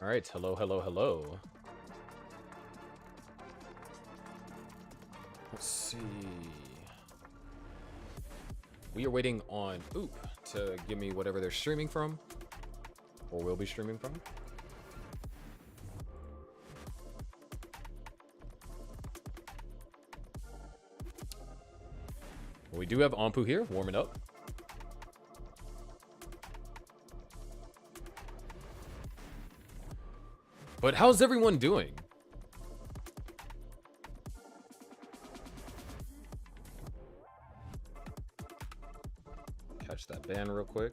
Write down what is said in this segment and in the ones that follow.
All right, hello, hello, hello. Let's see. We are waiting on Oop to give me whatever they're streaming from, or will be streaming from. We do have Ampu here, warming up. But how's everyone doing? Catch that ban real quick.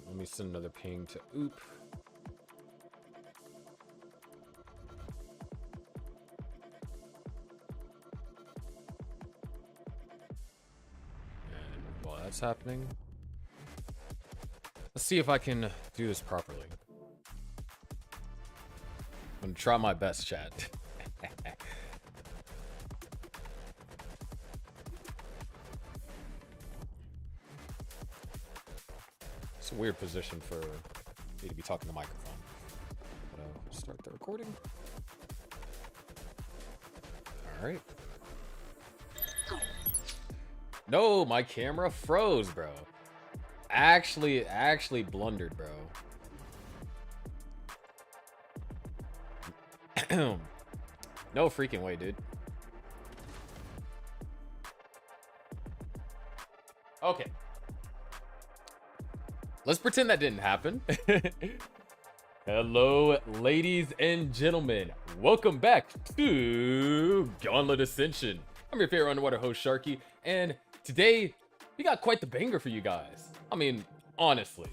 Let me send another ping to Oop. And while that's happening, let's see if I can do this properly. I'm gonna try my best, chat. It's a weird position for me to be talking to the microphone. But start the recording. All right. No, my camera froze, bro. Actually blundered, bro. No freaking way, dude. Okay. Let's pretend that didn't happen. Hello, ladies and gentlemen. Welcome back to Gauntlet Ascension. I'm your favorite underwater host, Sharky, and today we got quite the banger for you guys. I mean, honestly,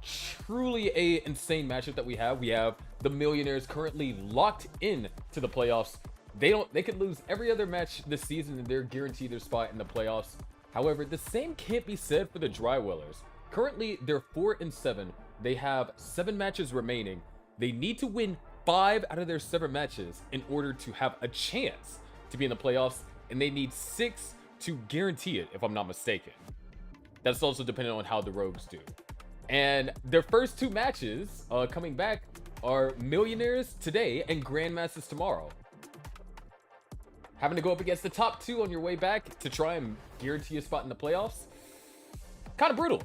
truly a insane matchup that we have. We have the Millionaires currently locked in to the playoffs. They could lose every other match this season and they're guaranteed their spot in the playoffs. However, the same can't be said for the Drywellers. Currently, they're 4-7. They have 7 matches remaining. They need to win 5 out of their 7 matches in order to have a chance to be in the playoffs, and they need 6 to guarantee it, if I'm not mistaken. That's also dependent on how the Rogues do. And their first 2 matches coming back are Millionaires today and Grandmasters tomorrow. Having to go up against the top 2 on your way back to try and guarantee a spot in the playoffs, kind of brutal.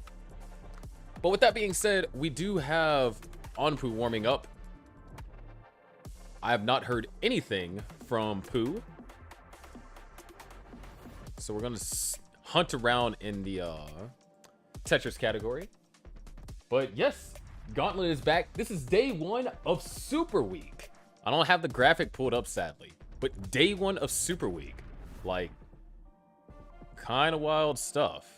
But with that being said, we do have Onpu warming up. I have not heard anything from Pooh. So we're going to hunt around in the Tetris category. But yes, Gauntlet is back. This is day 1 of Super Week. I don't have the graphic pulled up, sadly. But day 1 of Super Week. Like, kind of wild stuff.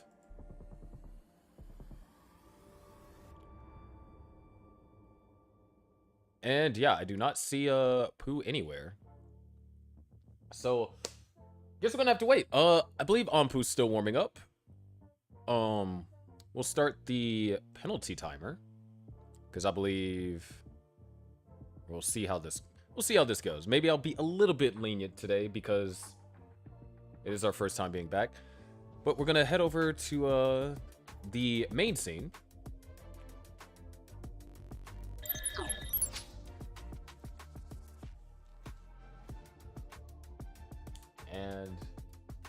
And yeah, I do not see Pooh anywhere. So guess we're gonna have to wait. I believe Ampoo's still warming up. We'll start the penalty timer. Because I believe we'll see how this goes. Maybe I'll be a little bit lenient today because it is our first time being back. But we're gonna head over to the main scene. And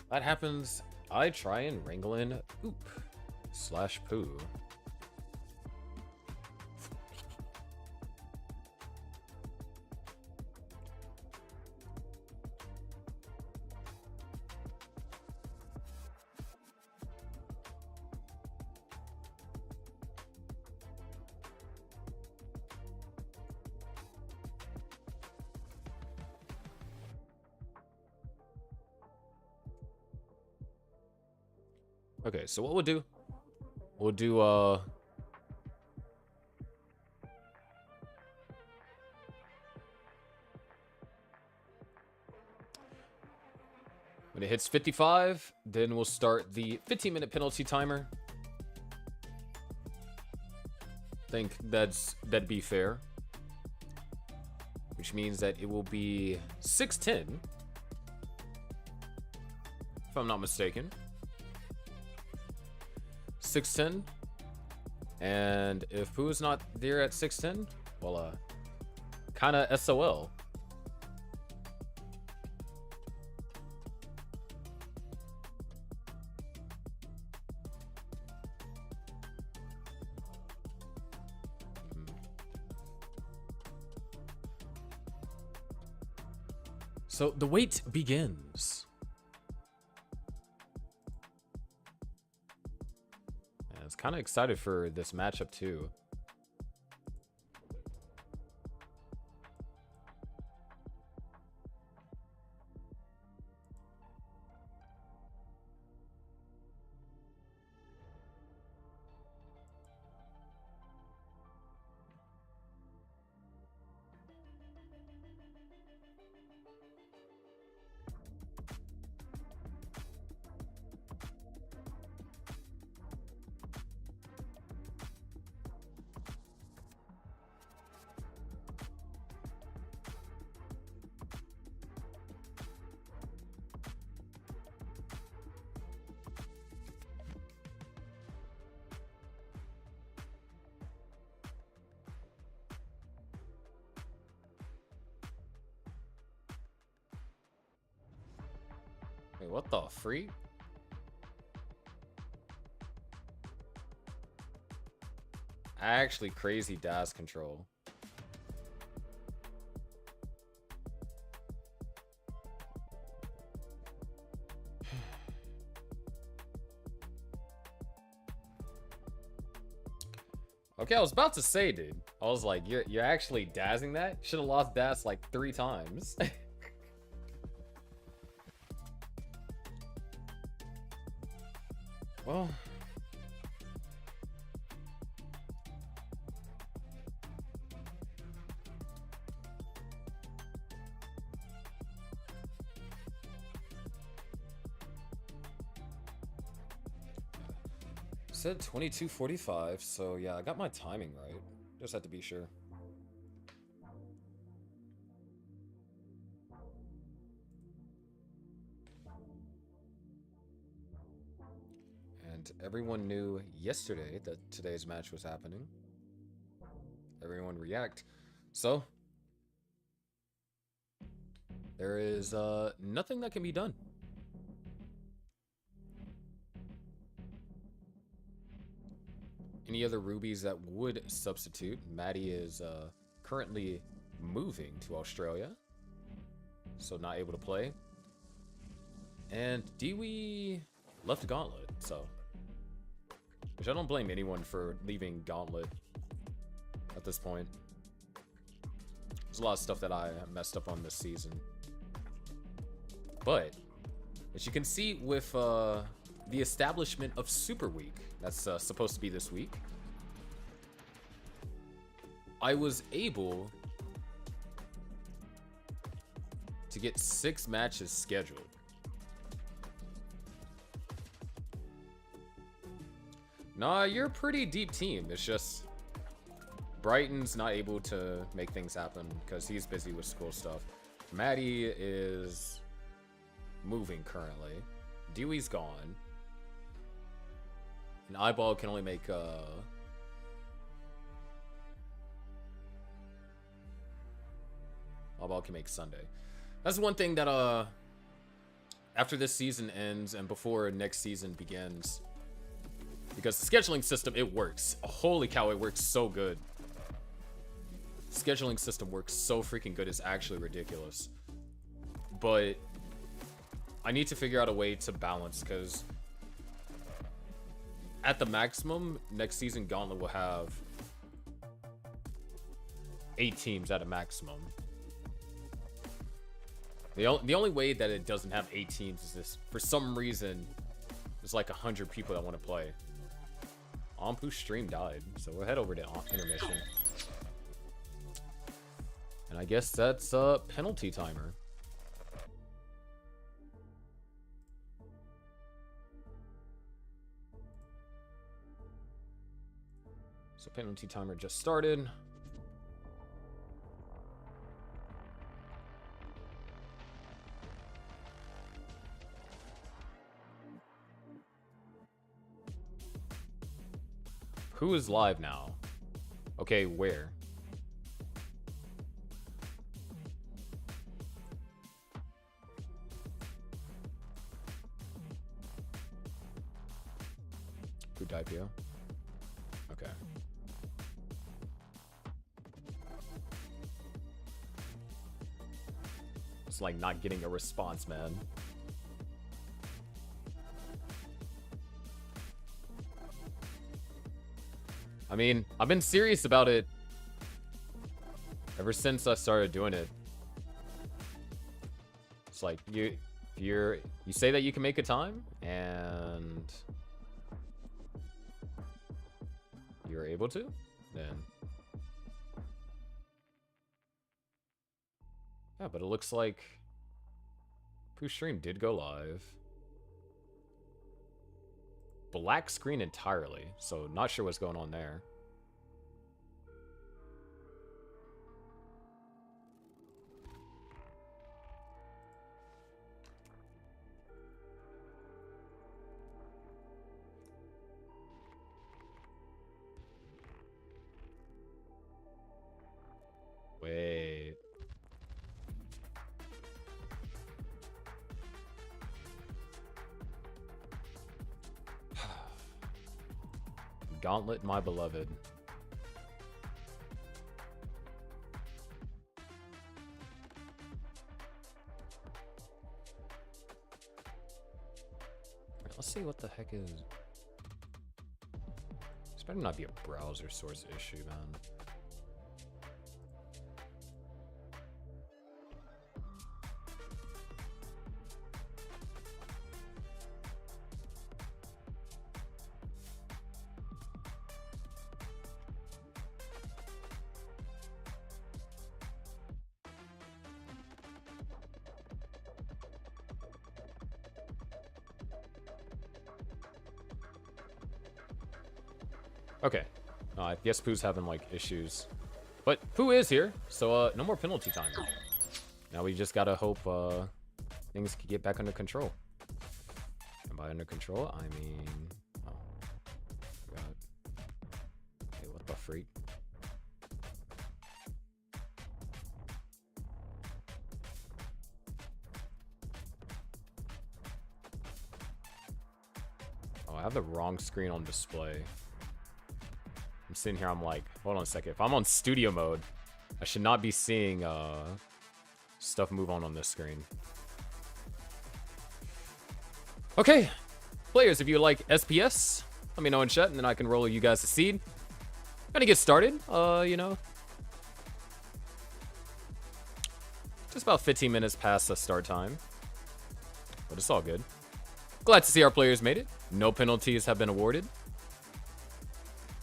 that happens, I try and wrangle in Oop/Pooh. Okay, so what we'll do it hits 55, then we'll start the 15-minute penalty timer. Think that'd be fair. Which means that it will be 6:10, if I'm not mistaken. 6:10. And if Pooh's not there at 6:10, well, kind of SOL. So the wait begins. And I was kind of excited for this matchup too. Wait, what the freak? Actually, crazy dash control. Okay, I was about to say, dude. I was like, you're actually dazzing that? Should have lost dash like 3 times. Well, said 22:45, so yeah, I got my timing right. Just had to be sure. And everyone knew yesterday that today's match was happening. Everyone react. So there is nothing that can be done. Any other rubies that would substitute? Maddie is currently moving to Australia, so not able to play. And Dewey left Gauntlet, so which I don't blame anyone for leaving Gauntlet at this point. There's a lot of stuff that I messed up on this season, but as you can see with the establishment of Super Week, that's supposed to be this week, I was able to get 6 matches scheduled. Nah, you're a pretty deep team. It's just Brighton's not able to make things happen because he's busy with school stuff. Maddie is moving currently. Dewey's gone. And Eyeball can only make Eyeball can make Sunday. That's one thing that after this season ends and before next season begins, because the scheduling system, it works. Holy cow, it works so good. Scheduling system works so freaking good, it's actually ridiculous. But I need to figure out a way to balance, because at the maximum, next season Gauntlet will have 8 teams at a maximum. The only way that it doesn't have 8 teams is this. For some reason, there's like 100 people that want to play. Ampu's stream died, so we'll head over to intermission. And I guess that's a penalty timer. So penalty timer just started. Who is live now? Okay, where? Who died here? Okay. It's like not getting a response, man. I mean, I've been serious about it ever since I started doing it. It's like you say that you can make a time and you're able to, then yeah, but it looks like Pooh stream did go live. Black screen entirely, so not sure what's going on there. Wait. Gauntlet, my beloved. Right, let's see what the heck is. This better not be a browser source issue, man. Okay. I guess Pooh's having, like, issues. But Pooh is here, so, no more penalty time. Now we just gotta hope, things can get back under control. And by under control, I mean... Oh. Forgot. Hey, what the freak? Oh, I have the wrong screen on display. I'm sitting here, I'm like, hold on a second. If I'm on studio mode, I should not be seeing stuff move on this screen. Okay, players, if you like SPS, let me know in chat, and then I can roll you guys a seed. Gonna get started, you know. Just about 15 minutes past the start time. But it's all good. Glad to see our players made it. No penalties have been awarded.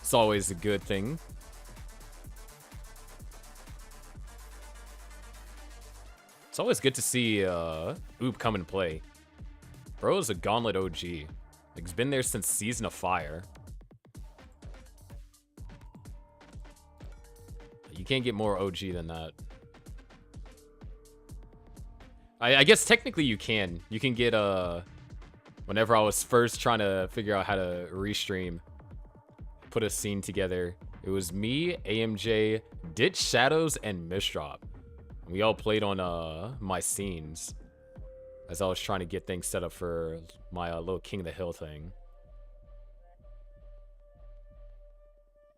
It's always a good thing. It's always good to see Oop come and play. Bro is a Gauntlet OG. Like, he's been there since Season of Fire. You can't get more OG than that. I guess technically you can. You can get whenever I was first trying to figure out how to restream, put a scene together. It was me, AMJ, Ditch Shadows, and Misdrop. We all played on my scenes as I was trying to get things set up for my little King of the Hill thing.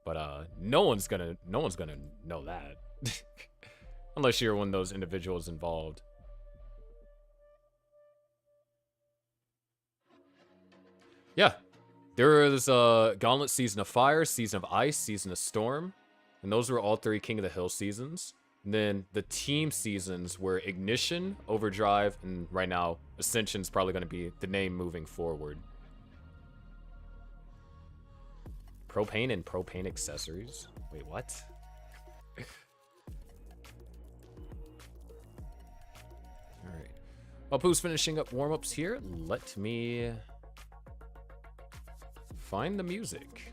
But no one's gonna know that unless you're one of those individuals involved. Yeah. There was Gauntlet Season of Fire, Season of Ice, Season of Storm. And those were all 3 King of the Hill seasons. And then the team seasons were Ignition, Overdrive, and right now, Ascension's probably going to be the name moving forward. Propane and propane accessories? Wait, what? Alright. While Pooh's finishing up warm-ups here, let me... find the music.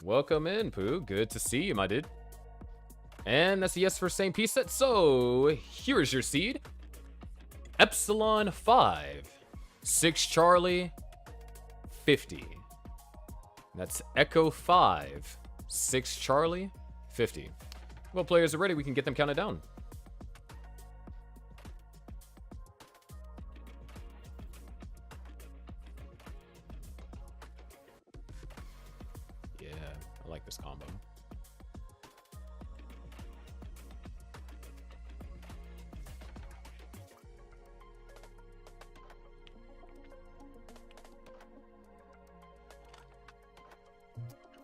Welcome in, Pooh. Good to see you, my dude. And that's a yes for same piece set. So here's your seed. Epsilon 5. 6 Charlie. 50. That's Echo 5. 6 Charlie. 50. Well, players are ready. We can get them counted down. Yeah, I like this combo.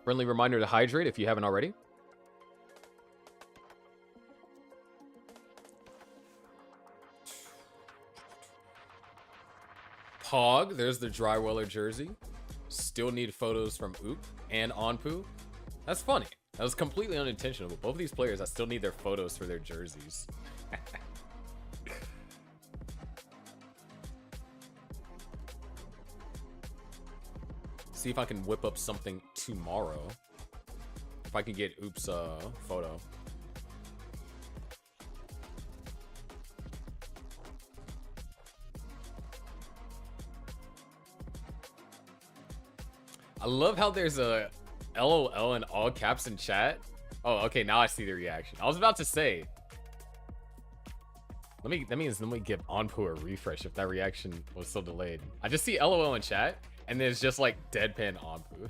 Friendly reminder to hydrate if you haven't already. Pog, there's the Dryweller jersey. Still need photos from Oop and Onpu. That's funny. That was completely unintentional. Both of these players, I still need their photos for their jerseys. See if I can whip up something tomorrow. If I can get Oop's photo. I love how there's a LOL in all caps in chat. Oh, okay, now I see the reaction. I was about to say. Let me give Onpu a refresh if that reaction was so delayed. I just see LOL in chat, and there's just like deadpan Onpu.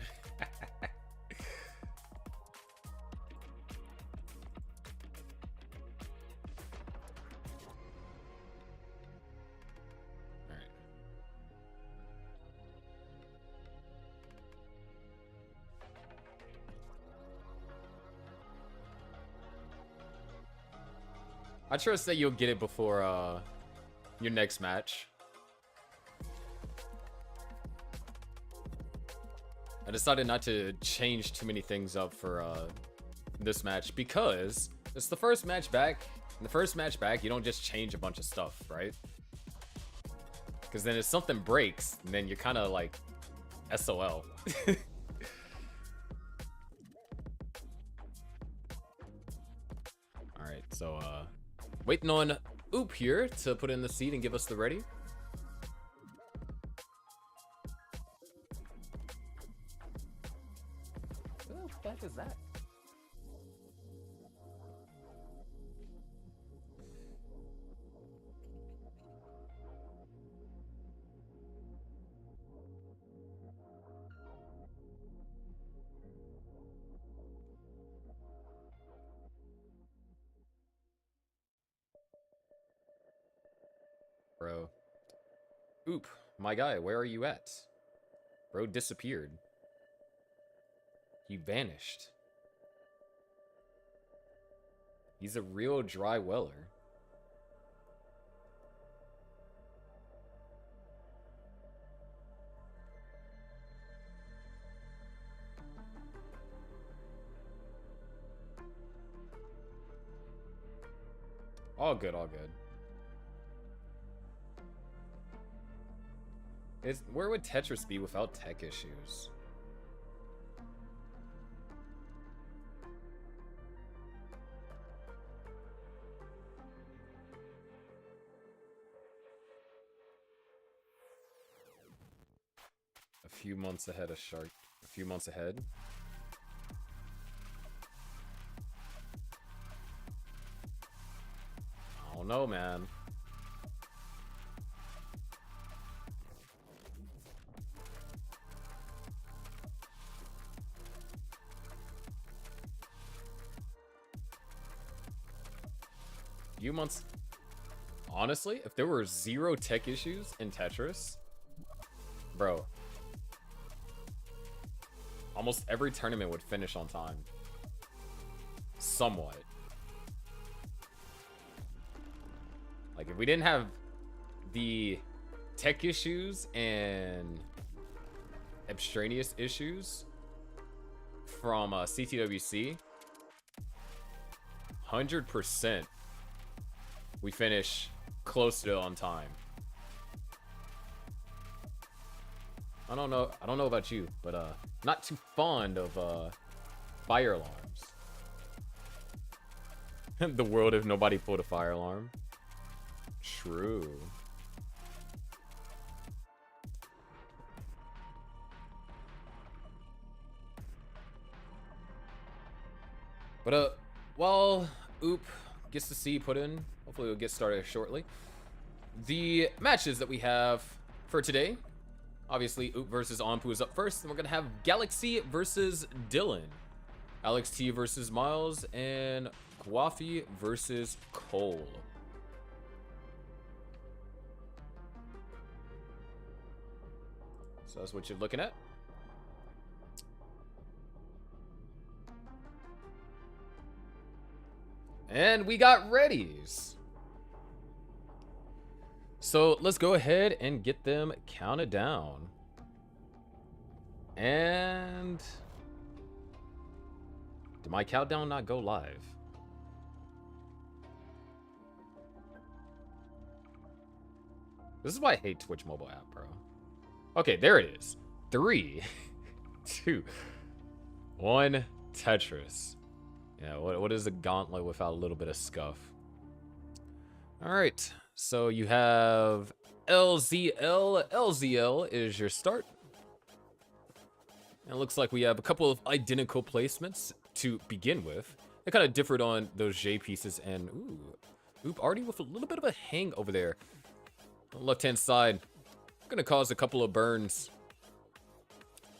I trust that you'll get it before your next match. I decided not to change too many things up for this match because it's the first match back. In the first match back, you don't just change a bunch of stuff, right? Because then if something breaks, then you're kind of like SOL. Alright, so waiting on Oop here to put in the seed and give us the ready. What the heck is that? Bro. Oop, my guy, where are you at? Bro disappeared. He vanished. He's a real dry weller. All good, all good. Where would Tetris be without tech issues? A few months ahead of Shark. A few months ahead. I don't know, man. Few months. Honestly, if there were 0 tech issues in Tetris, bro, almost every tournament would finish on time. Somewhat. Like, if we didn't have the tech issues and extraneous issues from CTWC, 100% we finish close to on time. I don't know about you, but not too fond of fire alarms. The world if nobody pulled a fire alarm. True. But while Oop gets the C put in, hopefully we'll get started shortly. The matches that we have for today, obviously Oop versus Anpu is up first, and we're gonna have Galaxy versus Dylan, Alex T versus Miles, and Kwafi versus Cole. So that's what you're looking at. And we got readies. So let's go ahead and get them counted down. And did my countdown not go live? This is why I hate Twitch mobile app, bro. Okay, there it is. 3, 2, 1, Tetris. Yeah, what is a gauntlet without a little bit of scuff? All right, so you have LZL. LZL is your start. And it looks like we have a couple of identical placements to begin with. They kind of differed on those J pieces, and Oop already with a little bit of a hang over there. On the left-hand side, gonna cause a couple of burns.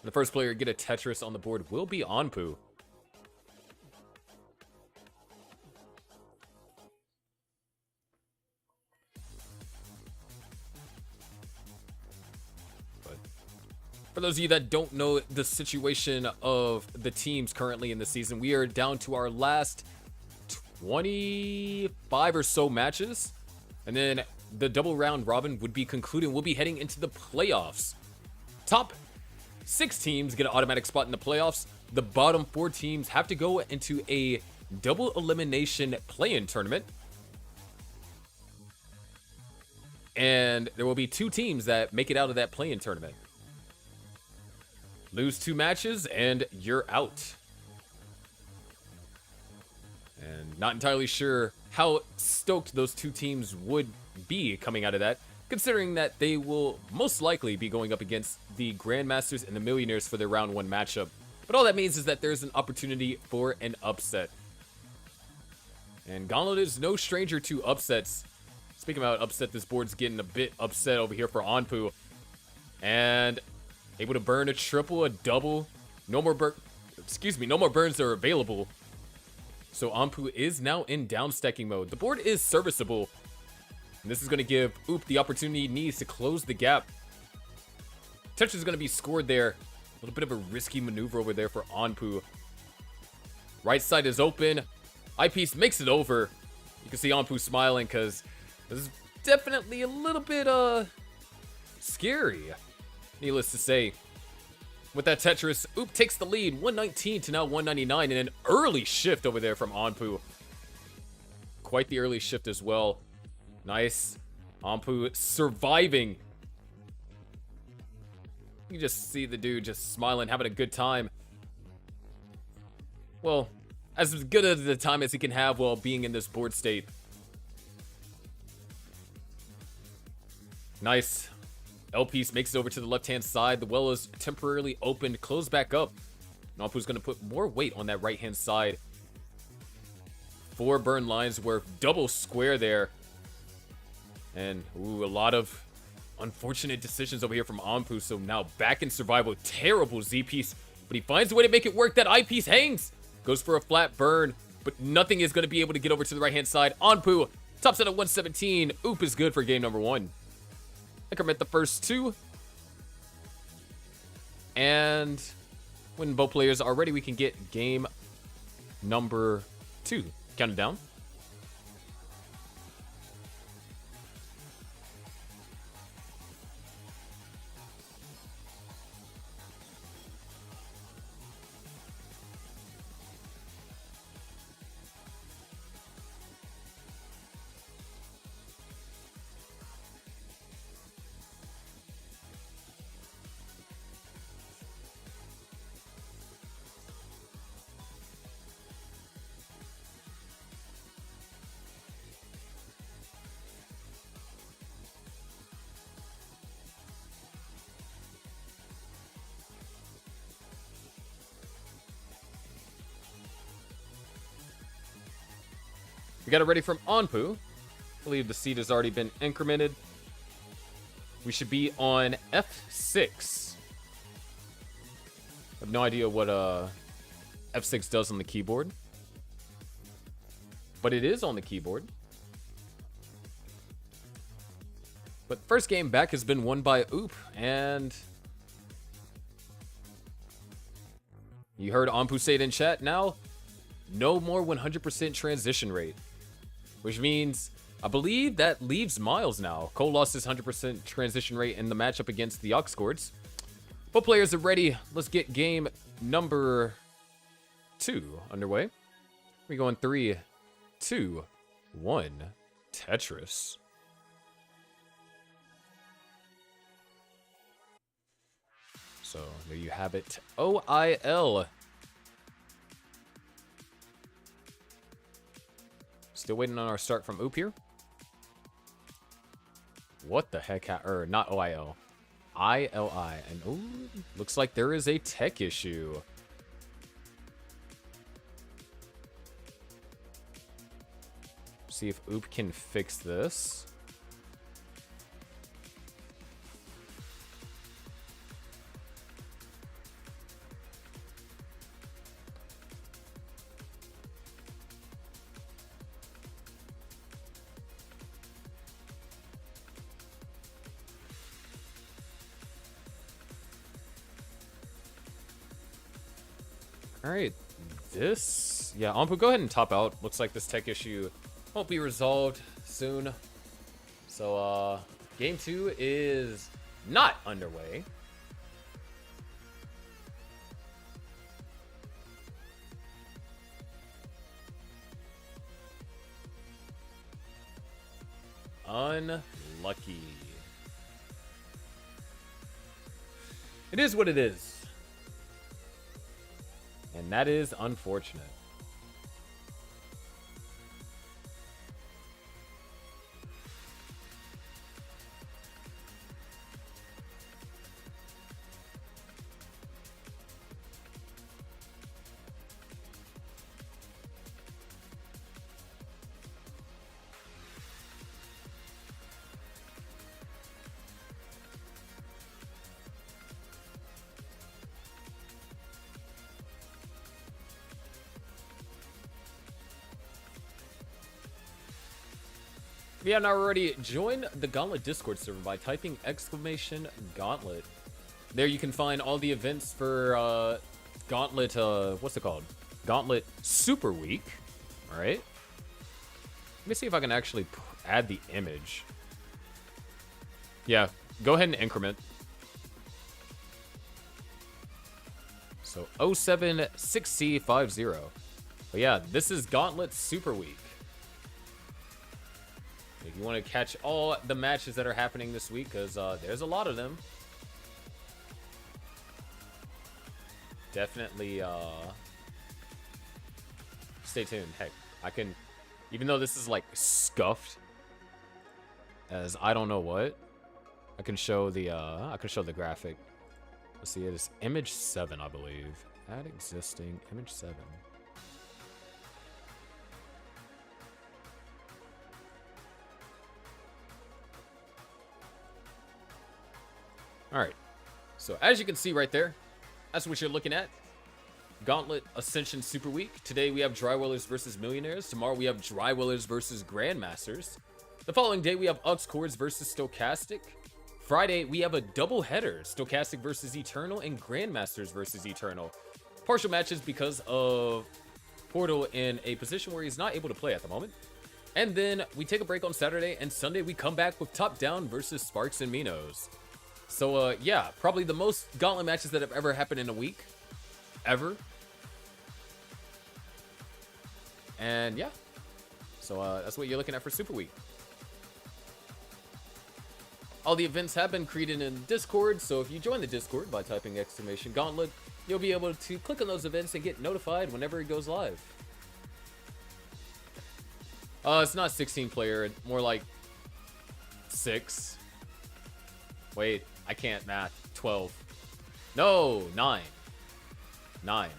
The first player to get a Tetris on the board will be Anpu. For those of you that don't know the situation of the teams currently in the season, we are down to our last 25 or so matches. And then the double round robin would be concluding. We'll be heading into the playoffs. Top 6 teams get an automatic spot in the playoffs. The bottom 4 teams have to go into a double elimination play-in tournament. And there will be 2 teams that make it out of that play-in tournament. Lose 2 matches and you're out. And not entirely sure how stoked those 2 teams would be coming out of that, considering that they will most likely be going up against the Grandmasters and the Millionaires for their round 1 matchup. But all that means is that there's an opportunity for an upset. And Gauntlet is no stranger to upsets. Speaking about upset, this board's getting a bit upset over here for Anpu. And able to burn a triple, a double. No more burns are available. So Anpu is now in down stacking mode. The board is serviceable. And this is going to give Oop the opportunity he needs to close the gap. Tetris is going to be scored there. A little bit of a risky maneuver over there for Anpu. Right side is open. Eyepiece makes it over. You can see Anpu smiling because this is definitely a little bit scary. Needless to say, with that Tetris, Oop takes the lead, 119 to now 199, and an early shift over there from Anpu. Quite the early shift as well. Nice. Anpu surviving. You can just see the dude just smiling, having a good time. Well, as good as the time as he can have while being in this board state. Nice. L-piece makes it over to the left-hand side. The well is temporarily opened, closed back up. Anpu's going to put more weight on that right-hand side. 4 burn lines were double square there. And, a lot of unfortunate decisions over here from Anpu. So now back in survival. Terrible Z-piece. But he finds a way to make it work. That I-piece hangs. Goes for a flat burn. But nothing is going to be able to get over to the right-hand side. Anpu tops out at 117. Oop is good for game number 1. Increment the first 2. And when both players are ready, we can get game number 2. Count it down. We got it ready from Anpu. I believe the seed has already been incremented. We should be on F6. I have no idea what F6 does on the keyboard. But it is on the keyboard. But first game back has been won by Oop, and you heard Anpu say it in chat. Now, no more 100% transition rate, which means I believe that leaves Miles now. Cole lost his 100% transition rate in the matchup against the Oxcords. Both players are ready. Let's get game number 2 underway. We go in 3, 2, 1. Tetris. So there you have it. OIL. Still waiting on our start from Oop here. What the heck? Not OIL. ILI. And ooh, looks like there is a tech issue. See if Oop can fix this. All right, yeah, Anpu, go ahead and top out. Looks like this tech issue won't be resolved soon. So, game 2 is not underway. Unlucky. It is what it is. And that is unfortunate. If you haven't already, join the Gauntlet Discord server by typing !Gauntlet. There you can find all the events for Gauntlet, what's it called? Gauntlet Super Week. All right. Let me see if I can actually add the image. Yeah, go ahead and increment. So 076C50. But yeah, this is Gauntlet Super Week. If you want to catch all the matches that are happening this week, because there's a lot of them. Definitely stay tuned. Heck, I can, even though this is like scuffed as I don't know what, I can show the graphic. Let's see, it is image 7, I believe. Add existing image 7. All right, so as you can see right there, that's what you're looking at. Gauntlet Ascension Super Week. Today we have Drywallers versus Millionaires. Tomorrow we have Drywallers versus Grandmasters. The following day we have Oxcords versus Stochastic. Friday we have a double header, Stochastic versus Eternal and Grandmasters versus Eternal. Partial matches because of Portal in a position where he's not able to play at the moment. And then we take a break on Saturday, and Sunday we come back with Top Down versus Sparks and Minos. So, yeah, probably the most Gauntlet matches that have ever happened in a week. Ever. And, yeah. So, that's what you're looking at for Super Week. All the events have been created in Discord, so if you join the Discord by typing !Gauntlet, you'll be able to click on those events and get notified whenever it goes live. It's not 16 player, more like 6. Wait, I can't math. 12. No, 9. 9.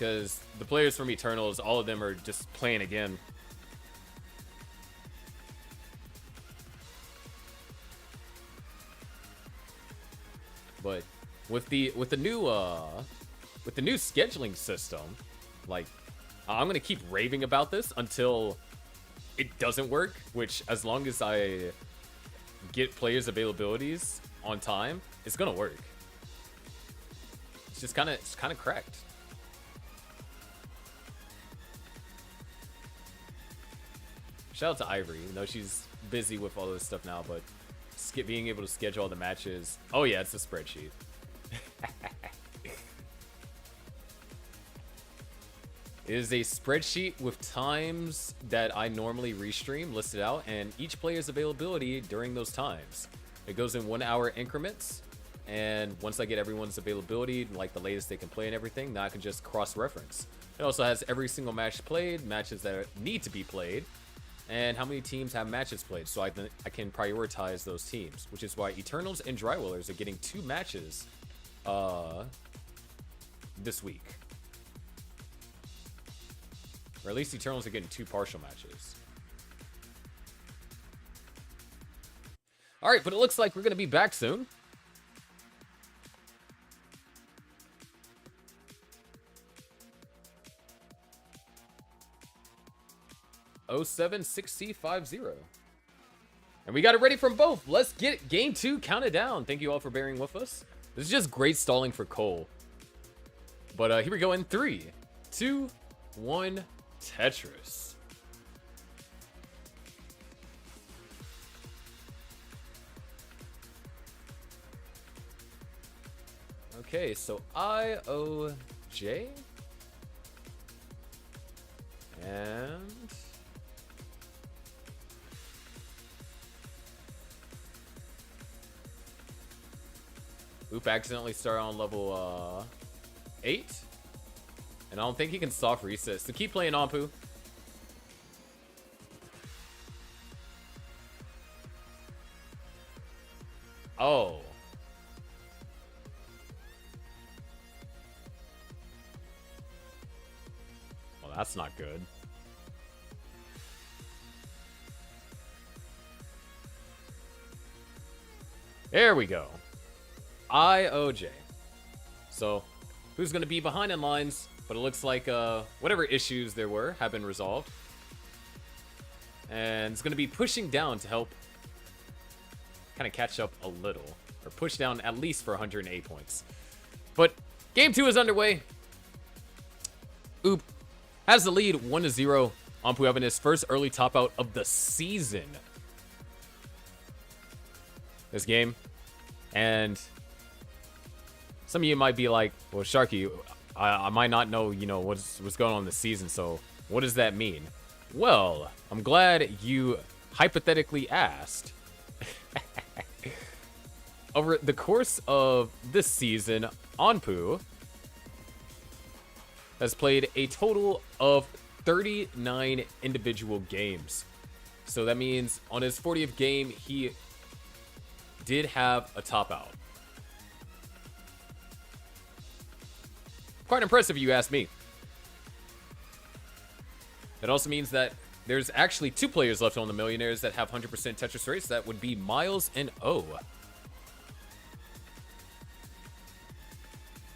because the players from Eternals, all of them are just playing again. But with the new scheduling system, like, I'm gonna keep raving about this until it doesn't work. Which, as long as I get players' availabilities on time, it's gonna work. It's just kind of cracked. Shout out to Ivory, even though she's busy with all this stuff now, but being able to schedule all the matches. Oh yeah, it's a spreadsheet. It is a spreadsheet with times that I normally restream listed out and each player's availability during those times. It goes in 1 hour increments, and once I get everyone's availability, like the latest they can play and everything, now I can just cross-reference. It also has every single match played, matches that need to be played, and how many teams have matches played, so I can prioritize those teams, which is why Eternals and Drywallers are getting 2 matches this week. Or at least Eternals are getting 2 partial matches. Alright, but it looks like we're going to be back soon. O76C50. And we got it ready from both. Let's get game 2 counted down. Thank you all for bearing with us. This is just great stalling for Cole. But here we go in 3, 2, 1, Tetris. Okay, so IOJ. And Oop accidentally started on level 8. And I don't think he can soft reset. So keep playing Anpu. Oh. Well, that's not good. There we go. IOJ. So, who's going to be behind in lines? But it looks like whatever issues there were have been resolved. And it's going to be pushing down to help kind of catch up a little. Or push down at least for 108 points. But game 2 is underway. Oop has the lead 1-0. Anpu having his first early top out of the season. This game. And some of you might be like, well, Sharky, I might not know, you know, what's going on this season, so what does that mean? Well, I'm glad you hypothetically asked. Over the course of this season, Anpu has played a total of 39 individual games. So that means on his 40th game, he did have a top out. Quite impressive, you ask me. That also means that there's actually 2 players left on the Millionaires that have 100% Tetris rates. That would be Miles and O.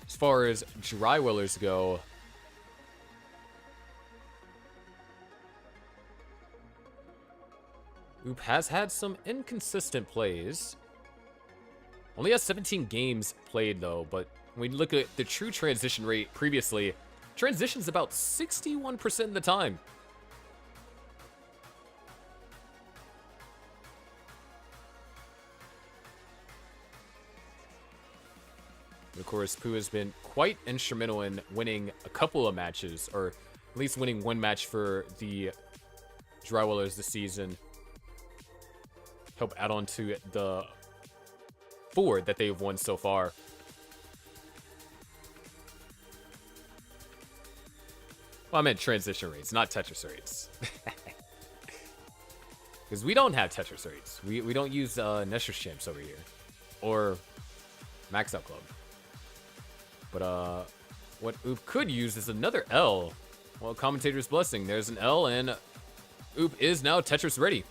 As far as Drywallers go, Oop has had some inconsistent plays. Only has 17 games played, though, but when we look at the true transition rate previously, transition's about 61% of the time. And of course, Pooh has been quite instrumental in winning a couple of matches, or at least winning 1 match for the Drywallers this season. Help add on to the 4 that they've won so far. Well, I meant transition rates, not Tetris rates. Because we don't have Tetris rates. We don't use Nestor's Champs over here. Or Max Out Club. But what Oop could use is another L. Well, commentator's blessing. There's an L, and Oop is now Tetris ready.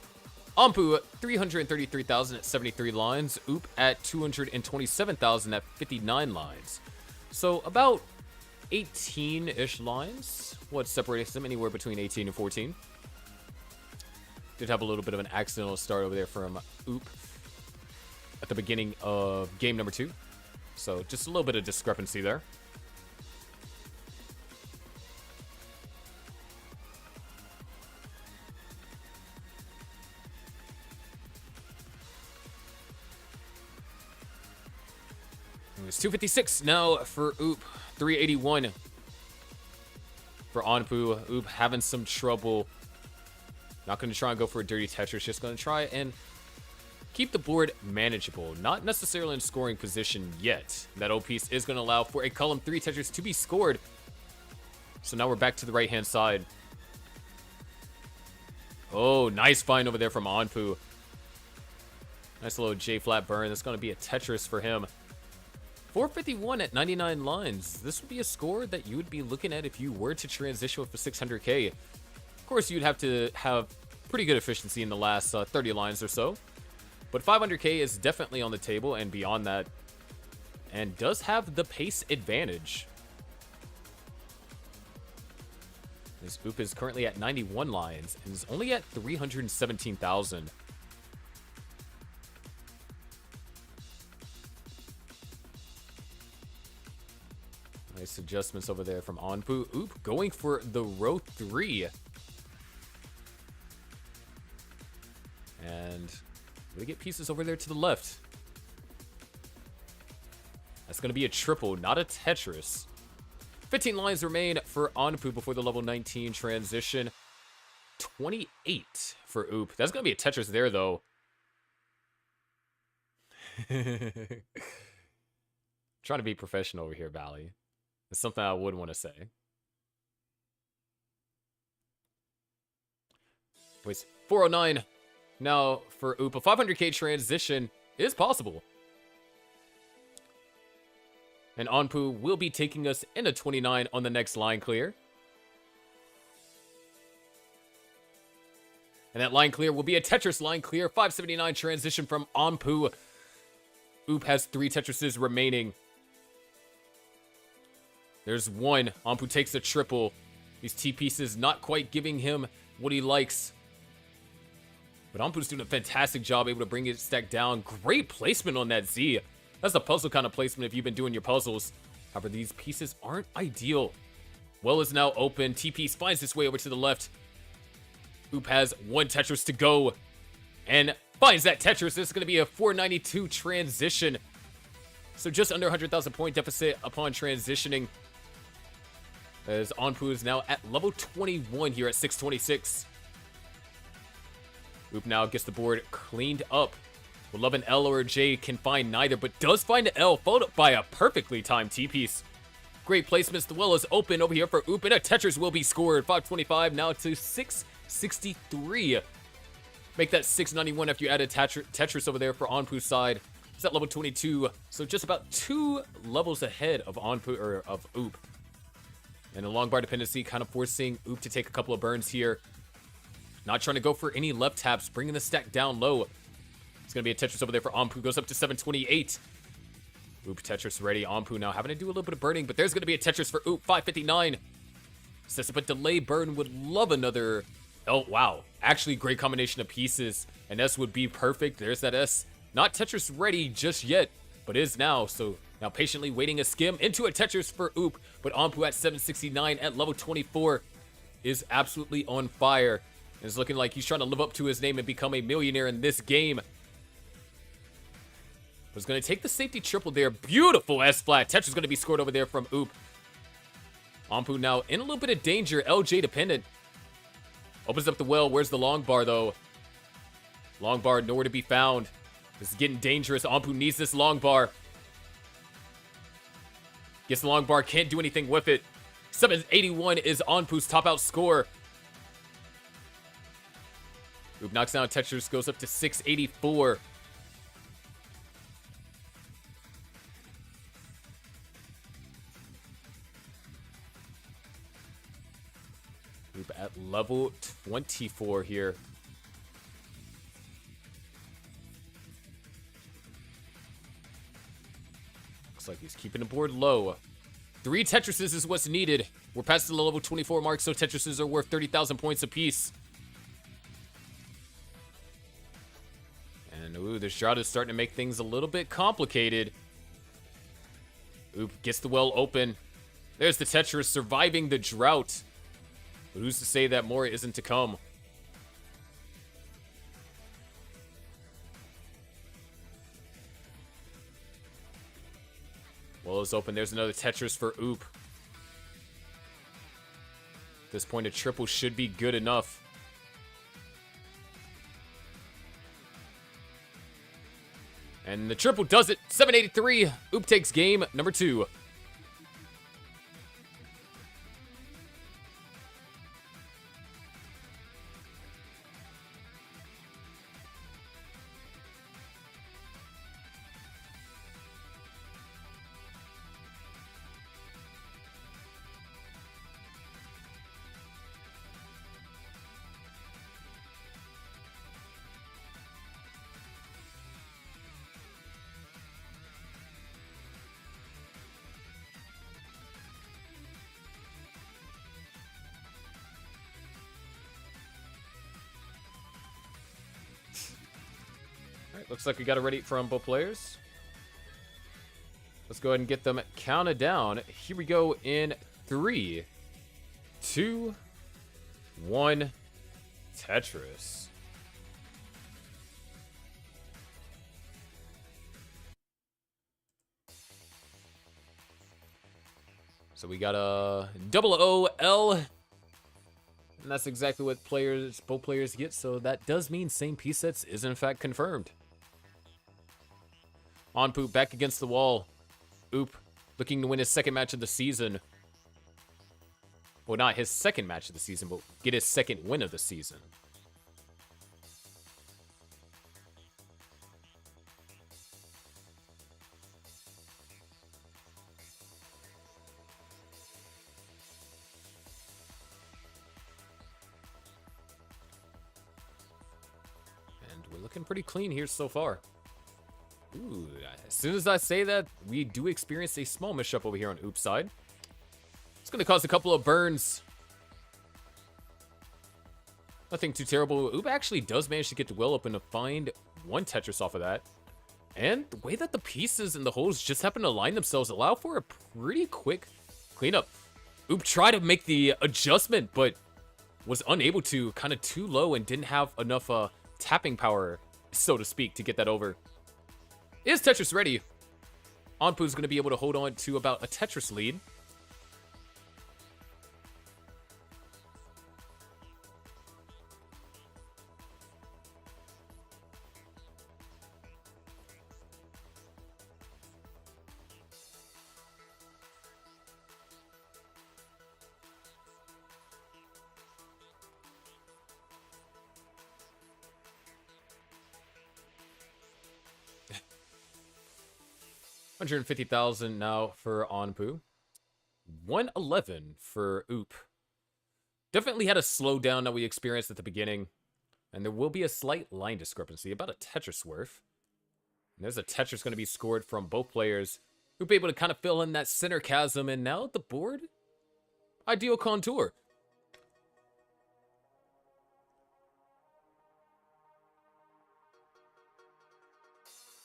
Ampu 333,000 at 73 lines. Oop at 227,000 at 59 lines. So about 18-ish lines. What separates them? Anywhere between 18 and 14. Did have a little bit of an accidental start over there from Oop at the beginning of game number 2. So just a little bit of discrepancy there. It's 256 now for Oop. 381 for Anpu. Oop having some trouble. Not going to try and go for a dirty Tetris. Just going to try and keep the board manageable. Not necessarily in scoring position yet. That O piece is going to allow for a column 3 Tetris to be scored. So now we're back to the right-hand side. Oh, nice find over there from Anpu. Nice little J-flat burn. That's going to be a Tetris for him. 451 at 99 lines. This would be a score that you would be looking at if you were to transition with a 600k. Of course, you'd have to have pretty good efficiency in the last 30 lines or so. But 500k is definitely on the table and beyond that. And does have the pace advantage. This Oop is currently at 91 lines and is only at 317,000. Nice adjustments over there from Anpu. Oop going for the row 3. And we get pieces over there to the left. That's going to be a triple, not a Tetris. 15 lines remain for Anpu before the level 19 transition. 28 for Oop. That's going to be a Tetris there, though. Trying to be professional over here, Bally. It's something I would want to say. Wait, 409. Now, for Oop, a 500k transition is possible. And Anpu will be taking us into 29 on the next line clear. And that line clear will be a Tetris line clear. 579 transition from Anpu. Oop has 3 Tetrises remaining. There's one. Anpu takes a triple. These T-pieces not quite giving him what he likes. But Ampu's doing a fantastic job, able to bring his stack down. Great placement on that Z. That's a puzzle kind of placement if you've been doing your puzzles. However, these pieces aren't ideal. Well is now open. T-piece finds its way over to the left. Oop has 1 Tetris to go. And finds that Tetris. This is going to be a 492 transition. So just under 100,000 point deficit upon transitioning. As Anpu is now at level 21 here at 626. Oop now gets the board cleaned up. Would love an L or a J, can find neither, but does find an L, followed up by a perfectly timed T-piece. Great placements. The well is open over here for Oop, and a Tetris will be scored. 525 now to 663. Make that 691 after you add a Tetris over there for Anpu's side. It's at level 22, so just about 2 levels ahead of Anpu, or of Oop. And a long bar dependency kind of forcing Oop to take a couple of burns here. Not trying to go for any left taps, bringing the stack down low. It's going to be a Tetris over there for Anpu. Goes up to 728. Oop, Tetris ready. Anpu now having to do a little bit of burning, but there's going to be a Tetris for Oop. 559. Sets up a delay burn. Would love another. Oh, wow. Actually, great combination of pieces. And S would be perfect. There's that S. Not Tetris ready just yet, but is now. So now patiently waiting a skim into a Tetris for Oop. But Anpu at 769 at level 24 is absolutely on fire. And it's looking like he's trying to live up to his name and become a millionaire in this game. Was going to take the safety triple there. Beautiful S-flat. Tetris is going to be scored over there from Oop. Anpu now in a little bit of danger. LJ dependent. Opens up the well. Where's the long bar, though? Long bar nowhere to be found. This is getting dangerous. Anpu needs this long bar. Gets the long bar. Can't do anything with it. 781 is Anpu's top out score. Oop knocks down Tetris. Goes up to 684. Oop at level 24 here. Looks like he's keeping the board low. 3 Tetrises is what's needed. We're past the level 24 mark, so Tetrises are worth 30,000 points apiece. And ooh, this drought is starting to make things a little bit complicated. Oop gets the well open. There's the Tetris surviving the drought. But who's to say that more isn't to come? Well is open. There's another Tetris for Oop. At this point, a triple should be good enough. And the triple does it. 783. Oop takes game number 2. Alright, looks like we got it ready from both players. Let's go ahead and get them counted down. Here we go in 3, 2, 1. Tetris. So we got a OOL. And that's exactly what both players get. So that does mean same piece sets is in fact confirmed. Onpoop back against the wall. Oop looking to win his second match of the season. Well, not his second match of the season, but get his second win of the season. And we're looking pretty clean here so far. Ooh, as soon as I say that, we do experience a small misstep over here on Oop's side. It's going to cause a couple of burns. Nothing too terrible. Oop actually does manage to get the well open to find 1 Tetris off of that. And the way that the pieces and the holes just happen to align themselves allow for a pretty quick cleanup. Oop tried to make the adjustment, but was unable to, kind of too low and didn't have enough tapping power, so to speak, to get that over. Is Tetris ready? Onpoop's going to be able to hold on to about a Tetris lead. $150,000 now for Onpoop. 111 for Oop. Definitely had a slowdown that we experienced at the beginning. And there will be a slight line discrepancy, about a Tetris worth. And there's a Tetris going to be scored from both players. Oop able to kind of fill in that center chasm, and now the board, ideal contour.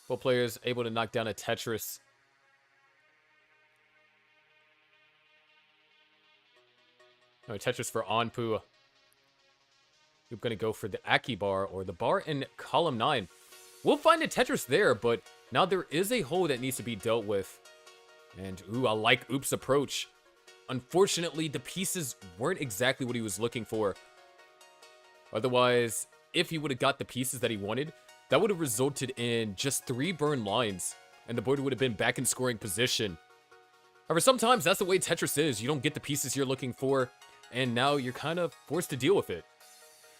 Both players able to knock down a Tetris. No, Tetris for Onpoop. You're going to go for the Aki bar or the bar in column 9. We'll find a Tetris there, but now there is a hole that needs to be dealt with. And, ooh, I like Oop's approach. Unfortunately, the pieces weren't exactly what he was looking for. Otherwise, if he would have got the pieces that he wanted, that would have resulted in just 3 burn lines, and the board would have been back in scoring position. However, sometimes that's the way Tetris is. You don't get the pieces you're looking for, and now you're kind of forced to deal with it.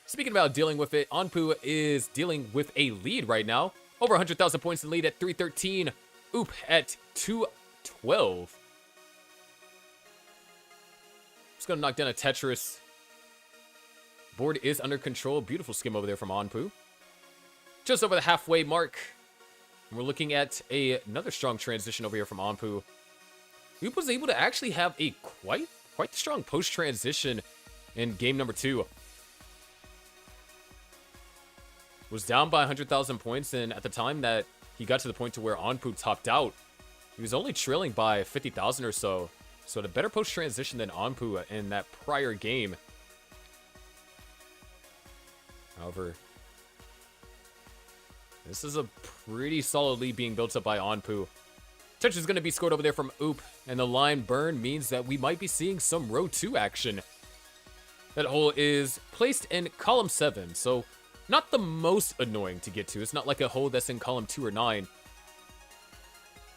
Speaking about dealing with it, Onpoop is dealing with a lead right now. Over 100,000 points in lead at 313. Oop at 212. Just gonna knock down a Tetris. Board is under control. Beautiful skim over there from Onpu. Just over the halfway mark. We're looking at another strong transition over here from Onpu. Oop was able to actually have a quite strong post-transition in game number 2. Was down by 100,000 points, and at the time that he got to the point to where Onpu topped out, he was only trailing by 50,000 or so. So the better post-transition than Onpu in that prior game. However, this is a pretty solid lead being built up by Onpu. Tetris is going to be scored over there from Oop, and the line burn means that we might be seeing some row 2 action. That hole is placed in column 7, so not the most annoying to get to. It's not like a hole that's in column 2 or 9.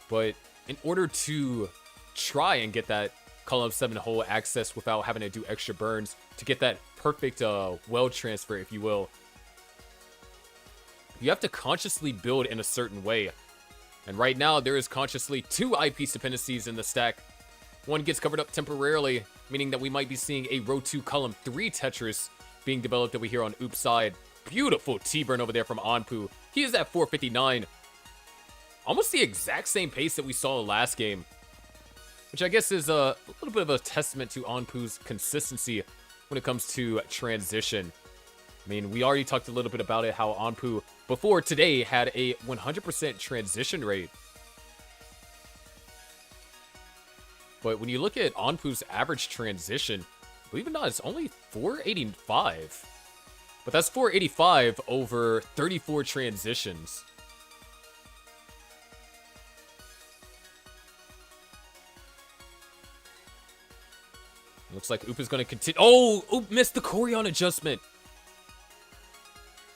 But in order to try and get that column 7 hole access without having to do extra burns, to get that perfect well transfer, if you will, you have to consciously build in a certain way. And right now, there is consciously 2 eyepiece dependencies in the stack. One gets covered up temporarily, meaning that we might be seeing a row 2 column 3 Tetris being developed over here on Oop's side. Beautiful T-burn over there from Onpu. He is at 459. Almost the exact same pace that we saw last game, which I guess is a little bit of a testament to Onpu's consistency when it comes to transition. I mean, we already talked a little bit about it, how Onpu before today had a 100% transition rate. But when you look at Onpu's average transition, believe it or not, it's only 485. But that's 485 over 34 transitions. Looks like Oop is going to continue. Oh, Oop missed the Corian adjustment.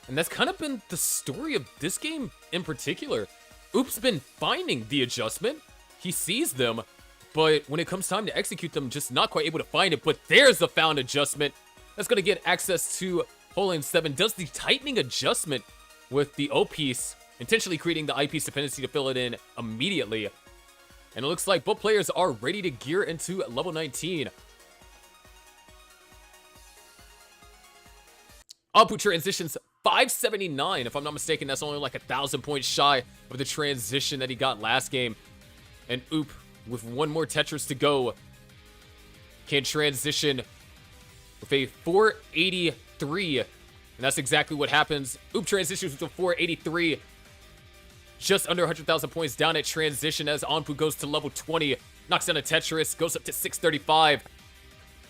And that's kind of been the story of this game in particular. Oop's been finding the adjustment. He sees them, but when it comes time to execute them, just not quite able to find it. But there's the found adjustment. That's going to get access to hole in 7. Does the tightening adjustment with the O-piece, intentionally creating the I-piece dependency to fill it in immediately. And it looks like both players are ready to gear into level 19. Onpu transitions 579. If I'm not mistaken, that's only like 1,000 points shy of the transition that he got last game. And Oop, with one more Tetris to go, can transition with a 483. And that's exactly what happens. Oop transitions with a 483. Just under 100,000 points down at transition as Onpu goes to level 20. Knocks down a Tetris, goes up to 635.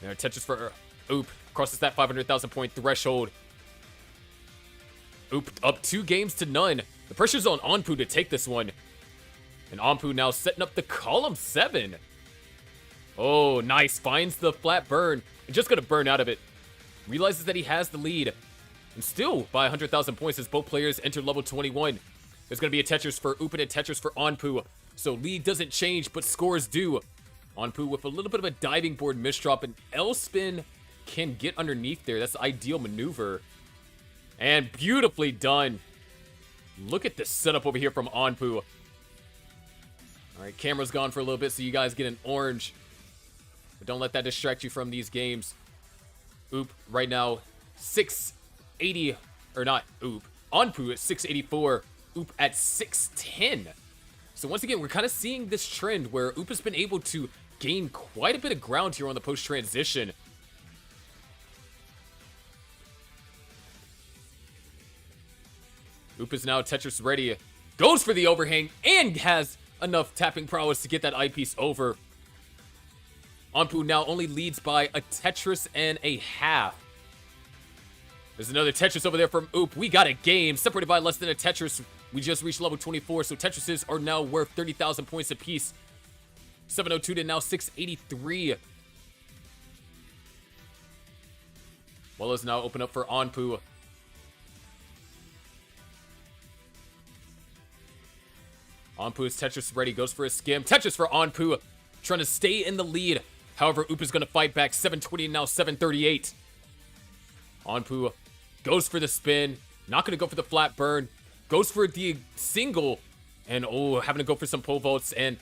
And a Tetris for Oop crosses that 500,000 point threshold. Oop up 2 games to none. The pressure's on Onpu to take this one. And Onpu now setting up the column 7. Oh, nice. Finds the flat burn. And just gonna burn out of it. Realizes that he has the lead. And still by 100,000 points as both players enter level 21. There's gonna be a Tetris for Oop and a Tetris for Onpu. So lead doesn't change, but scores do. Onpu with a little bit of a diving board misdrop. And L-spin can get underneath there. That's the ideal maneuver. And beautifully done. Look at this setup over here from Onpu. Alright, camera's gone for a little bit, so you guys get an orange. But don't let that distract you from these games. Oop, right now, 680, or not Oop. Onpu at 684, Oop at 610. So once again, we're kind of seeing this trend where Oop has been able to gain quite a bit of ground here on the post-transition. Oop is now Tetris ready. Goes for the overhang and has enough tapping prowess to get that eyepiece over. Onpu now only leads by a Tetris and a half. There's another Tetris over there from Oop. We got a game separated by less than a Tetris. We just reached level 24, so Tetrises are now worth 30,000 points apiece. 702 to now 683. Well, let's now open up for Onpu. Onpu is Tetris ready, goes for a skim. Tetris for Onpu, trying to stay in the lead. However, Oop is going to fight back. 720 and now 738. Onpu goes for the spin. Not going to go for the flat burn. Goes for the single. And oh, having to go for some pole vaults. And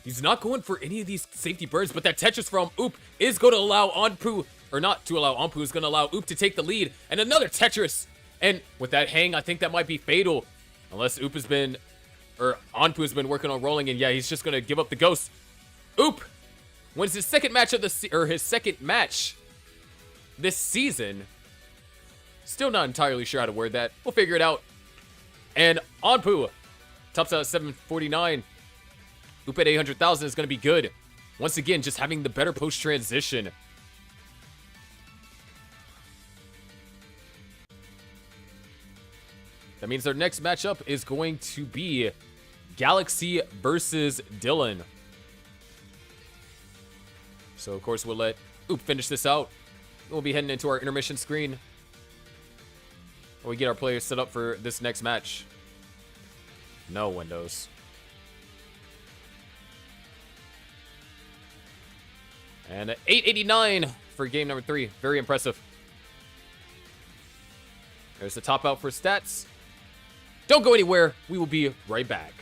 he's not going for any of these safety burns. But that Tetris from Oop is going to allow Onpu or not to allow Anpu, is going to allow Oop to take the lead. And another Tetris. And with that hang, I think that might be fatal. Unless Oop has been, or Anpu has been working on rolling. And yeah, he's just going to give up the ghost. Oop wins his second match of his second match this season. Still not entirely sure how to word that. We'll figure it out. And Anpu tops out at 749. Oop at 800,000 is going to be good. Once again, just having the better post-transition. That means our next matchup is going to be Galaxy versus Dylan. So, of course, we'll let Oop finish this out. We'll be heading into our intermission screen. We get our players set up for this next match. No windows. And 889 for game number 3. Very impressive. There's the top out for stats. Don't go anywhere. We will be right back.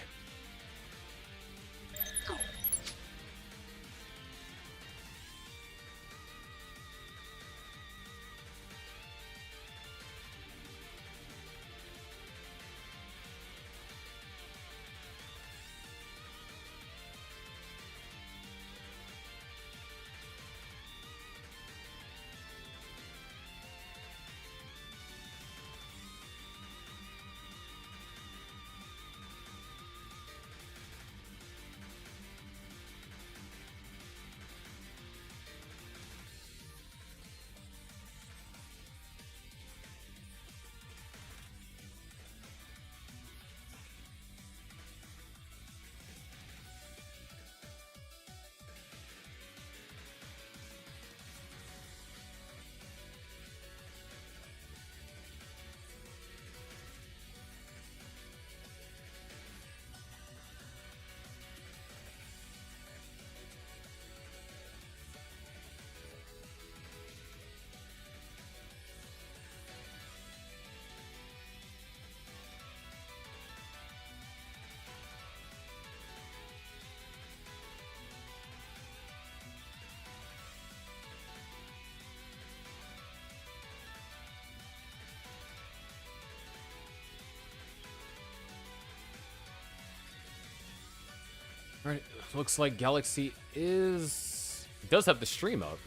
All right, looks like Galaxy does have the stream up.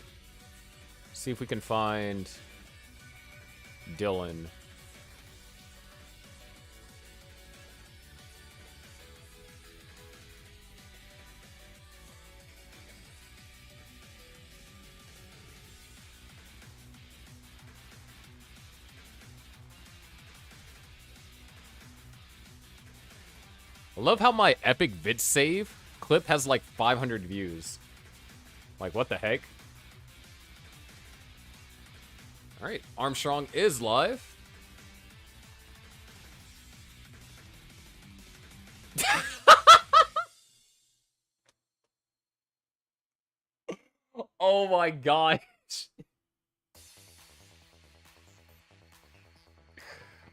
See if we can find Dylan. I love how my epic vid save clip has like 500 views. Like, what the heck? All right, Armstrong is live. Oh my gosh.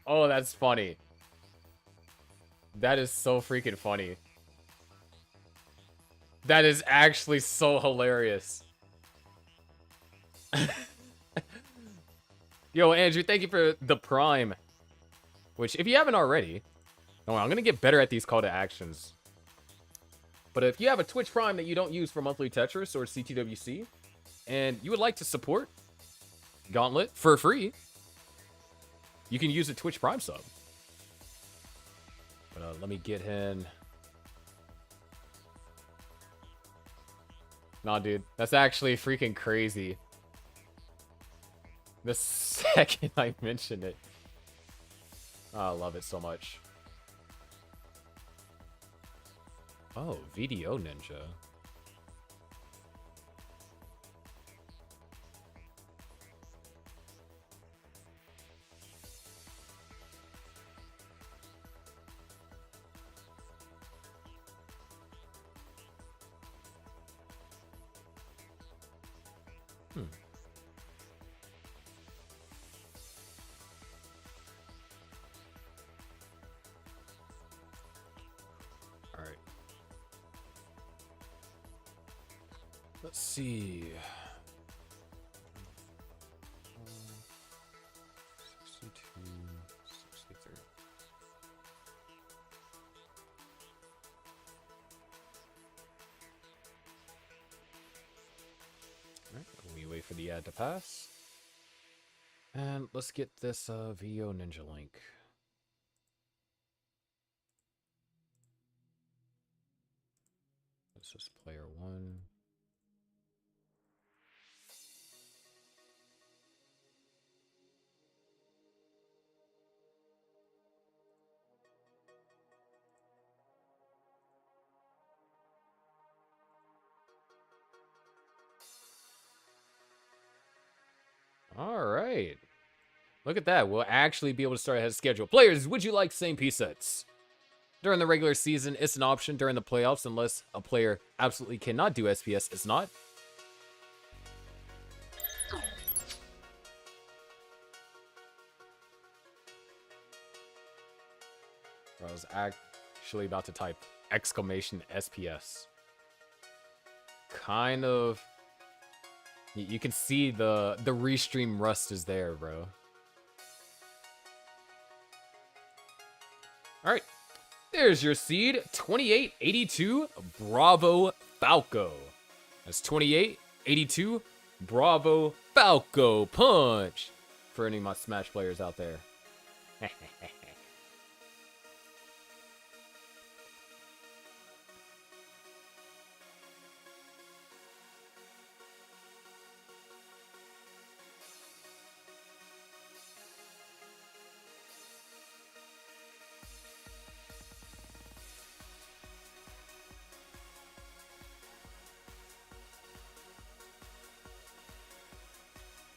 Oh, that's funny. That is so freaking funny. That is actually so hilarious. Yo, Andrew, thank you for the Prime. Which, if you haven't already... Oh, I'm going to get better at these call to actions. But if you have a Twitch Prime that you don't use for monthly Tetris or CTWC, and you would like to support Gauntlet for free, you can use a Twitch Prime sub. But let me get him. Nah, dude. That's actually freaking crazy. The second I mentioned it. Oh, I love it so much. Oh, VDO Ninja. Alright. Let's see. already had to pass. And let's get this VO Ninja link. This is player 1. All right. Look at that. We'll actually be able to start ahead of schedule. Players, would you like same piece sets? During the regular season, it's an option. During the playoffs, unless a player absolutely cannot do SPS, it's not. I was actually about to type exclamation SPS. Kind of... You can see the restream rust is there, bro. All right. There's your seed, 2882 Bravo Falco. That's 2882 Bravo Falco punch for any of my Smash players out there.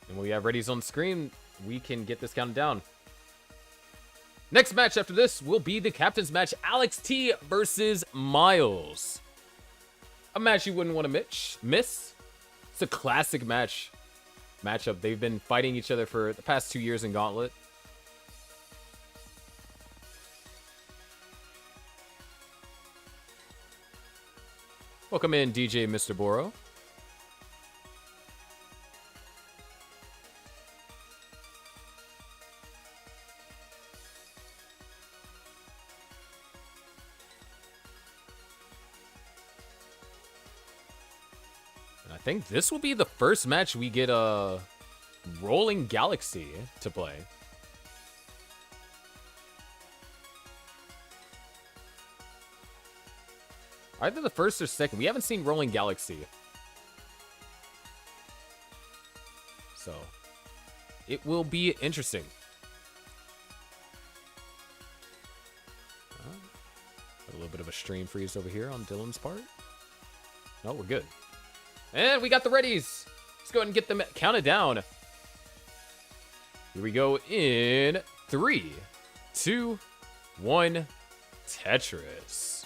And when we have readies on screen, we can get this counted down. Next match after this will be the captain's match, Alex T versus Miles. A match you wouldn't want to miss. It's a classic matchup. They've been fighting each other for the past 2 years in Gauntlet. Welcome in, DJ Mr. Boro. I think this will be the first match we get a Rolling Galaxy to play. Either the first or second. We haven't seen Rolling Galaxy. So, it will be interesting. A little bit of a stream freeze over here on Dylan's part. No, we're good. And we got the readies. Let's go ahead and get them counted down. Here we go in 3, 2, 1, Tetris.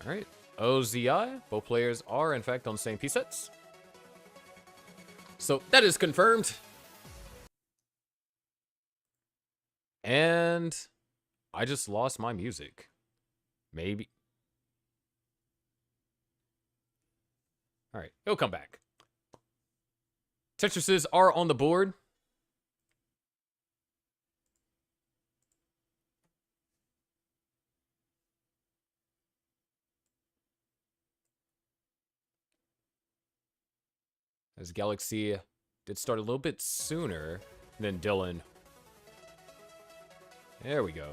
All right. OZI, both players are in fact on the same piece sets. So that is confirmed. And I just lost my music. Maybe. All right, it'll come back. Tetrises are on the board. As Galaxy did start a little bit sooner than Dylan. There we go.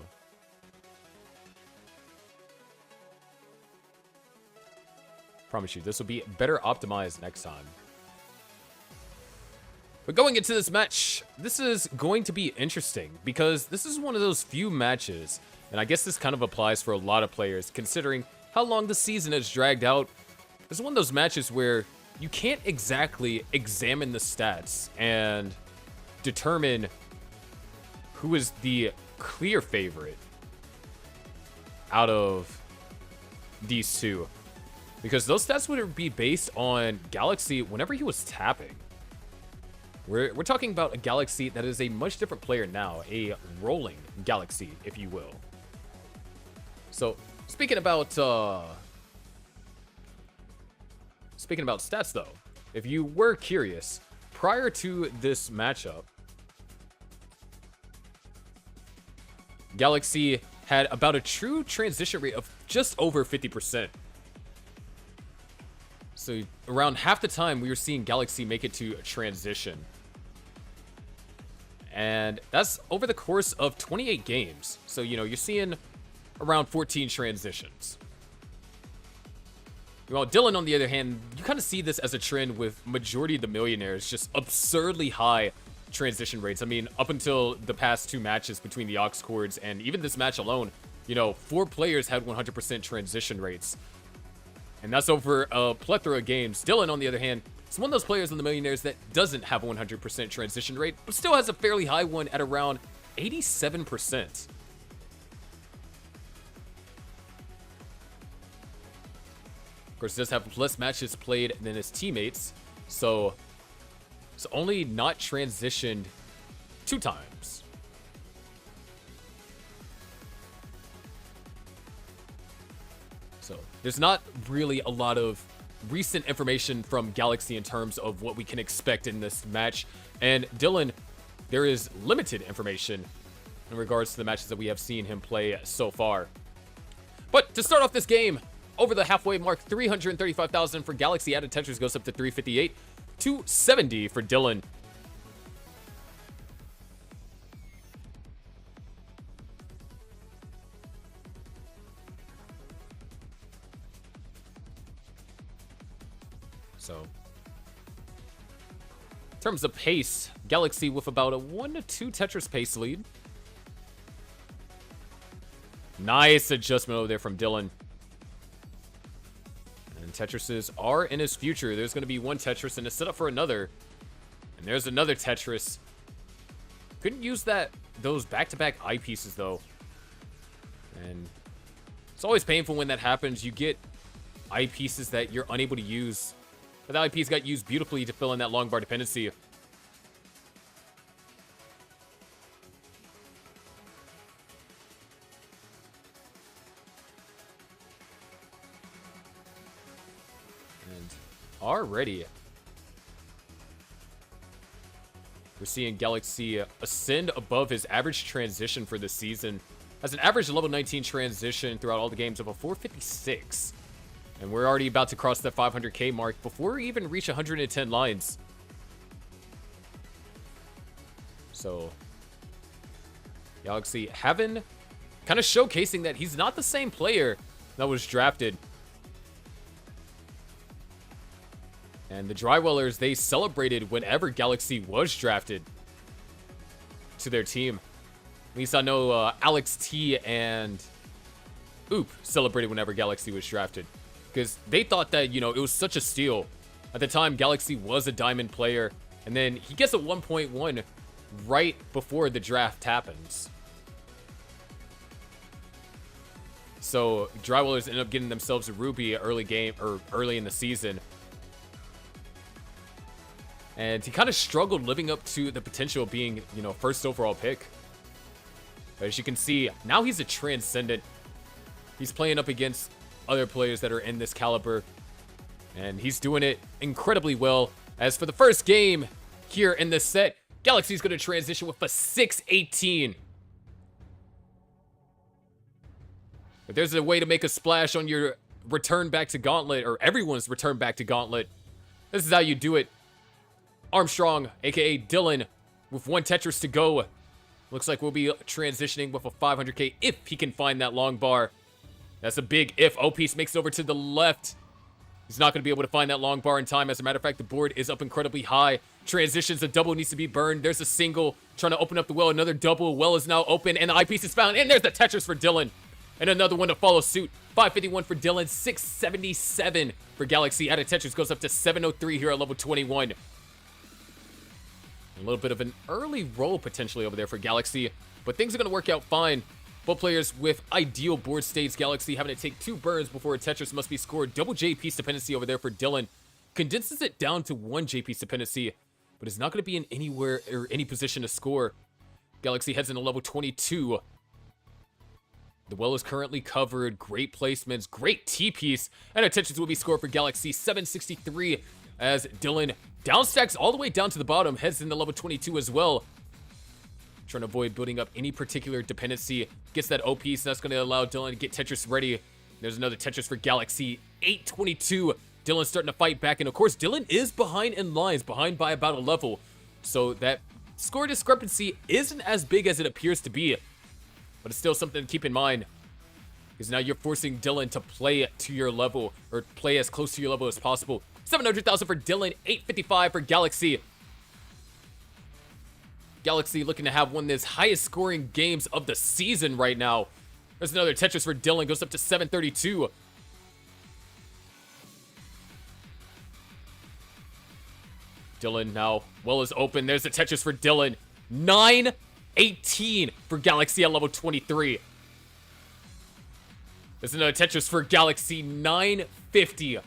Promise you, this will be better optimized next time. But going into this match, this is going to be interesting because this is one of those few matches, and I guess this kind of applies for a lot of players considering how long the season has dragged out. It's one of those matches where you can't exactly examine the stats and determine who is the clear favorite out of these two. Because those stats would be based on Galaxy whenever he was tapping. We're talking about a Galaxy that is a much different player now. A rolling Galaxy, if you will. So, speaking about stats, though, if you were curious, prior to this matchup, Galaxy had about a true transition rate of just over 50%. So around half the time, we were seeing Galaxy make it to a transition. And that's over the course of 28 games. So, you know, you're seeing around 14 transitions. Well, Dylan, on the other hand, you kind of see this as a trend with majority of the Millionaires, just absurdly high transition rates. I mean, up until the past 2 matches between the Aux Cords and even this match alone, you know, 4 players had 100% transition rates. And that's over a plethora of games. Dylan, on the other hand, is one of those players on the Millionaires that doesn't have a 100% transition rate, but still has a fairly high one at around 87%. Of course, he does have less matches played than his teammates, so it's only not transitioned 2 times. So there's not really a lot of recent information from Galaxy in terms of what we can expect in this match. And Dylan, there is limited information in regards to the matches that we have seen him play so far. But to start off this game, over the halfway mark, 335,000 for Galaxy. Added Tetris goes up to 358. 270 for Dylan. So, in terms of pace, Galaxy with about a 1 to 2 Tetris pace lead. Nice adjustment over there from Dylan. And Tetrises are in his future. There's going to be 1 Tetris and a setup for another. And there's another Tetris. Couldn't use those back-to-back eyepieces, though. And it's always painful when that happens. You get eyepieces that you're unable to use. But the eyepiece got used beautifully to fill in that long bar dependency. Already, we're seeing Galaxy ascend above his average transition for this season. Has an average level 19 transition throughout all the games of a 456. And we're already about to cross that 500k mark before we even reach 110 lines. So, Galaxy having, kind of showcasing that he's not the same player that was drafted. And the Drywellers, they celebrated whenever Galaxy was drafted to their team. At least I know Alex T and Oop celebrated whenever Galaxy was drafted. Because they thought that, you know, it was such a steal. At the time, Galaxy was a diamond player. And then he gets a 1.1 right before the draft happens. So Drywellers end up getting themselves a Ruby early in the season. And he kind of struggled living up to the potential of being, you know, first overall pick. But as you can see, now he's a transcendent. He's playing up against other players that are in this caliber. And he's doing it incredibly well. As for the first game here in this set, Galaxy's going to transition with a 618. But there's a way to make a splash on your return back to Gauntlet, or everyone's return back to Gauntlet. This is how you do it. Armstrong, aka Dylan, with 1 Tetris to go. Looks like we'll be transitioning with a 500k if he can find that long bar. That's a big if. O-Piece makes it over to the left. He's not going to be able to find that long bar in time. As a matter of fact, the board is up incredibly high. Transitions, a double needs to be burned. There's a single trying to open up the well. Another double. Well is now open, and the eyepiece is found. And there's the Tetris for Dylan. And another one to follow suit. 551 for Dylan. 677 for Galaxy. Added Tetris goes up to 703 here at level 21. A little bit of an early roll potentially over there for Galaxy, but things are going to work out fine. Both players with ideal board states. Galaxy having to take 2 burns before a Tetris must be scored. Double J piece dependency over there for Dylan. Condenses it down to 1 J piece dependency, but is not going to be in anywhere or any position to score. Galaxy heads into level 22. The well is currently covered. Great placements, great T piece, and a Tetris will be scored for Galaxy. 763 as Dylan downstacks all the way down to the bottom, heads into level 22 as well. Trying to avoid building up any particular dependency. Gets that OP, so that's going to allow Dylan to get Tetris ready. There's another Tetris for Galaxy. 822. Dylan's starting to fight back, and of course, Dylan is behind in lines, behind by about a level. So that score discrepancy isn't as big as it appears to be, but it's still something to keep in mind, because now you're forcing Dylan to play to your level, or play as close to your level as possible. 700,000 for Dylan, 855 for Galaxy. Galaxy looking to have one of his highest scoring games of the season right now. There's another Tetris for Dylan, goes up to 732. Dylan now well is open. There's the Tetris for Dylan. 918 for Galaxy at level 23. There's another Tetris for Galaxy. 950.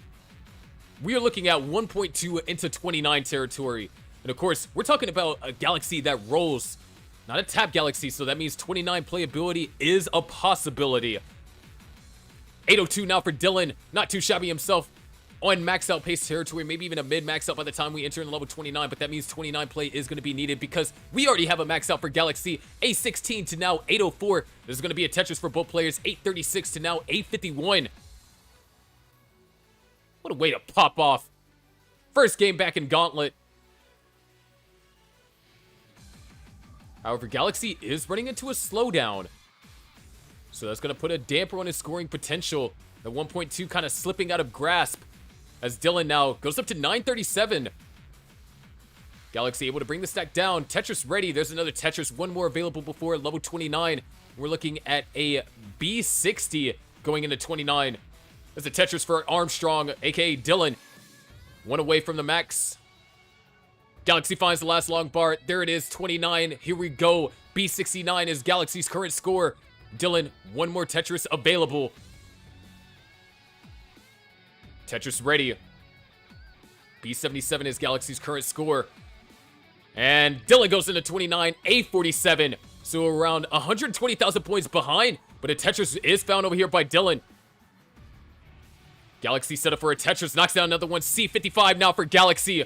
We are looking at 1.2 into 29 territory. And of course, we're talking about a Galaxy that rolls, not a tap Galaxy, so that means 29 playability is a possibility. 802 now for Dylan. Not too shabby himself on max out pace territory, maybe even a mid max out by the time we enter in level 29, but that means 29 play is going to be needed because we already have a max out for Galaxy. 816 to now 804. There's going to be a Tetris for both players. 836 to now 851. What a way to pop off. First game back in Gauntlet. However, Galaxy is running into a slowdown, so that's going to put a damper on his scoring potential. The 1.2 kind of slipping out of grasp as Dylan now goes up to 937. Galaxy able to bring the stack down. Tetris ready. There's another Tetris. One more available before level 29. We're looking at a B60 going into 29. There's a Tetris for Armstrong, aka Dylan. One away from the max. Galaxy finds the last long bar. There it is, 29. Here we go. B69 is Galaxy's current score. Dylan, one more Tetris available. Tetris ready. B77 is Galaxy's current score. And Dylan goes into 29, A47. So around 120,000 points behind. But a Tetris is found over here by Dylan. Galaxy set up for a Tetris. Knocks down another one. C55 now for Galaxy.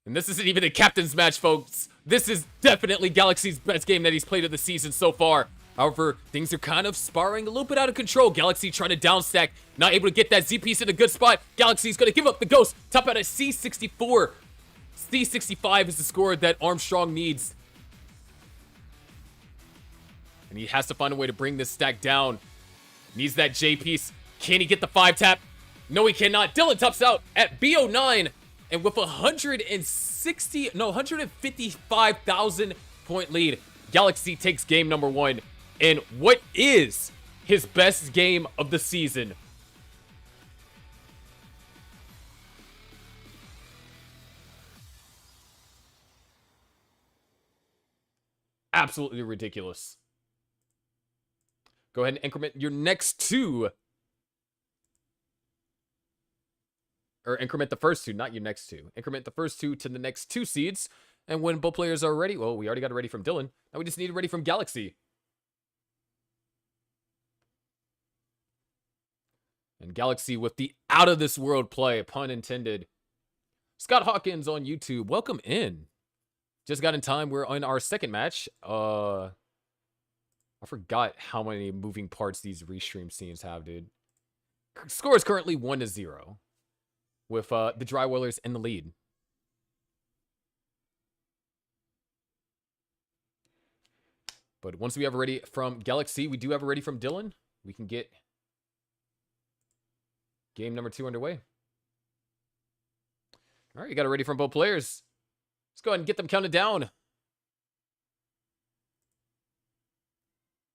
And this isn't even a captain's match, folks. This is definitely Galaxy's best game that he's played of the season so far. However, things are kind of spiraling a little bit out of control. Galaxy trying to downstack. Not able to get that Z piece in a good spot. Galaxy's going to give up the ghost. Top out at C64. C65 is the score that Armstrong needs. And he has to find a way to bring this stack down. Needs that J piece. Can he get the 5-tap? No, he cannot. Dylan tops out at B09. And with 155,000 point lead, Galaxy takes game number 1 in what is his best game of the season. Absolutely ridiculous. Go ahead and increment your next 2. Or increment the first 2, not your next 2. Increment the first 2 to the next 2 seeds. And when both players are ready, well, we already got it ready from Dylan. Now we just need it ready from Galaxy. And Galaxy with the out of this world play, pun intended. Scott Hawkins on YouTube, welcome in. Just got in time. We're on our second match. I forgot how many moving parts these restream scenes have, dude. Score is currently 1-0. With the Dry Whalers in the lead. But once we have it ready from Galaxy, we do have it ready from Dylan. We can get game number 2 underway. All right, you got it ready from both players. Let's go ahead and get them counted down.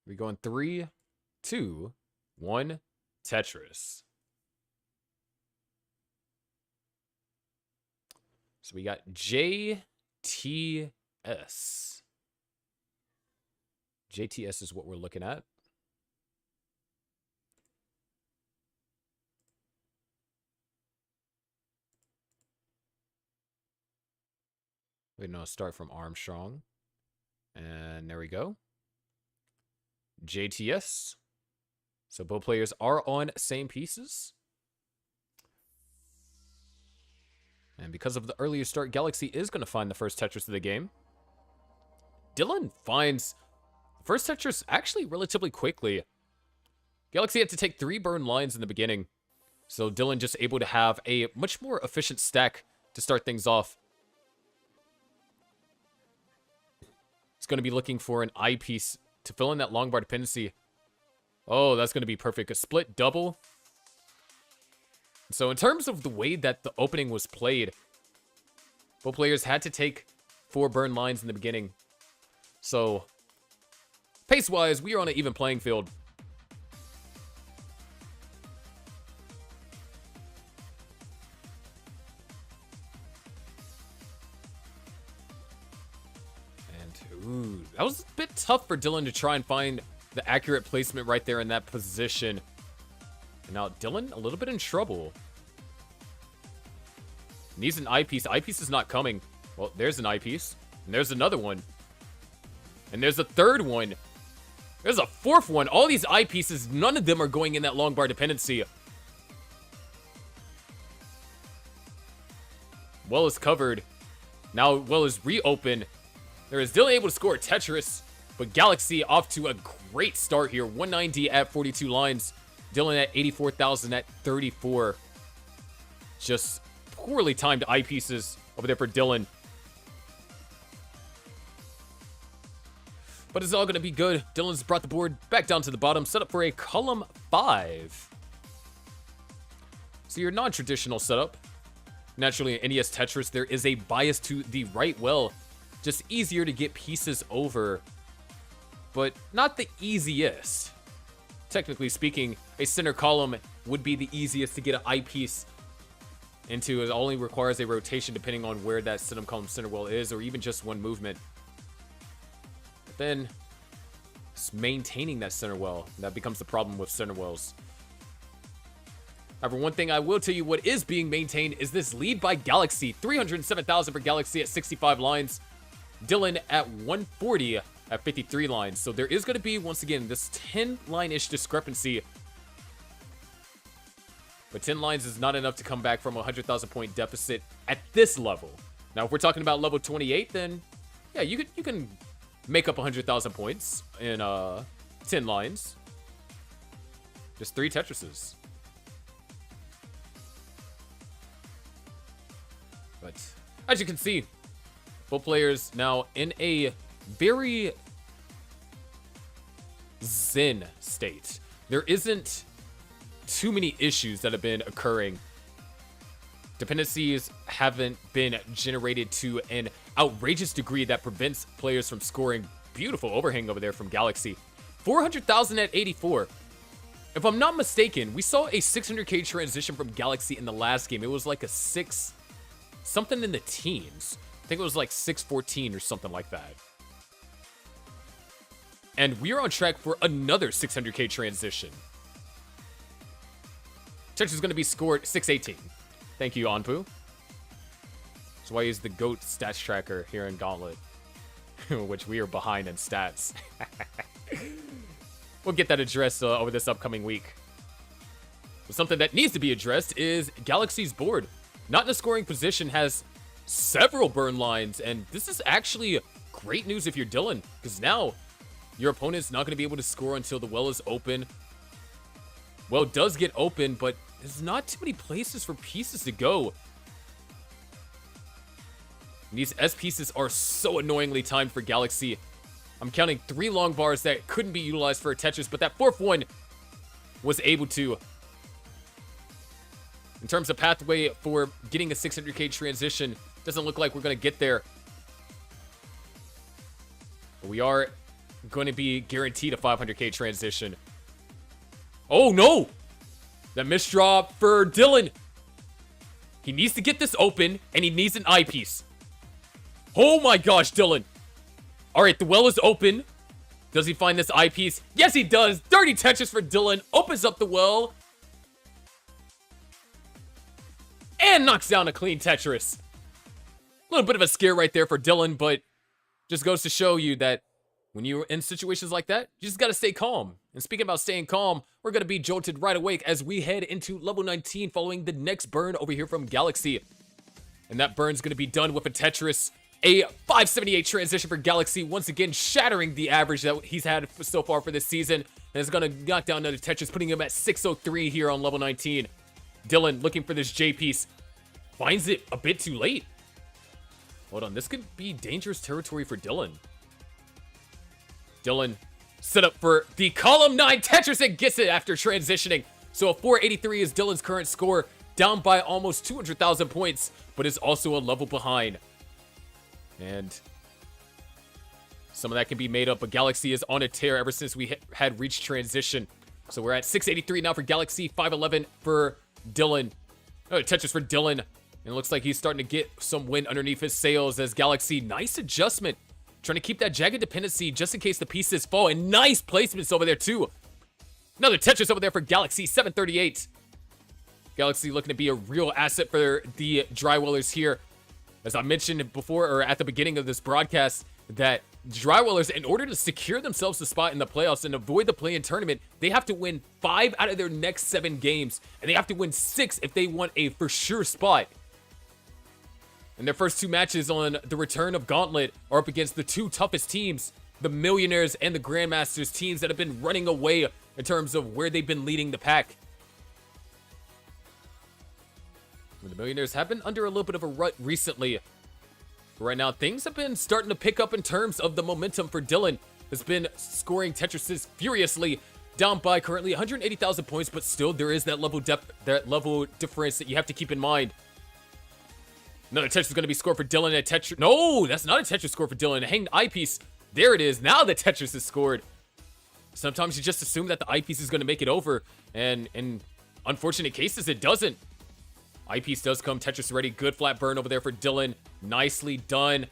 We go in 3, 2, 1, Tetris. So we got JTS. JTS is what we're looking at. We're going to start from Armstrong. And there we go. JTS. So both players are on same pieces. And because of the earlier start, Galaxy is going to find the first Tetris of the game. Dylan finds the first Tetris actually relatively quickly. Galaxy had to take 3 burn lines in the beginning. So Dylan just able to have a much more efficient stack to start things off. He's going to be looking for an eyepiece to fill in that long bar dependency. Oh, that's going to be perfect. A split double. So in terms of the way that the opening was played, both players had to take 4 burn lines in the beginning. So pace-wise, we are on an even playing field. And ooh, that was a bit tough for Dylan to try and find the accurate placement right there in that position. Now, Dylan, a little bit in trouble. Needs an eyepiece. Eyepiece is not coming. Well, there's an eyepiece. And there's another one. And there's a third one. There's a fourth one. All these eyepieces, none of them are going in that long bar dependency. Well is covered. Now, well is reopened. There is Dylan able to score Tetris. But Galaxy off to a great start here. 190 at 42 lines. Dylan at 84,000 at 34. Just poorly timed eyepieces over there for Dylan. But it's all going to be good. Dylan's brought the board back down to the bottom. Set up for a column 5. So your non-traditional setup. Naturally, in NES Tetris, there is a bias to the right well. Just easier to get pieces over. But not the easiest. Technically speaking, a center column would be the easiest to get an eyepiece into. It only requires a rotation depending on where that center column center well is, or even just one movement. But then, it's maintaining that center well. That becomes the problem with center wells. However, one thing I will tell you what is being maintained is this lead by Galaxy. 307,000 for Galaxy at 65 lines. Dylan at 140 at 53 lines. So there is going to be, once again, this 10-line-ish discrepancy. But 10 lines is not enough to come back from a 100,000 point deficit at this level. Now, if we're talking about level 28, then yeah, you can make up 100,000 points in 10 lines. Just 3 Tetrises. But as you can see, both players now in a very zen state. There isn't too many issues that have been occurring. Dependencies haven't been generated to an outrageous degree that prevents players from scoring. Beautiful overhang over there from Galaxy. 400,000 at 84. If I'm not mistaken, we saw a 600k transition from Galaxy in the last game. It was like a 6... something in the teens. I think it was like 614 or something like that. And we are on track for another 600k transition. Tetris is going to be scored 618. Thank you, Anpu. That's why I use the GOAT stats tracker here in Gauntlet, which we are behind in stats. We'll get that addressed over this upcoming week. But something that needs to be addressed is Galaxy's board. Not in a scoring position, has several burn lines, and this is actually great news if you're Dylan, because now your opponent's not going to be able to score until the well is open. Well does get open, but there's not too many places for pieces to go. And these S pieces are so annoyingly timed for Galaxy. I'm counting 3 long bars that couldn't be utilized for a Tetris, but that 4th one was able to. In terms of pathway for getting a 600k transition, doesn't look like we're going to get there. But we are going to be guaranteed a 500k transition. Oh, no! That misdraw for Dylan. He needs to get this open, and he needs an eyepiece. Oh my gosh, Dylan. All right, the well is open. Does he find this eyepiece? Yes, he does. Dirty Tetris for Dylan. Opens up the well. And knocks down a clean Tetris. A little bit of a scare right there for Dylan, but just goes to show you that when you're in situations like that, you just got to stay calm. And speaking about staying calm, we're going to be jolted right awake as we head into level 19 following the next burn over here from Galaxy. And that burn's going to be done with a Tetris. A 578 transition for Galaxy, once again shattering the average that he's had so far for this season. And is going to knock down another Tetris, putting him at 603 here on level 19. Dylan looking for this J piece. Finds it a bit too late. Hold on, this could be dangerous territory for Dylan. Dylan set up for the column 9 Tetris and gets it after transitioning. So a 483 is Dylan's current score, down by almost 200,000 points, but is also a level behind. And some of that can be made up, but Galaxy is on a tear ever since we had reached transition. So we're at 683 now for Galaxy, 511 for Dylan. Oh, Tetris for Dylan. And it looks like he's starting to get some wind underneath his sails as Galaxy, nice adjustment. Trying to keep that jagged dependency just in case the pieces fall. And nice placements over there too. Another Tetris over there for Galaxy, 738. Galaxy looking to be a real asset for the Drywallers here. As I mentioned before, or at the beginning of this broadcast, that Drywallers, in order to secure themselves a spot in the playoffs and avoid the play-in tournament, they have to win 5 out of their next 7 games. And they have to win 6 if they want a for sure spot. And their first 2 matches on the return of Gauntlet are up against the 2 toughest teams, the Millionaires and the Grandmasters, teams that have been running away in terms of where they've been leading the pack. The Millionaires have been under a little bit of a rut recently. But right now, things have been starting to pick up in terms of the momentum for Dylan. Has been scoring Tetrises furiously, down by currently 180,000 points, but still there is that level difference that you have to keep in mind. Another Tetris is going to be scored for Dylan. A Tetris. No, that's not a Tetris score for Dylan. A hanged eyepiece. There it is. Now the Tetris is scored. Sometimes you just assume that the eyepiece is going to make it over. And in unfortunate cases, it doesn't. Eyepiece does come. Tetris ready. Good flat burn over there for Dylan. Nicely done.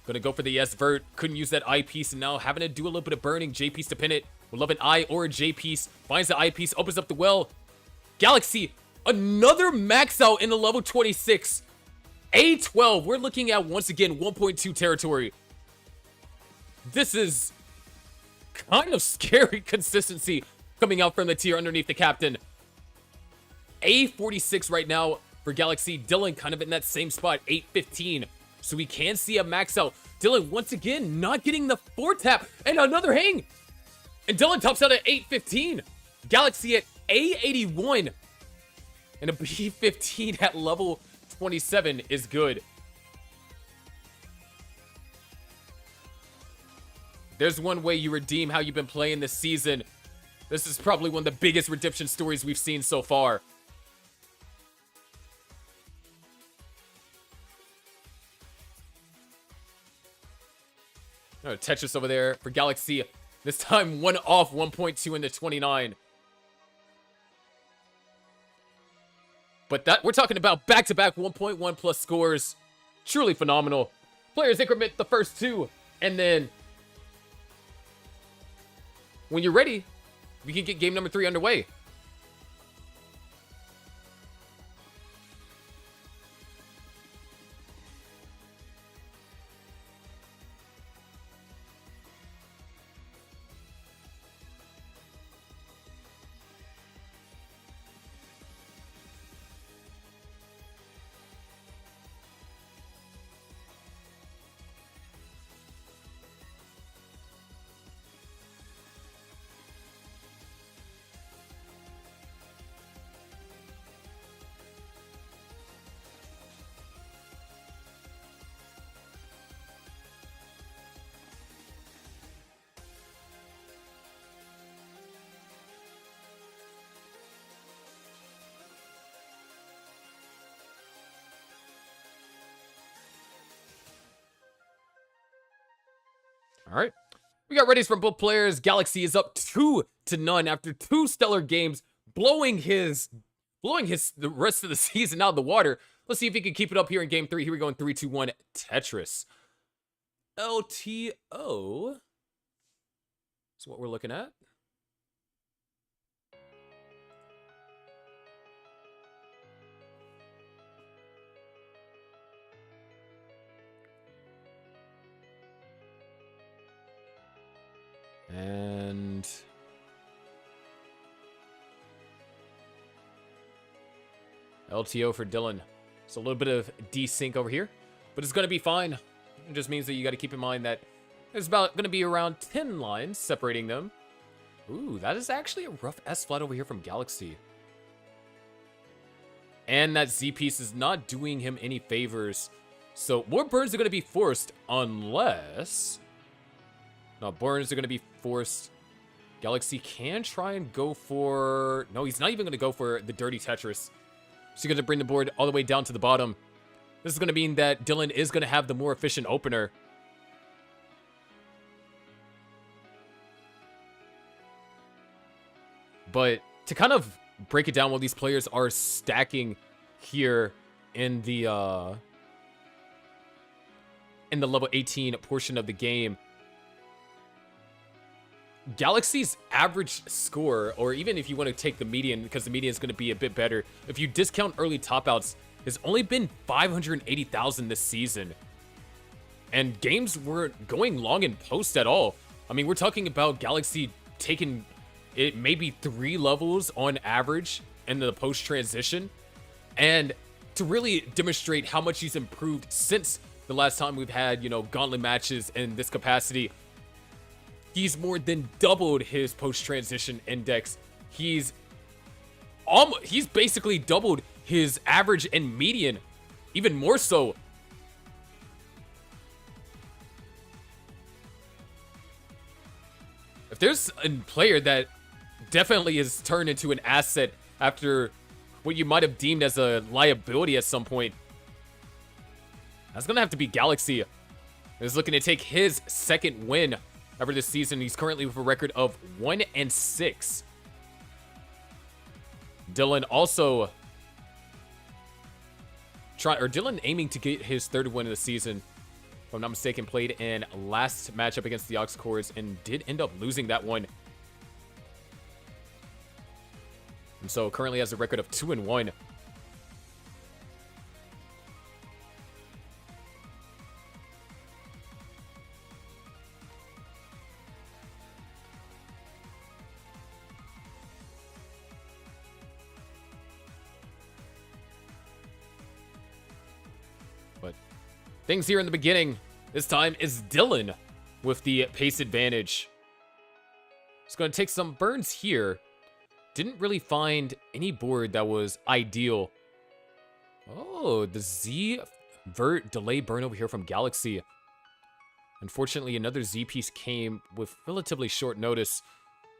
Going to go for the S-vert. Couldn't use that eyepiece. And now having to do a little bit of burning. J-piece dependent. Would love an eye or a J-piece. Finds the eyepiece. Opens up the well. Galaxy. Another max out in the level 26. A12, we're looking at, once again, 1.2 territory. This is kind of scary consistency coming out from the tier underneath the captain. A46 right now for Galaxy. Dylan kind of in that same spot, 815. So we can see a max out. Dylan, once again, not getting the 4-tap. And another hang. And Dylan tops out at 815. Galaxy at A81. And a B15 at level 27 is good. There's one way you redeem how you've been playing this season. This is probably one of the biggest redemption stories we've seen so far. Oh, Tetris over there for Galaxy. This time one off, 1.2 into 29. But that we're talking about back-to-back 1.1 plus scores. Truly phenomenal. Players increment the first 2. And then when you're ready, we can get game number 3 underway. All right. We got readies from both players. Galaxy is up 2-0 after 2 stellar games, blowing the rest of the season out of the water. Let's see if he can keep it up here in game 3. Here we go in 3, 2, 1. Tetris. LTO is what we're looking at. And LTO for Dylan. So a little bit of desync over here, but it's going to be fine. It just means that you got to keep in mind that there's about going to be around 10 lines separating them. Ooh, that is actually a rough S flat over here from Galaxy. And that Z piece is not doing him any favors. So more burns are going to be forced unless... No, burns are going to be forced. Galaxy can try and go for... No, he's not even going to go for the dirty Tetris. So he's going to bring the board all the way down to the bottom. This is going to mean that Dylan is going to have the more efficient opener. But to kind of break it down while these players are stacking here in the level 18 portion of the game, Galaxy's average score, or even if you want to take the median, because the median is going to be a bit better, if you discount early top outs, has only been 580,000 this season. And games weren't going long in post at all. I mean, we're talking about Galaxy taking it maybe 3 levels on average in the post transition. And to really demonstrate how much he's improved since the last time we've had, you know, gauntlet matches in this capacity, he's more than doubled his post transition index. He's basically doubled his average and median, even more so. If there's a player that definitely is turned into an asset after what you might have deemed as a liability at some point, that's gonna have to be Galaxy. He's looking to take his second win ever this season. He's currently with a record of 1-6. Dylan also Dylan aiming to get his third win of the season. If I'm not mistaken, played in last matchup against the Aux Cores and did end up losing that one. And so currently has a record of 2-1. But things here in the beginning, this time is Dylan with the pace advantage. It's going to take some burns here. Didn't really find any board that was ideal. Oh, the Z vert delay burn over here from Galaxy. Unfortunately, another Z piece came with relatively short notice.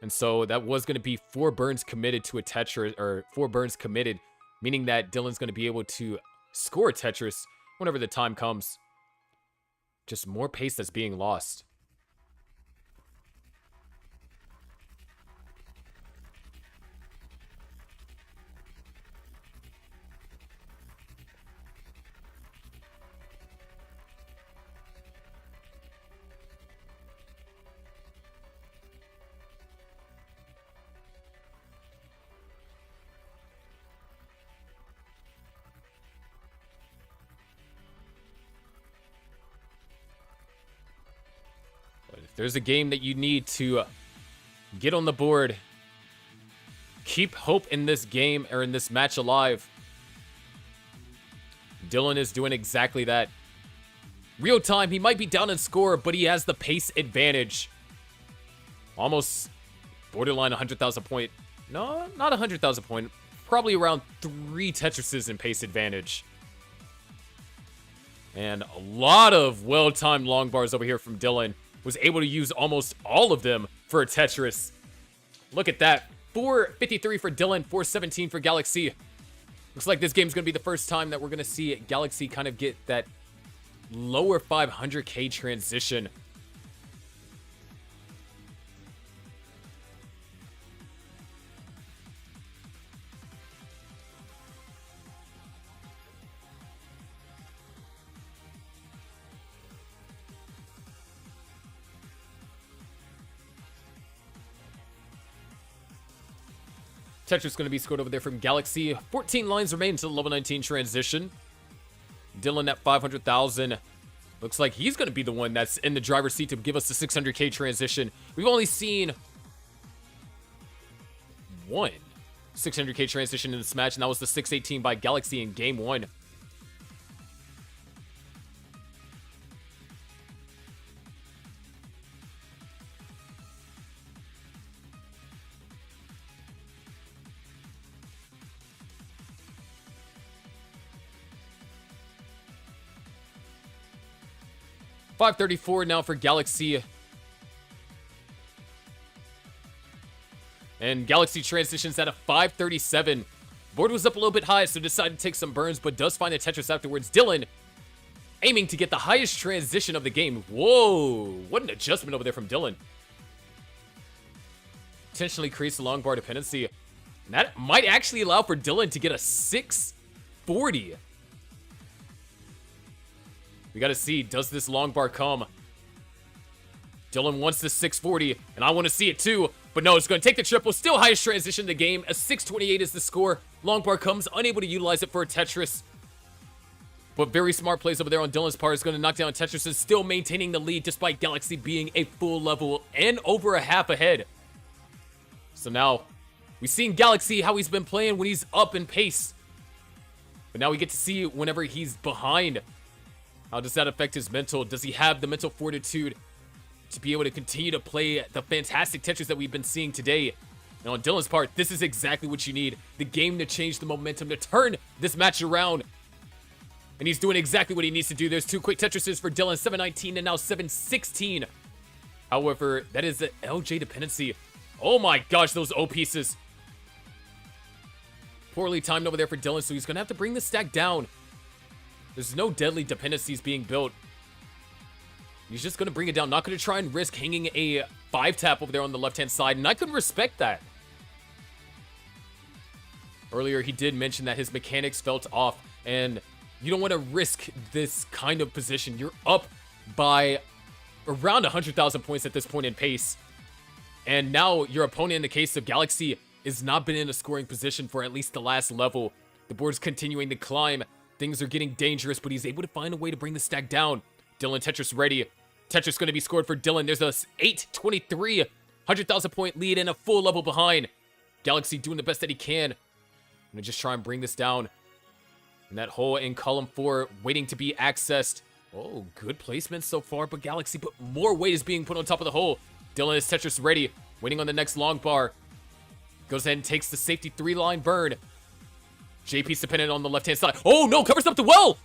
And so that was going to be 4 burns committed to a Tetris, or 4 burns committed, meaning that Dylan's going to be able to score a Tetris whenever the time comes. Just more pace that's being lost. There's a game that you need to get on the board, keep hope in this game or in this match alive. Dylan is doing exactly that. Real time, he might be down in score, but he has the pace advantage. Almost borderline 100,000 point. No, not 100,000 point. Probably around 3 Tetrises in pace advantage. And a lot of well-timed long bars over here from Dylan. Was able to use almost all of them for a Tetris. Look at that. 453 for Dylan, 417 for Galaxy. Looks like this game's going to be the first time that we're going to see Galaxy kind of get that lower 500k transition. Tetris going to be scored over there from Galaxy. 14 lines remain until the level 19 transition. Dylan at 500,000. Looks like he's going to be the one that's in the driver's seat to give us the 600k transition. We've only seen one 600k transition in this match, and that was the 618 by Galaxy in game 1. 534 now for Galaxy. And Galaxy transitions at a 537. Board was up a little bit high, so decided to take some burns, but does find a Tetris afterwards. Dylan aiming to get the highest transition of the game. Whoa, what an adjustment over there from Dylan. Potentially creates a long bar dependency. And that might actually allow for Dylan to get a 640. We got to see, does this long bar come? Dylan wants the 640, and I want to see it too. But no, it's going to take the triple. Still highest transition in the game. A 628 is the score. Long bar comes, unable to utilize it for a Tetris. But very smart plays over there on Dylan's part is going to knock down Tetris and still maintaining the lead despite Galaxy being a full level and over a half ahead. So now, we've seen Galaxy how he's been playing when he's up in pace. But now we get to see whenever he's behind. How does that affect his mental? Does he have the mental fortitude to be able to continue to play the fantastic Tetris that we've been seeing today? And on Dylan's part, this is exactly what you need. The game to change the momentum, to turn this match around. And he's doing exactly what he needs to do. There's two quick Tetrises for Dylan, 719 and now 716. However, that is the LJ dependency. Oh my gosh, those O pieces. Poorly timed over there for Dylan, so he's going to have to bring the stack down. There's no deadly dependencies being built. He's just going to bring it down. Not going to try and risk hanging a 5-tap over there on the left-hand side, and I can respect that. Earlier, he did mention that his mechanics felt off, and you don't want to risk this kind of position. You're up by around 100,000 points at this point in pace. And now your opponent, in the case of Galaxy, has not been in a scoring position for at least the last level. The board's continuing to climb. Things are getting dangerous, but he's able to find a way to bring the stack down. Dylan Tetris ready. Tetris going to be scored for Dylan. There's a 823, 100,000 point lead and a full level behind. Galaxy doing the best that he can. I'm going to just try and bring this down. And that hole in column 4 waiting to be accessed. Oh, good placement so far, but Galaxy, but more weight is being put on top of the hole. Dylan is Tetris ready, waiting on the next long bar. Goes ahead and takes the safety 3-line burn. JP's dependent on the left-hand side. Oh no, covers up the well!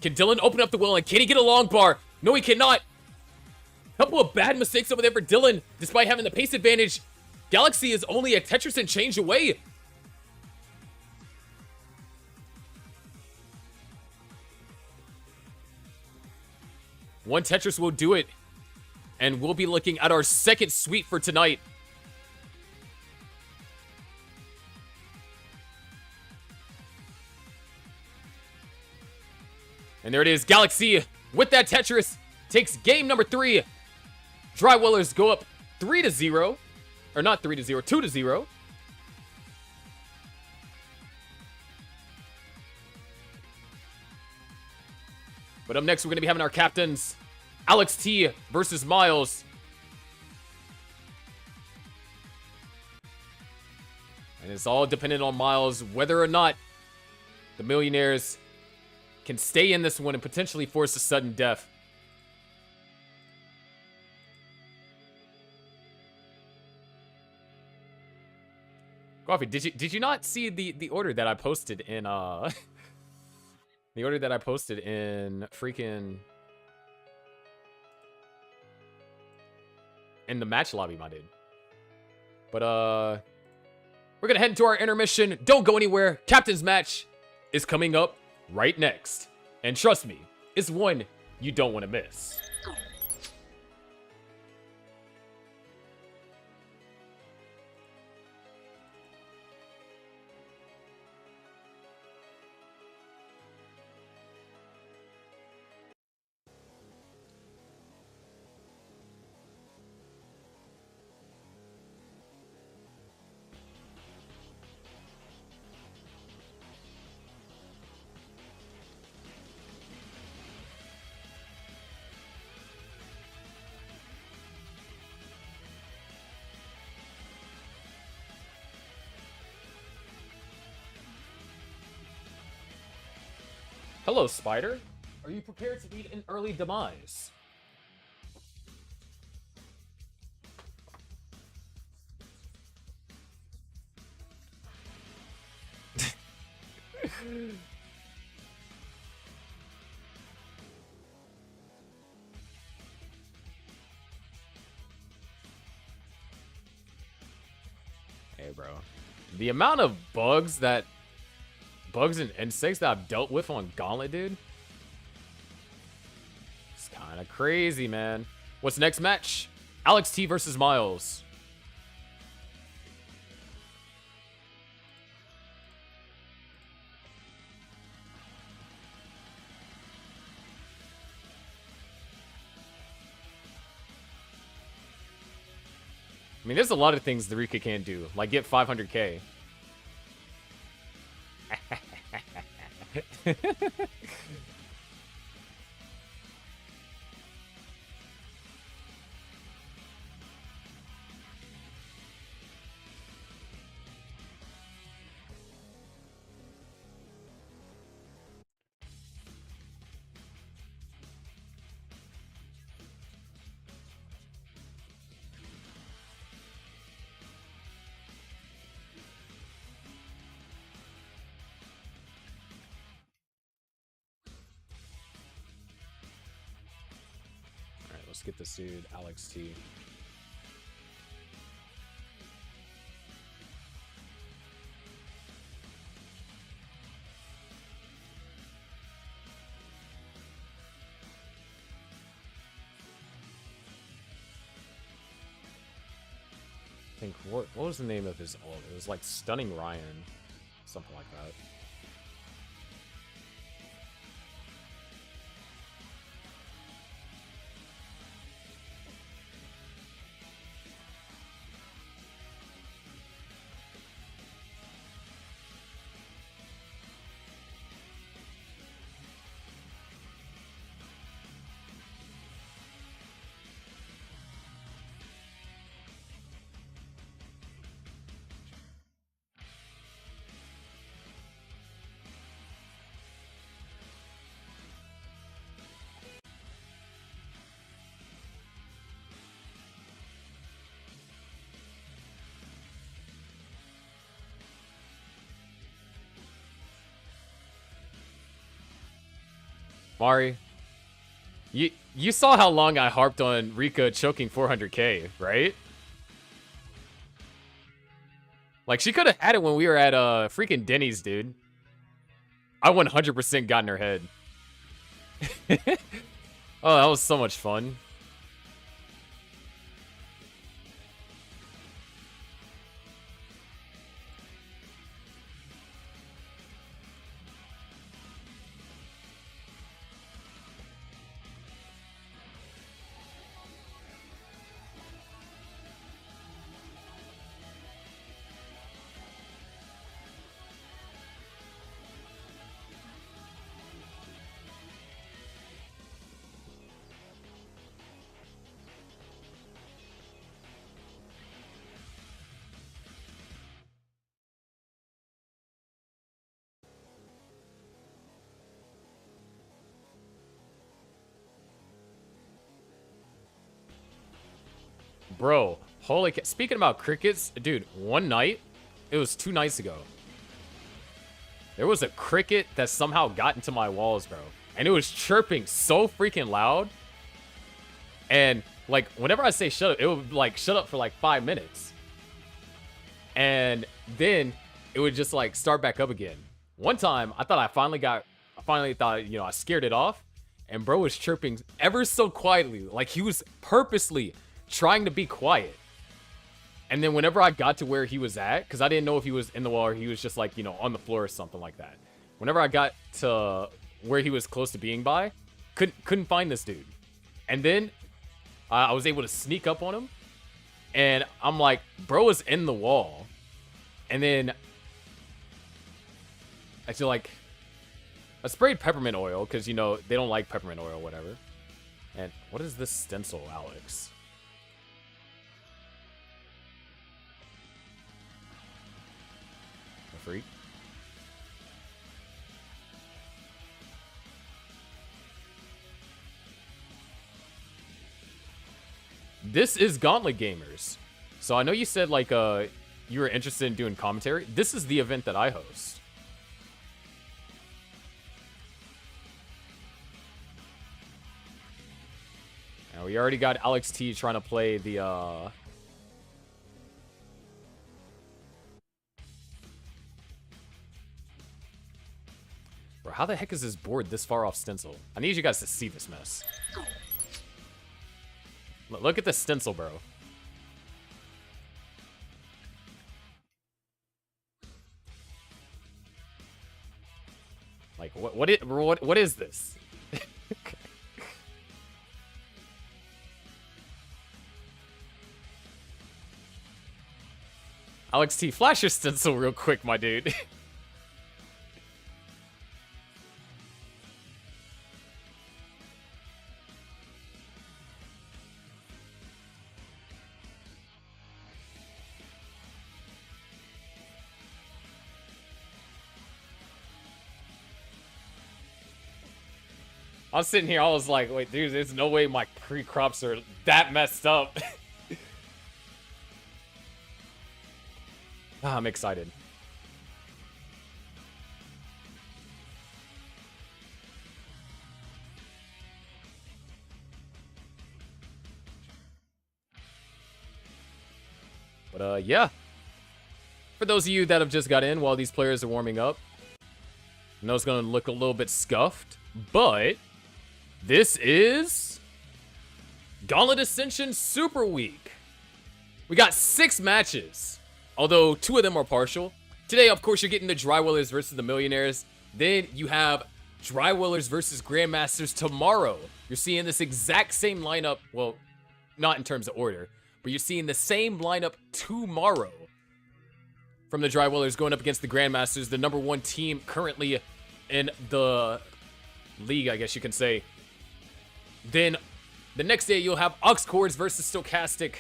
Can Dylan open up the well, and can he get a long bar? No, he cannot. Couple of bad mistakes over there for Dylan, despite having the pace advantage. Galaxy is only a Tetris and change away. One Tetris will do it. And we'll be looking at our second sweep for tonight. And there it is. Galaxy, with that Tetris, takes game number 3. Drywellers go up 3-0. Or not 3-0, 2-0. But up next, we're going to be having our captains, Alex T versus Miles. And it's all dependent on Miles, whether or not the Millionaires can stay in this one and potentially force a sudden death. Coffee, did you not see the order that I posted in the order that I posted in freaking in the match lobby, my dude? But we're gonna head into our intermission. Don't go anywhere. Captain's match is coming up right next, and trust me, it's one you don't want to miss. Hello, Spider. Are you prepared to meet an early demise? bro. The amount of bugs and insects that I've dealt with on Gauntlet, dude. It's kind of crazy, man. What's next match? Alex T versus Miles. I mean, there's a lot of things the Rika can't do, like get 500k. Let's get this dude, Alex T. I think, what was the name of his ult? It was like Stunning Ryan. Something like that. Mari, you saw how long I harped on Rika choking 400k, right? Like, she could have had it when we were at freaking Denny's, dude. I 100% got in her head. Oh, that was so much fun. Bro, holy speaking about crickets, dude, one night, it was 2 nights ago. There was a cricket that somehow got into my walls, bro. And it was chirping so freaking loud. And, like, whenever I say shut up, it would, like, shut up for, like, 5 minutes. And then it would just, like, start back up again. One time, I finally thought, you know, I scared it off. And bro was chirping ever so quietly. Like, he was purposely trying to be quiet. And then whenever I got to where he was at, because I didn't know if he was in the wall or he was just like, you know, on the floor or something like that. Whenever I got to where he was close to being by, couldn't find this dude. And then I was able to sneak up on him. And I'm like, bro is in the wall. And then I feel like I sprayed peppermint oil because, you know, they don't like peppermint oil or whatever. And what is this stencil, Alex? A freak? This is Gauntlet Gamers. So I know you said, like, you were interested in doing commentary. This is the event that I host. Now, we already got Alex T trying to play the, Bro, how the heck is this board this far off stencil? I need you guys to see this mess. Look at the stencil, bro. Like, what is this? Alex T, flash your stencil real quick, my dude. I was sitting here, I was like, wait, dude, there's no way my pre-crops are that messed up. I'm excited. But, yeah. For those of you that have just got in while these players are warming up, I know it's going to look a little bit scuffed, but this is Gauntlet Ascension Super Week. We got 6 matches, although 2 of them are partial. Today, of course, you're getting the Drywellers versus the Millionaires. Then you have Drywellers versus Grandmasters tomorrow. You're seeing this exact same lineup. Well, not in terms of order, but you're seeing the same lineup tomorrow from the Drywellers going up against the Grandmasters, the #1 team currently in the league, I guess you can say. Then the next day, you'll have Ox Cords versus Stochastic.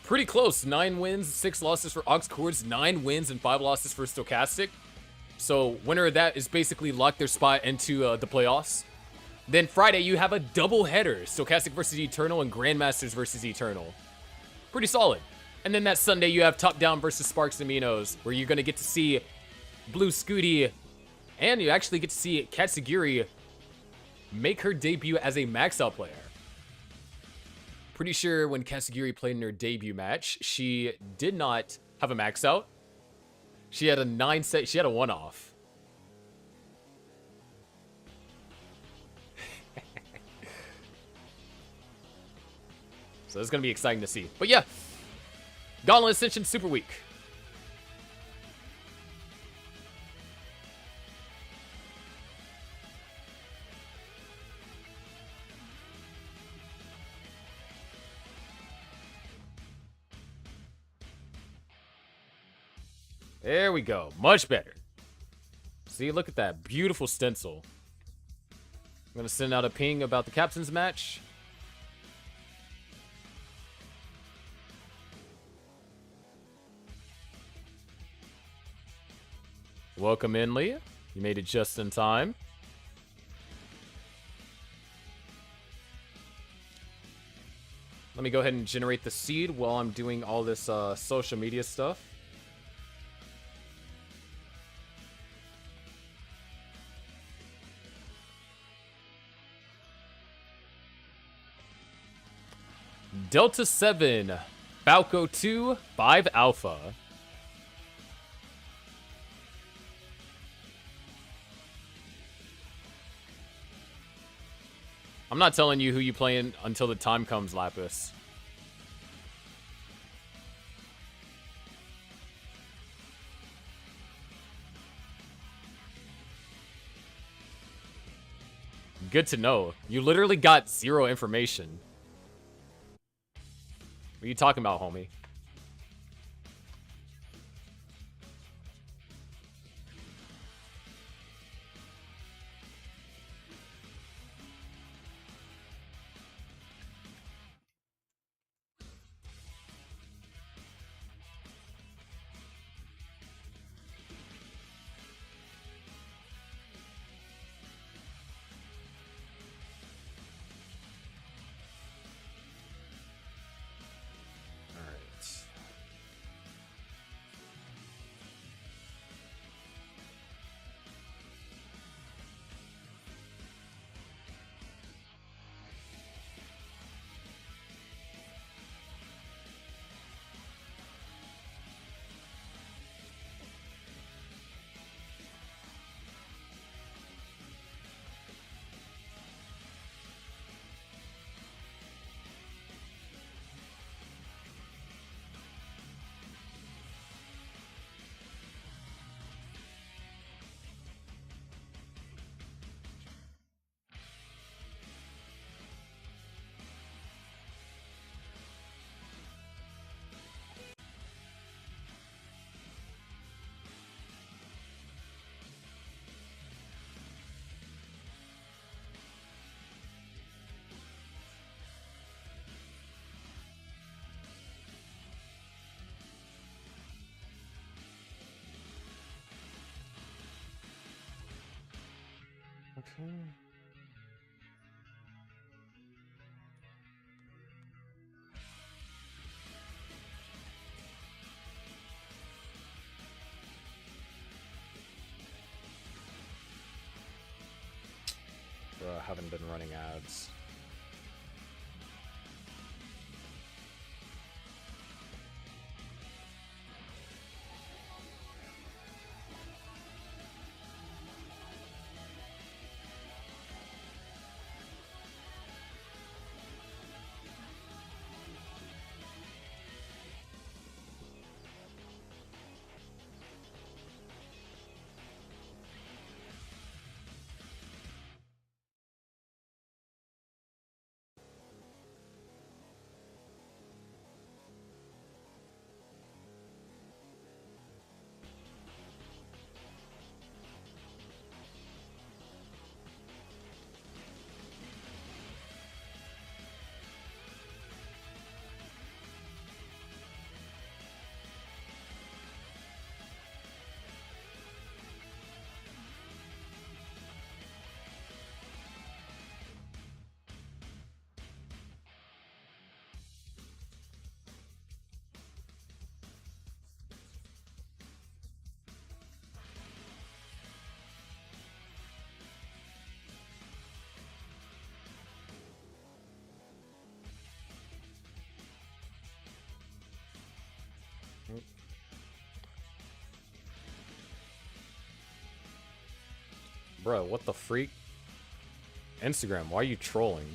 Pretty close. 9 wins, 6 losses for Ox Cords, 9 wins and 5 losses for Stochastic. So winner of that is basically locked their spot into the playoffs. Then Friday, you have a double header. Stochastic versus Eternal and Grandmasters versus Eternal. Pretty solid. And then that Sunday, you have Top Down versus Sparks and Minos, where you're going to get to see Blue Scooty, and you actually get to see Katsugiri make her debut as a max-out player. Pretty sure when Katsugiri played in her debut match, she did not have a max-out. She had a 9-set, she had a 1-off. So it's going to be exciting to see. But yeah, Gauntlet Ascension Super Week. There we go. Much better. See, look at that. Beautiful stencil. I'm going to send out a ping about the captain's match. Welcome in, Leah. You made it just in time. Let me go ahead and generate the seed while I'm doing all this social media stuff. Delta 7, Falco 2, 5 Alpha. I'm not telling you who you playing until the time comes, Lapis. Good to know. You literally got 0 information. What are you talking about, homie? Bro, I haven't been running ads. Bro, what the freak? Instagram, why are you trolling?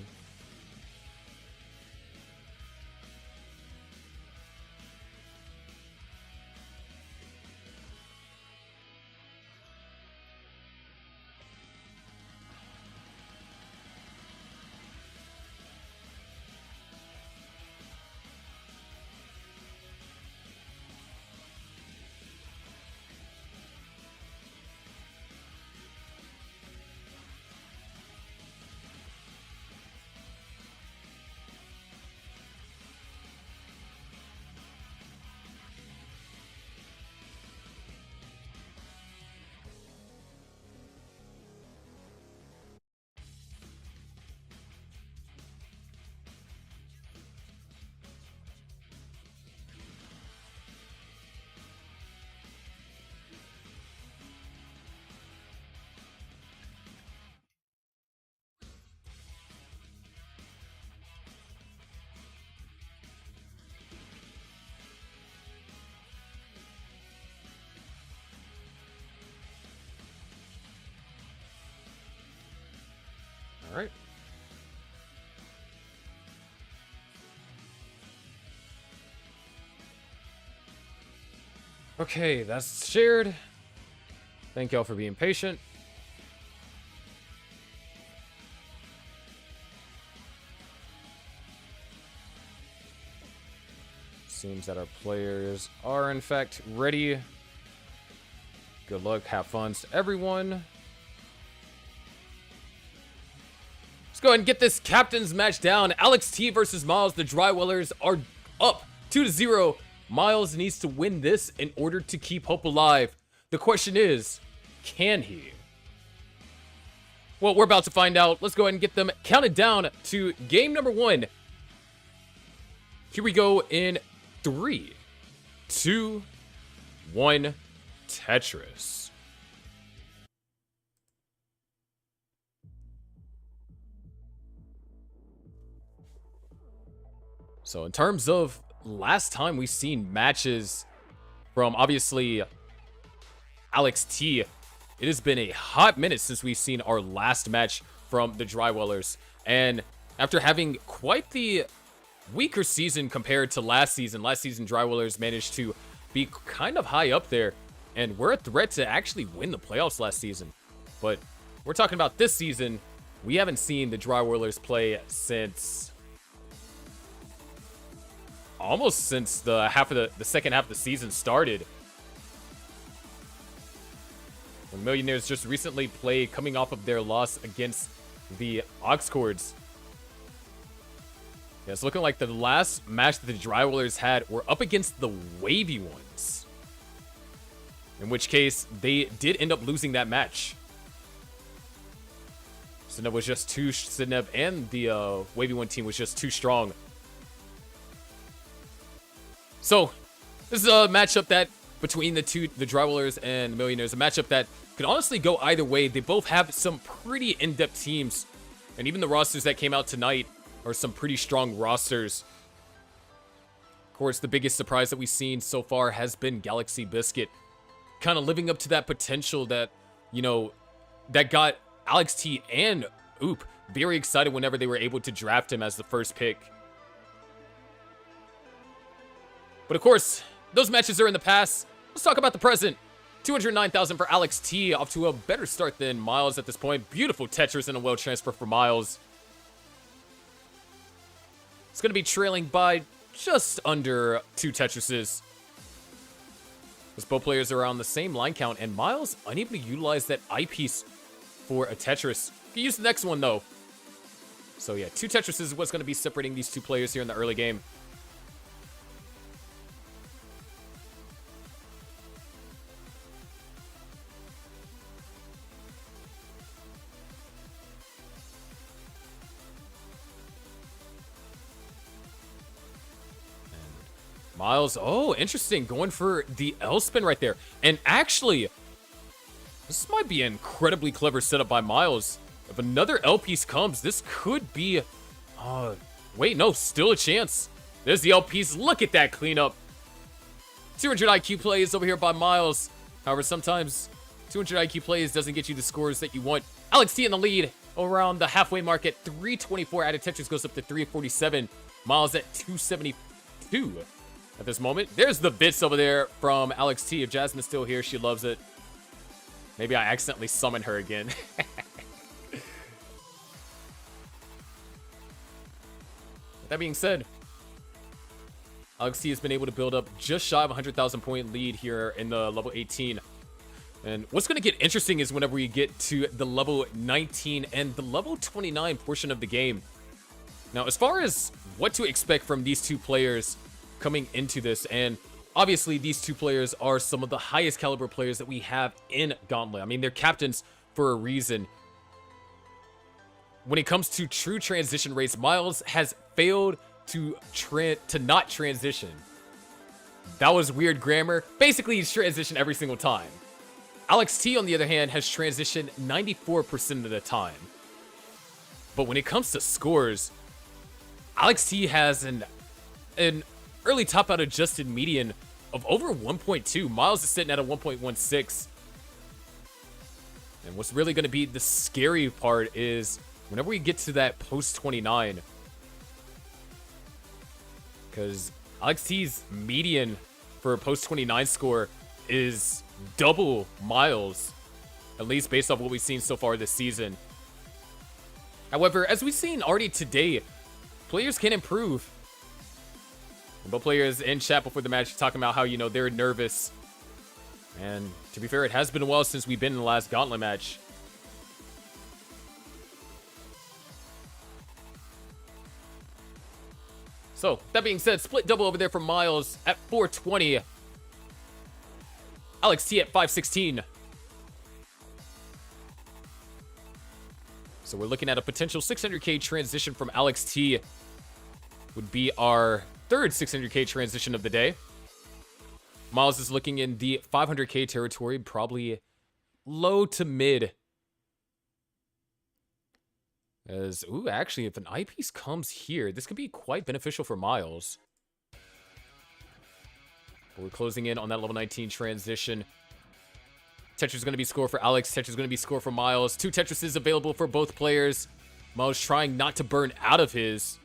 All right. Okay, that's shared. Thank y'all for being patient. Seems that our players are, in fact, ready. Good luck, have fun to everyone. Let's go ahead and get this captain's match down. Alex T versus Miles. The Drywellers are up 2-0. Miles needs to win this in order to keep hope alive. The question is, can he? Well, we're about to find out. Let's go ahead and get them counted down to game number 1. Here we go in 3, 2, 1, Tetris. So in terms of last time we've seen matches from, obviously, Alex T, it has been a hot minute since we've seen our last match from the Drywellers. And after having quite the weaker season compared to last season Drywellers managed to be kind of high up there, and we're a threat to actually win the playoffs last season. But we're talking about this season. We haven't seen the Drywellers play since almost since the second half of the season started, when Millionaires just recently played, coming off of their loss against the Oxcords. Yeah, it's looking like the last match that the Drywellers had were up against the Wavy Ones, in which case they did end up losing that match. Sineb was just too... Sineb and the Wavy 1 team was just too strong. So, this is a matchup that, between the Drywallers and the Millionaires, a matchup that could honestly go either way. They both have some pretty in-depth teams. And even the rosters that came out tonight are some pretty strong rosters. Of course, the biggest surprise that we've seen so far has been Galaxy Biscuit. Kind of living up to that potential that, you know, that got Alex T and Oop very excited whenever they were able to draft him as the first pick. But of course, those matches are in the past. Let's talk about the present. 209,000 for Alex T, off to a better start than Miles at this point. Beautiful Tetris and a well transfer for Miles. It's going to be trailing by just under 2 Tetrises. As both players are on the same line count, and Miles unable to utilize that eyepiece for a Tetris. Can use the next one, though. So yeah, 2 Tetrises is what's going to be separating these two players here in the early game. Miles, oh, interesting, going for the L spin right there. And actually, this might be an incredibly clever setup by Miles. If another L piece comes, this could be, wait, no, still a chance. There's the L piece, look at that cleanup. 200 IQ plays over here by Miles. However, sometimes 200 IQ plays doesn't get you the scores that you want. Alex T in the lead around the halfway mark at 324. Added Tetris goes up to 347. Miles at 272. At this moment, there's the bits over there from Alex T. If Jasmine's still here, she loves it. Maybe I accidentally summoned her again. That being said, Alex T has been able to build up just shy of 100,000 point lead here in the level 18. And what's going to get interesting is whenever we get to the level 19 and the level 29 portion of the game. Now, as far as what to expect from these two players coming into this, and obviously these two players are some of the highest caliber players that we have in Gauntlet. I mean, they're captains for a reason. When it comes to true transition rates, Miles has failed to not transition. That was weird grammar. Basically, he's transitioned every single time. Alex T, on the other hand, has transitioned 94% of the time. But when it comes to scores, Alex T has an early top out adjusted median of over 1.2. Miles is sitting at a 1.16. And what's really going to be the scary part is whenever we get to that post 29, because Alex T's median for a post 29 score is double Miles, at least based off what we've seen so far this season. However, as we've seen already today, players can improve. Both players in chat before the match talking about how, you know, they're nervous. And to be fair, it has been a while since we've been in the last Gauntlet match. So, that being said, split double over there for Miles at 420. Alex T at 516. So we're looking at a potential 600k transition from Alex T. Would be our third 600k transition of the day. Miles is looking in the 500k territory, probably low to mid. As, ooh, actually, if an eyepiece comes here, this could be quite beneficial for Miles. But we're closing in on that level 19 transition. Tetris is going to be score for Alex. Tetris is going to be score for Miles. 2 Tetrises available for both players. Miles trying not to burn out of his.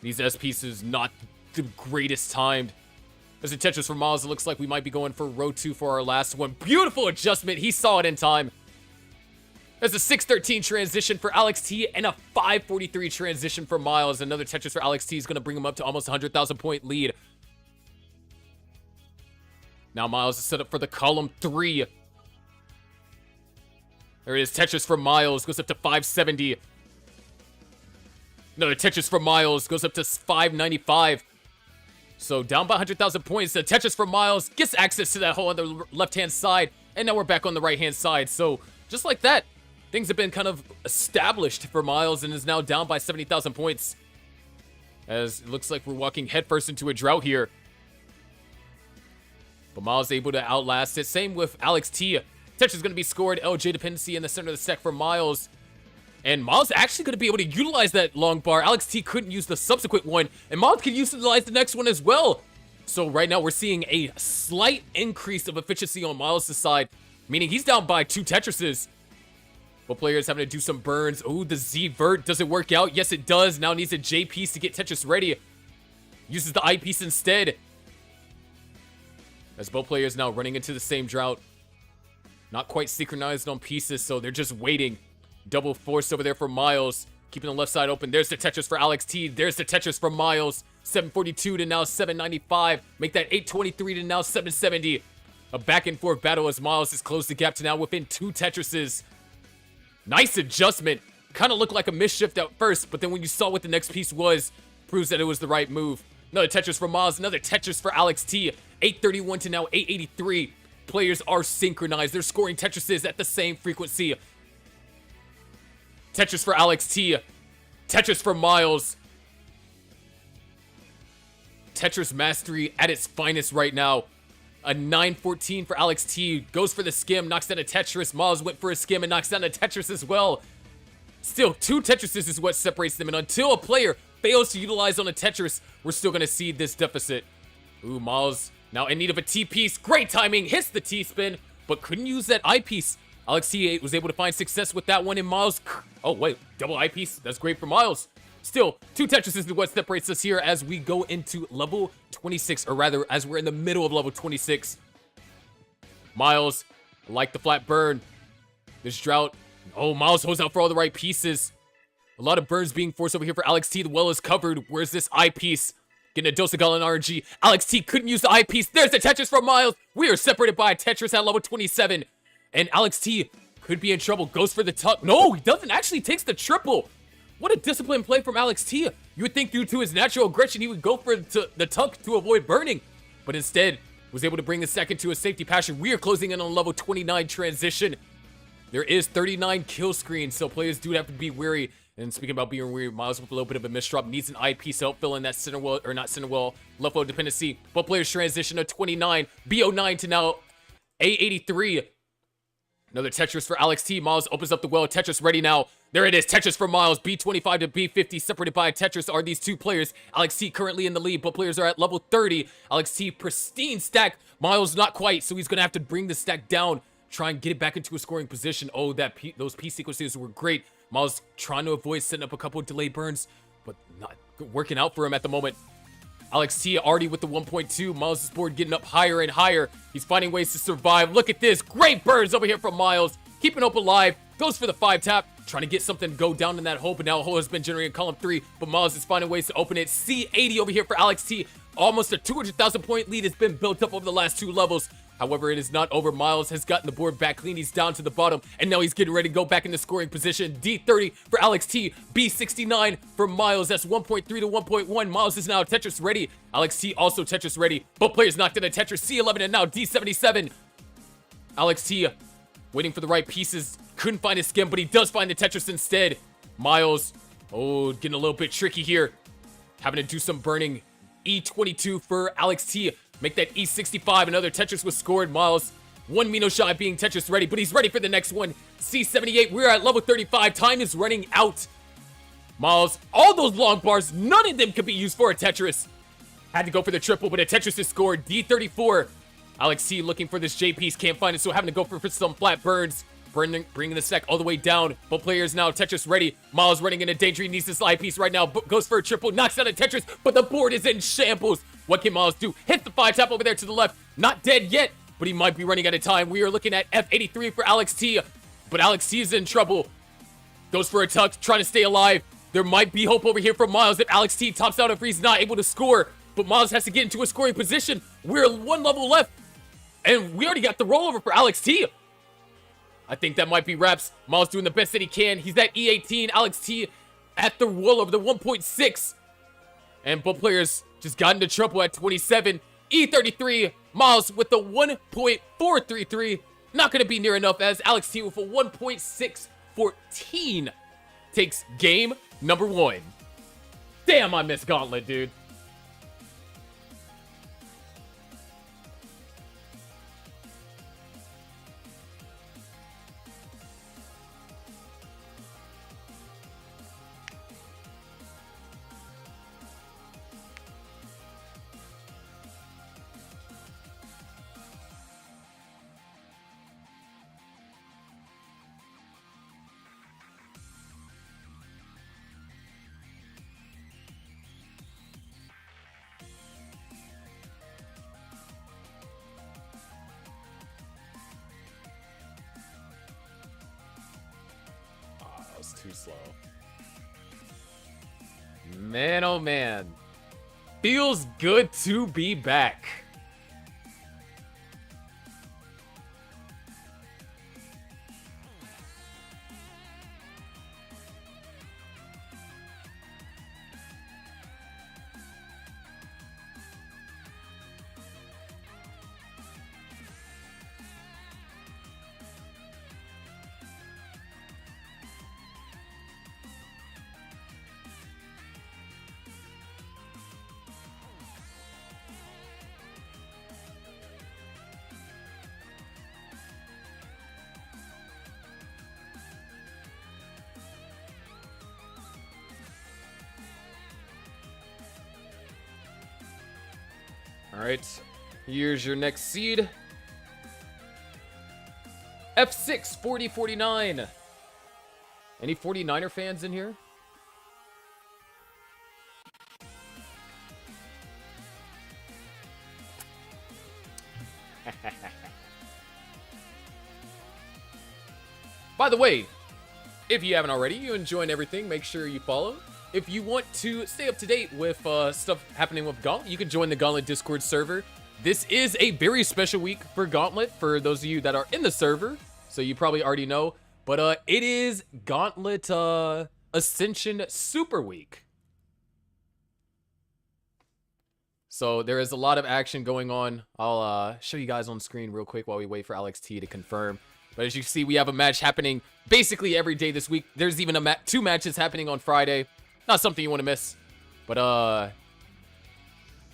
These S pieces not the greatest timed. There's a Tetris for Miles. It looks like we might be going for row 2 for our last one. Beautiful adjustment. He saw it in time. There's a 613 transition for Alex T and a 543 transition for Miles. Another Tetris for Alex T is going to bring him up to almost 100,000 point lead. Now Miles is set up for the column 3. There it is. Tetris for Miles goes up to 570. Another Tetris for Miles goes up to 595. So down by 100,000 points. The Tetris for Miles gets access to that hole on the left-hand side. And now we're back on the right-hand side. So just like that, things have been kind of established for Miles and is now down by 70,000 points. As it looks like we're walking headfirst into a drought here. But Miles able to outlast it. Same with Alex T. Tetris is going to be scored. LJ dependency in the center of the stack for Miles. And Miles actually going to be able to utilize that long bar. Alex T couldn't use the subsequent one. And Miles can utilize the next one as well. So right now we're seeing a slight increase of efficiency on Miles' side. Meaning he's down by 2 Tetrises. But players having to do some burns. Oh, the Z-Vert. Does it work out? Yes, it does. Now needs a J-piece to get Tetris ready. Uses the I-piece instead. As both players now running into the same drought. Not quite synchronized on pieces, so they're just waiting. Double force over there for Miles. Keeping the left side open. There's the Tetris for Alex T. There's the Tetris for Miles. 742 to now 795. Make that 823 to now 770. A back and forth battle as Miles has closed the gap to now within 2 Tetrises. Nice adjustment. Kind of looked like a misshift at first, but then when you saw what the next piece was, proves that it was the right move. Another Tetris for Miles, another Tetris for Alex T. 831 to now 883. Players are synchronized. They're scoring Tetrises at the same frequency. Tetris for Alex T. Tetris for Miles. Tetris mastery at its finest right now. A 914 for Alex T. Goes for the skim, knocks down a Tetris. Miles went for a skim and knocks down a Tetris as well. Still, 2 Tetrises is what separates them. And until a player fails to utilize on a Tetris, we're still going to see this deficit. Ooh, Miles now in need of a T-piece. Great timing. Hits the T-spin, but couldn't use that I-piece. Alex T was able to find success with that one in Miles. Oh, wait. Double I-piece. That's great for Miles. Still, 2 Tetrises is what separates us here as we go into level 26, or rather, as we're in the middle of level 26. Miles, like the flat burn. This drought. Oh, Miles holds out for all the right pieces. A lot of burns being forced over here for Alex T. The well is covered. Where's this eyepiece? Getting a dose of Gauntlet RNG. Alex T couldn't use the eyepiece. There's the Tetris from Miles. We are separated by a Tetris at level 27. And Alex T could be in trouble. Goes for the tuck. No, he doesn't. Actually takes the triple. What a disciplined play from Alex T. You would think due to his natural aggression, he would go for the tuck to avoid burning. But instead, was able to bring the second to a safety passion. We are closing in on level 29 transition. There is 39 kill screens, so players do have to be wary. And speaking about being weary, Miles with a little bit of a misdrop needs an eyepiece help fill in that center well, or not center well, left well dependency. But players transition to 29, BO9 to now A83. Another Tetris for Alex T. Miles opens up the well. Tetris ready now. There it is. Tetris for Miles. B25 to B50. Separated by a Tetris are these 2 players. Alex T currently in the lead. Both players are at level 30. Alex T pristine stack. Miles not quite. So he's going to have to bring the stack down. Try and get it back into a scoring position. Oh, those P sequences were great. Miles trying to avoid setting up a couple of delayed burns. But not working out for him at the moment. Alex T already with the 1.2. Miles' board getting up higher and higher. He's finding ways to survive. Look at this. Great burns over here from Miles. Keeping hope alive. Goes for the 5-tap. Trying to get something to go down in that hole. But now a hole has been generated in column 3. But Miles is finding ways to open it. C80 over here for Alex T. Almost a 200,000 point lead has been built up over the last 2 levels. However, it is not over. Miles has gotten the board back clean. He's down to the bottom. And now he's getting ready to go back into scoring position. D30 for Alex T. B69 for Miles. That's 1.3 to 1.1. Miles is now Tetris ready. Alex T also Tetris ready. Both players knocked in a Tetris. C11 and now D77. Alex T waiting for the right pieces. Couldn't find his skim, but he does find the Tetris instead. Miles, oh, getting a little bit tricky here. Having to do some burning. E22 for Alex T. Make that E65. Another Tetris was scored. Miles, 1 Mino shy being Tetris ready, but he's ready for the next one. C78. We're at level 35. Time is running out. Miles, all those long bars, none of them could be used for a Tetris. Had to go for the triple, but a Tetris is scored. D34. Alex T looking for this J piece. Can't find it, so having to go for some flat burns. Bringing the stack all the way down. Both players now Tetris ready. Miles running into danger. He needs this live piece right now. Goes for a triple. Knocks down a Tetris, but the board is in shambles. What can Miles do? Hits the 5-tap over there to the left. Not dead yet, but he might be running out of time. We are looking at F83 for Alex T, but Alex T is in trouble. Goes for a tuck, trying to stay alive. There might be hope over here for Miles if Alex T tops out if he's not able to score, but Miles has to get into a scoring position. We're 1 level left, and we already got the rollover for Alex T. I think that might be wraps. Miles doing the best that he can. He's at E18. Alex T at the rollover, the 1.6. And both players just got into trouble at 27. E33. Miles with the 1.433. Not going to be near enough as Alex T with a 1.644. 14 takes game number 1. Damn, I miss Gauntlet, dude. Was too slow. Man, oh man. Feels good to be back. All right, here's your next seed. F6 4049. Any 49er fans in here? By the way, if you haven't already, you enjoying everything, make sure you follow. If you want to stay up to date with stuff happening with Gauntlet, you can join the Gauntlet Discord server. This is a very special week for Gauntlet, for those of you that are in the server, so you probably already know. But it is Gauntlet Ascension Super Week. So there is a lot of action going on. I'll show you guys on screen real quick while we wait for Alex T to confirm. But as you can see, we have a match happening basically every day this week. There's even two matches happening on Friday. Not something you want to miss. But,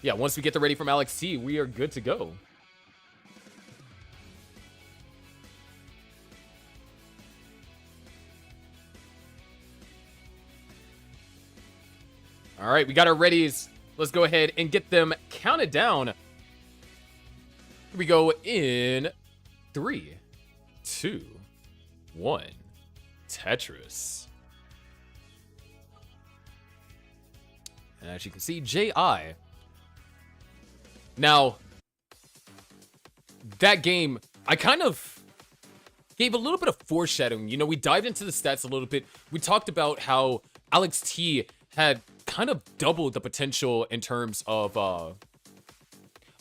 yeah, once we get the ready from Alex T, we are good to go. All right, we got our readies. Let's go ahead and get them counted down. Here we go in 3, 2, 1. Tetris. And as you can see, J.I. Now, that game, I kind of gave a little bit of foreshadowing. You know, we dived into the stats a little bit. We talked about how Alex T had kind of doubled the potential in terms of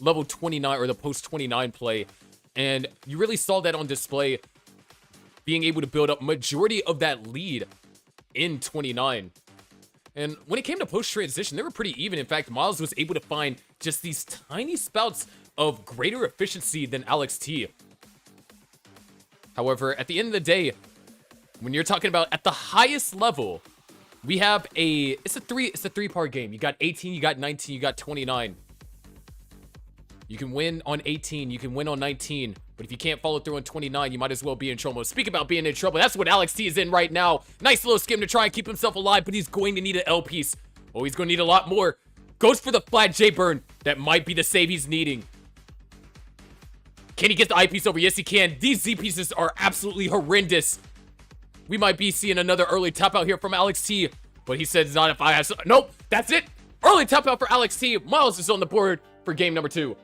level 29 or the post 29 play. And you really saw that on display, being able to build up majority of that lead in 29. And when it came to post-transition, they were pretty even. In fact, Miles was able to find just these tiny spouts of greater efficiency than Alex T. However, at the end of the day, when you're talking about at the highest level, we have it's a three-part game. You got 18, you got 19, you got 29. You can win on 18, you can win on 19, but if you can't follow through on 29, you might as well be in trouble. Speak about being in trouble, that's what Alex T is in right now. Nice little skim to try and keep himself alive, but he's going to need an L piece. Oh, he's going to need a lot more. Goes for the flat J burn. That might be the save he's needing. Can he get the I piece over? Yes, he can. These Z pieces are absolutely horrendous. We might be seeing another early tap out here from Alex T, but he says not if I have. Nope, that's it. Early tap out for Alex T. Miles is on the board for game number 2.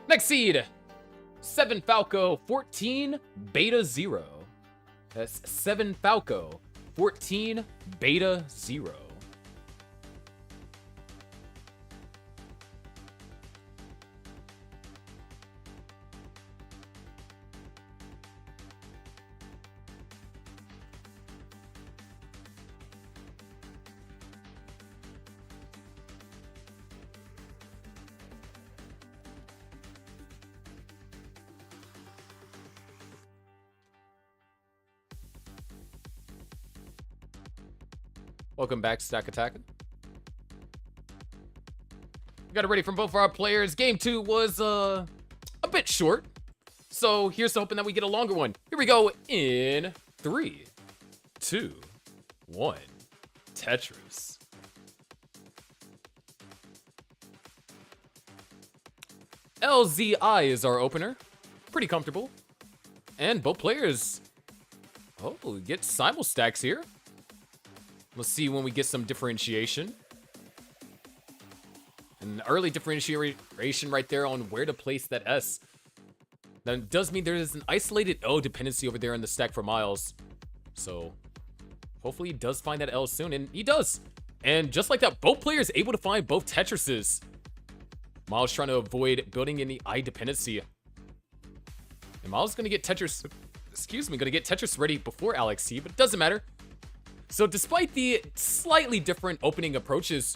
Next seed, 7 Falco, 14 Beta 0. That's 7 Falco, 14 Beta 0. Welcome back, Stack Attack. We got it ready from both of our players. Game 2 was a bit short, so here's hoping that we get a longer one. Here we go in 3, 2, 1. Tetris. LZI is our opener. Pretty comfortable. And both players, get simul stacks here. Let's see when we get some differentiation. An early differentiation right there on where to place that S. That does mean there is an isolated L dependency over there in the stack for Miles. So hopefully he does find that L soon, and he does. And just like that, both players able to find both Tetrises. Miles trying to avoid building any I dependency. And Miles is going to get Tetris, ready before Alex T, but it doesn't matter. So despite the slightly different opening approaches,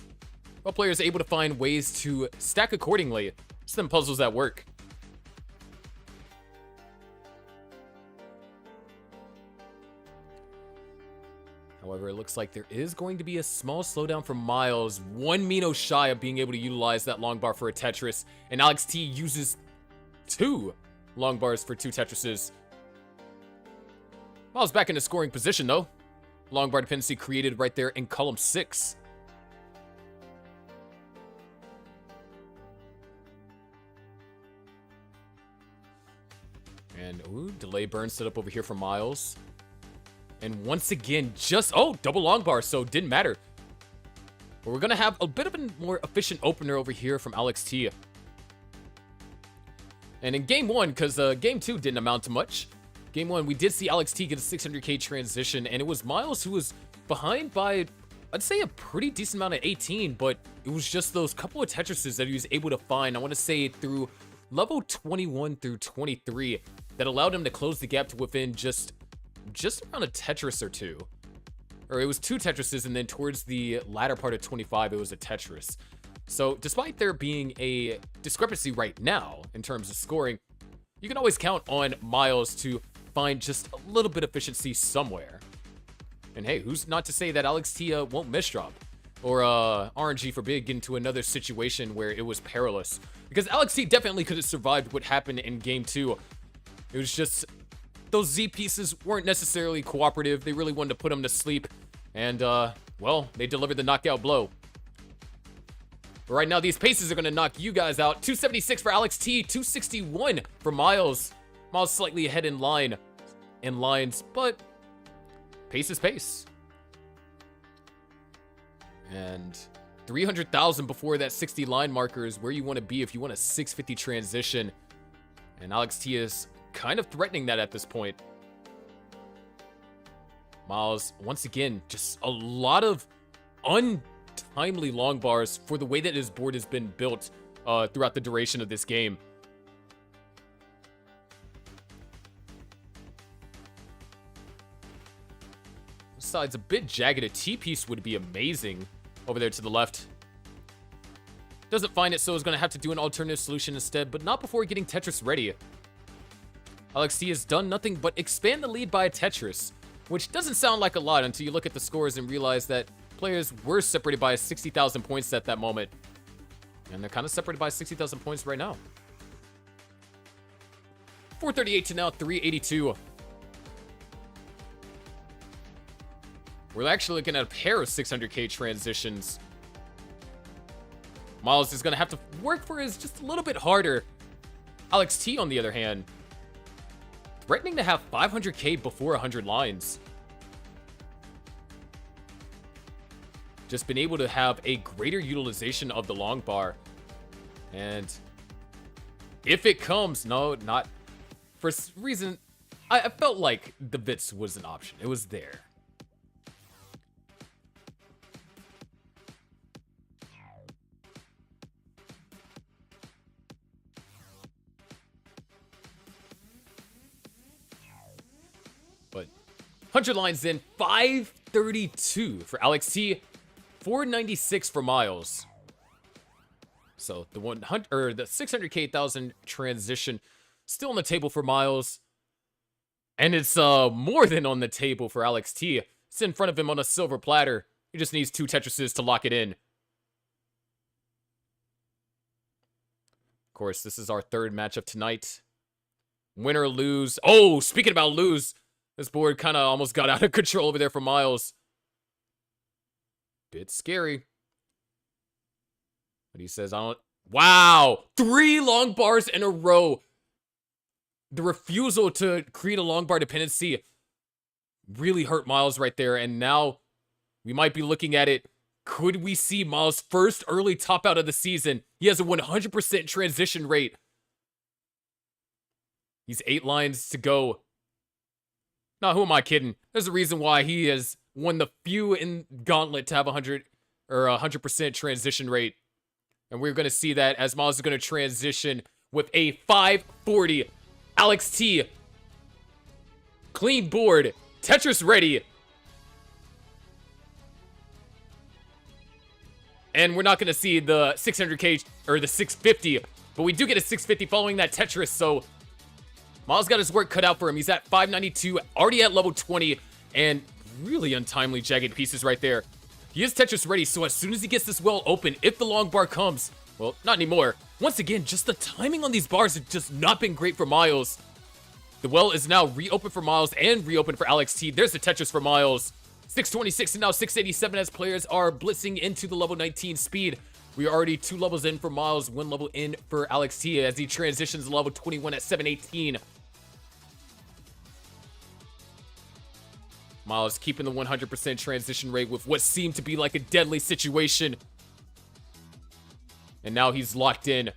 both players are able to find ways to stack accordingly. Some puzzles at work. However, it looks like there is going to be a small slowdown for Miles. 1 Mino shy of being able to utilize that long bar for a Tetris. And Alex T uses 2 long bars for 2 Tetrises. Miles back in the scoring position, though. Long bar dependency created right there in column 6. And, delay burn set up over here for Miles. And once again, double long bar, so didn't matter. But we're going to have a bit of a more efficient opener over here from Alex T. And in game 1, because game 2 didn't amount to much. Game 1, we did see Alex T get a 600k transition, and it was Miles who was behind by, I'd say, a pretty decent amount of 18, but it was just those couple of Tetrises that he was able to find, I want to say, through level 21 through 23, that allowed him to close the gap to within just around a Tetris or 2. Or it was 2 Tetrises, and then towards the latter part of 25, it was a Tetris. So despite there being a discrepancy right now in terms of scoring, you can always count on Miles to find just a little bit of efficiency somewhere. And hey, who's not to say that Alex T won't misdrop? Or RNG forbid get into another situation where it was perilous. Because Alex T definitely could have survived what happened in game 2. It was just those Z pieces weren't necessarily cooperative. They really wanted to put him to sleep. And, well, they delivered the knockout blow. But right now, these paces are going to knock you guys out. 276 for Alex T, 261 for Miles. Miles slightly ahead in lines, but pace is pace. And 300,000 before that 60 line marker is where you want to be if you want a 650 transition. And Alex T is kind of threatening that at this point. Miles, once again, just a lot of untimely long bars for the way that his board has been built throughout the duration of this game. Side's a bit jagged. A T-piece would be amazing over there to the left. Doesn't find it, so is going to have to do an alternative solution instead, but not before getting Tetris ready. Alex T has done nothing but expand the lead by a Tetris, which doesn't sound like a lot until you look at the scores and realize that players were separated by 60,000 points at that moment. And they're kind of separated by 60,000 points right now. 438 to now 382. We're actually looking at a pair of 600k transitions. Miles is going to have to work for his just a little bit harder. Alex T, on the other hand, threatening to have 500k before 100 lines. Just been able to have a greater utilization of the long bar. And if it comes, no, not for some reason, I felt like the Vits was an option. It was there. But 100 lines in, 532 for Alex T, 496 for Miles. So the 100 or the 600k thousand transition still on the table for Miles, and it's more than on the table for Alex T. It's in front of him on a silver platter. He just needs 2 Tetrises to lock it in. Of course, this is our 3rd match of tonight. Win or lose. Oh, speaking about lose, this board kind of almost got out of control over there for Miles. Bit scary. But he says, I don't... Wow! 3 long bars in a row. The refusal to create a long bar dependency really hurt Miles right there. And now we might be looking at it. Could we see Miles' first early top out of the season? He has a 100% transition rate. He's 8 lines to go. Now, who am I kidding? There's a reason why he has one of the few in Gauntlet to have 100% transition rate. And we're going to see that as Miles is going to transition with a 540 Alex T. Clean board. Tetris ready. And we're not going to see the 600k or the 650, but we do get a 650 following that Tetris. So Miles got his work cut out for him. He's at 592, already at level 20, and really untimely jagged pieces right there. He is Tetris ready, so as soon as he gets this well open, if the long bar comes, well, not anymore. Once again, just the timing on these bars have just not been great for Miles. The well is now reopened for Miles and reopened for Alex T. There's the Tetris for Miles. 626 and now 687 as players are blitzing into the level 19 speed. We are already 2 levels in for Miles, 1 level in for Alex T as he transitions to level 21 at 718. Miles keeping the 100% transition rate with what seemed to be like a deadly situation. And now he's locked in.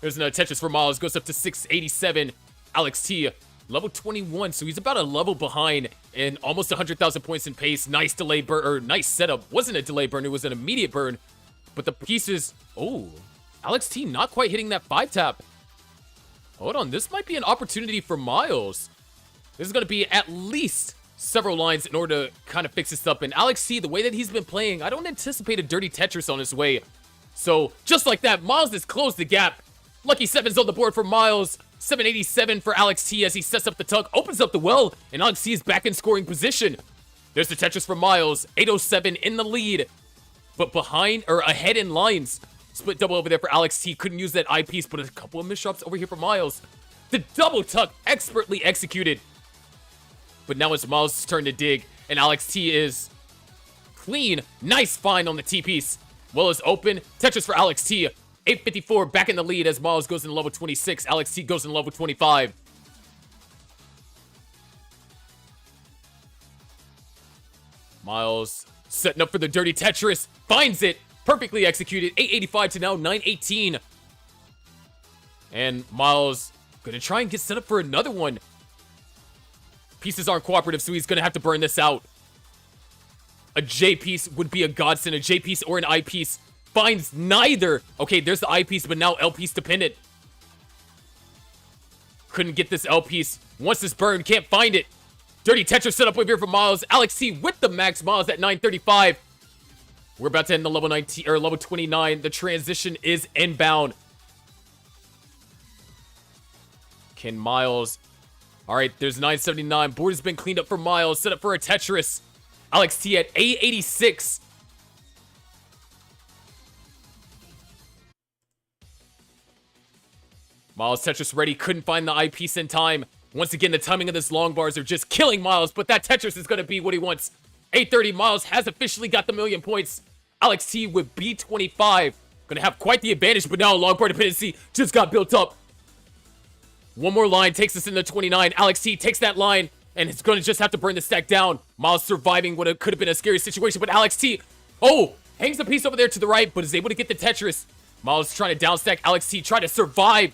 There's another Tetris for Miles, goes up to 687. Alex T, level 21, so he's about a level behind and almost 100,000 points in pace. Nice delay burn, or nice setup. Wasn't a delay burn, it was an immediate burn. But the pieces, oh, Alex T not quite hitting that 5-tap. Hold on, this might be an opportunity for Miles. This is going to be at least several lines in order to kind of fix this up. And Alex T, the way that he's been playing, I don't anticipate a dirty Tetris on his way. So, just like that, Miles has closed the gap. Lucky 7's on the board for Miles. 787 for Alex T as he sets up the tuck, opens up the well, and Alex T is back in scoring position. There's the Tetris for Miles. 807 in the lead, but behind, or ahead in lines. Split double over there for Alex T. Couldn't use that eyepiece, but a couple of misshops over here for Miles. The double tuck expertly executed. But now it's Miles' turn to dig, and Alex T is clean. Nice find on the T-piece. Well is open. Tetris for Alex T. 854 back in the lead as Miles goes into level 26. Alex T goes into level 25. Miles setting up for the dirty Tetris. Finds it. Perfectly executed. 885 to now 918. And Miles gonna try and get set up for another one. Pieces aren't cooperative, so he's gonna have to burn this out. A J piece would be a godsend. A J piece or an I piece. Finds neither. Okay, there's the I piece, but now L piece dependent. Couldn't get this L piece. Once this burned, can't find it. Dirty Tetris set up over here for Miles. Alex T with the max. Miles at 935. We're about to end the level 19 or level 29. The transition is inbound. Can Miles? All right, there's 979. Board has been cleaned up for Miles. Set up for a Tetris. Alex T at 886. Miles Tetris ready. Couldn't find the eyepiece in time. Once again, the timing of this long bars are just killing Miles, but that Tetris is going to be what he wants. 830, Miles has officially got the million points. Alex T with B25. Going to have quite the advantage, but now a long bar dependency just got built up. One more line takes us into 29. Alex T takes that line, and it's going to just have to burn the stack down. Miles surviving what could have been a scary situation, but Alex T, oh, hangs the piece over there to the right, but is able to get the Tetris. Miles trying to down stack. Alex T trying to survive.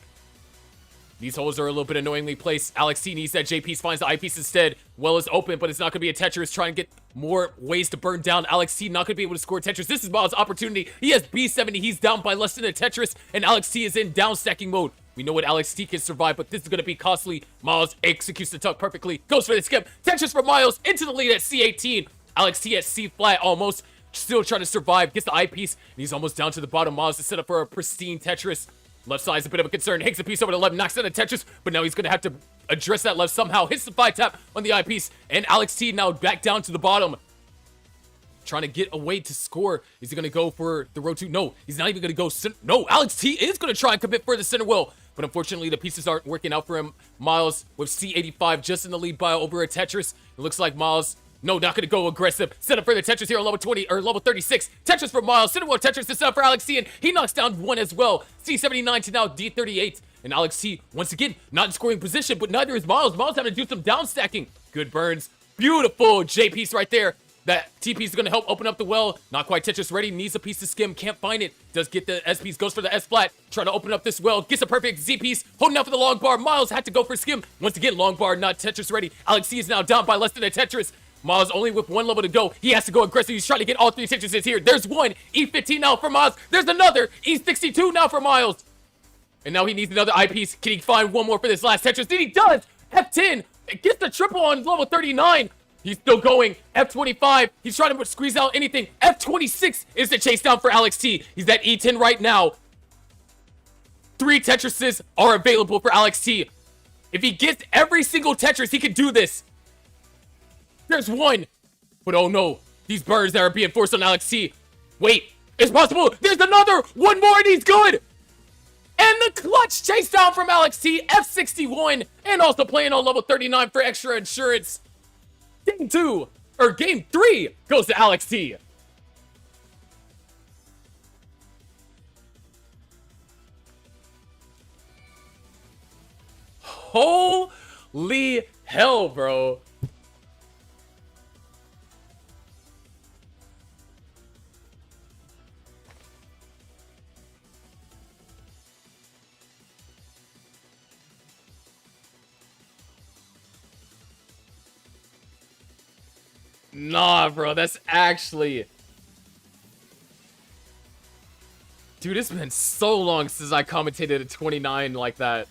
These holes are a little bit annoyingly placed. Alex T needs that J piece, finds the I piece instead. Well is open, but it's not going to be a Tetris. Trying to get more ways to burn down. Alex T not going to be able to score Tetris. This is Miles' opportunity. He has B70. He's down by less than a Tetris, and Alex T is in down stacking mode. We know what Alex T can survive, but this is going to be costly. Miles executes the tuck perfectly. Goes for the skip. Tetris for Miles into the lead at C18. Alex T at C flat almost. Still trying to survive. Gets the I piece, and he's almost down to the bottom. Miles is set up for a pristine Tetris. Left side is a bit of a concern. Hangs a piece over to left, knocks down the Tetris, but now he's going to have to address that left somehow. Hits the 5-tap on the eyepiece, and Alex T now back down to the bottom. trying to get away to score. Is he going to go for the road to? No, he's not even going to go. No, Alex T is going to try and commit for the center wheel. But unfortunately, the pieces aren't working out for him. Miles with C85 just in the lead by over a Tetris. It looks like Miles, no, not going to go aggressive. Set up for the Tetris here on level 20, or level 36. Tetris for Miles. Center wheel Tetris is set up for Alex T, and he knocks down one as well. C79 to now D38. And Alex T, once again, not in scoring position, but neither is Miles. Miles having to do some down stacking. Good burns. Beautiful J piece right there. That T piece is going to help open up the well. Not quite Tetris ready. Needs a piece to skim. Can't find it. Does get the S piece. Goes for the S flat. Trying to open up this well. Gets a perfect Z piece. Holding out for the long bar. Miles had to go for skim. Once again, long bar, not Tetris ready. Alex T is now down by less than a Tetris. Miles only with one level to go. He has to go aggressive. He's trying to get all three Tetrises here. There's one. E15 now for Miles. There's another. E62 now for Miles. And now he needs another eye piece. Can he find one more for this last Tetris? He does. F10. It gets the triple on level 39. He's still going. F25. He's trying to squeeze out anything. F26 is the chase down for Alex T. He's at E10 right now. 3 Tetrises are available for Alex T. If he gets every single Tetris, he can do this. There's one. But oh no. These burns that are being forced on Alex T. Wait. It's possible. There's another. One more and he's good. And the clutch chase down from Alex T. F61. And also playing on level 39 for extra insurance. Game 2, or Game 3, goes to Alex T. Holy hell, bro. Nah, bro, that's actually... Dude, it's been so long since I commentated at 29 like that.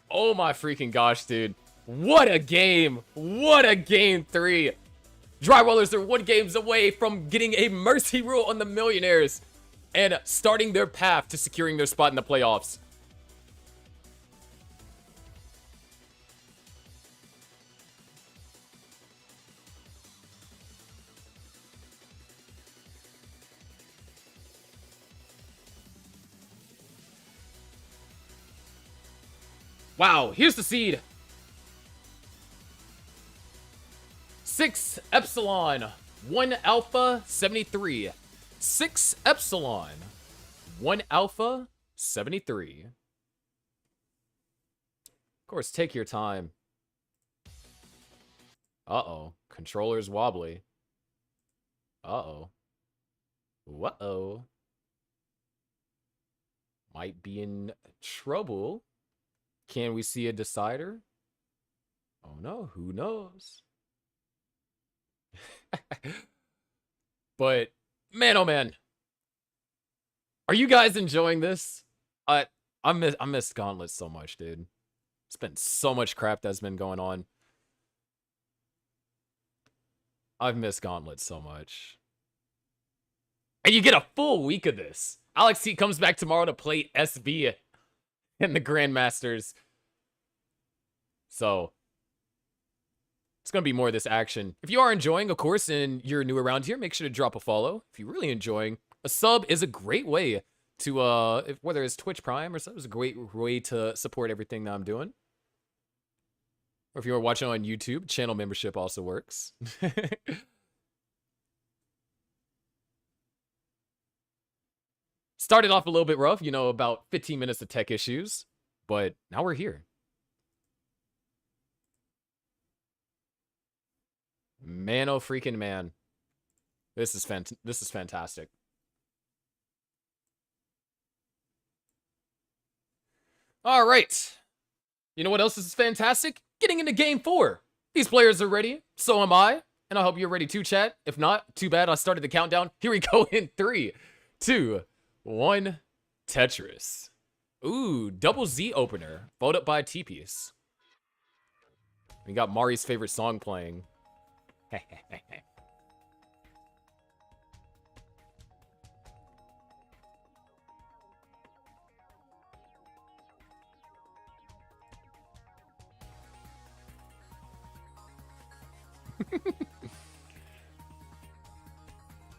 Oh my freaking gosh, dude. What a game. What a Game 3. Drywallers are 1 game away from getting a mercy rule on the Millionaires and starting their path to securing their spot in the playoffs. Wow, here's the seed. 6 Epsilon, 1 Alpha, 73. 6 Epsilon, 1 Alpha, 73. Of course, take your time. Uh-oh. Controller's wobbly. Uh-oh. Uh-oh. Might be in trouble. Can we see a decider? Oh no, who knows? But man, oh man, are you guys enjoying this? I miss Gauntlet so much, dude. It's been so much crap that's been going on. I've missed Gauntlet so much. And you get a full week of this. Alex T comes back tomorrow to play SB in the Grandmasters. So it's going to be more of this action. If you are enjoying, of course, and you're new around here, make sure to drop a follow. If you're really enjoying, a sub is a great way to, whether it's Twitch Prime or something, it's a great way to support everything that I'm doing. Or if you're watching on YouTube, channel membership also works. Started off a little bit rough, you know, about 15 minutes of tech issues, but now we're here. Man, oh freaking man. This is fantastic. All right. You know what else is fantastic? Getting into Game 4. These players are ready. So am I. And I hope you're ready too, chat. If not, too bad. I started the countdown. Here we go in 3, 2, 1. Tetris. Ooh, double Z opener. Followed up by a T-piece. We got Mari's favorite song playing.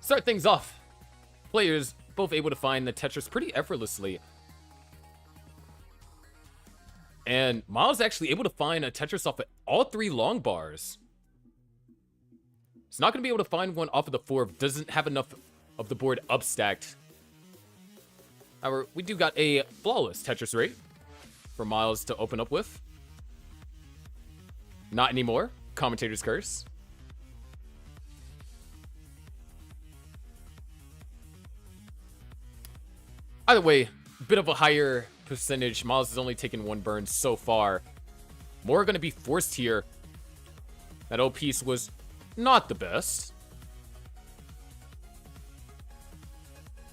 Start things off. Players both able to find the Tetris pretty effortlessly. And Miles actually able to find a Tetris off of all 3 long bars. He's not going to be able to find one off of the 4 if doesn't have enough of the board upstacked. However, we do got a flawless Tetris rate for Miles to open up with. Not anymore. Commentator's curse. Either way, a bit of a higher percentage. Miles has only taken 1 burn so far. More are going to be forced here. That O piece was not the best,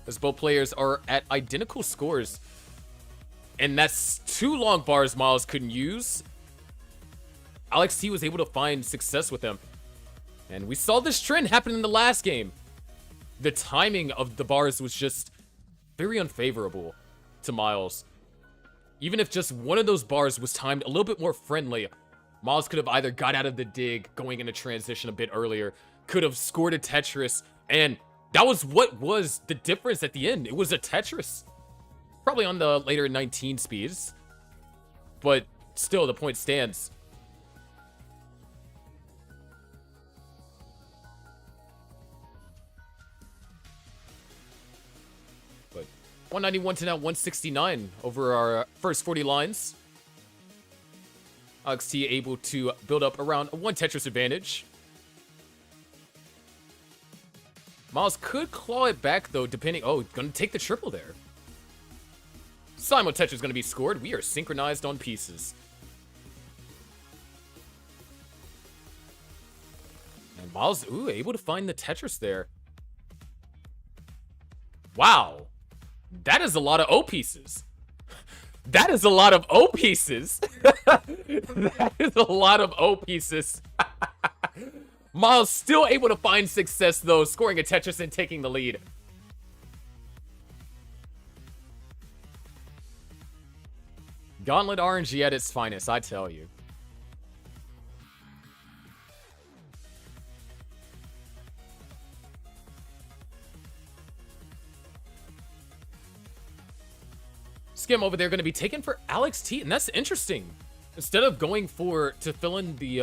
as both players are at identical scores. And that's 2 long bars Miles couldn't use. Alex T was able to find success with him. And we saw this trend happen in the last game. The timing of the bars was just very unfavorable to Miles. Even if just one of those bars was timed a little bit more friendly, Miles could have either got out of the dig going into transition a bit earlier, could have scored a Tetris, and that was what was the difference at the end. It was a Tetris. Probably on the later 19 speeds, but still the point stands. But 191 to now 169 over our first 40 lines. Alex T able to build up around a 1 Tetris advantage. Miles could claw it back though, depending. Oh, gonna take the triple there. Simul Tetris is gonna be scored. We are synchronized on pieces. And Miles, ooh, able to find the Tetris there. Wow. That is a lot of O pieces. That is a lot of O pieces. That is a lot of O pieces. Miles still able to find success, though, scoring a Tetris and taking the lead. Gauntlet RNG at its finest, I tell you. Skim over there going to be taken for Alex T, and that's interesting. Instead of going to fill in the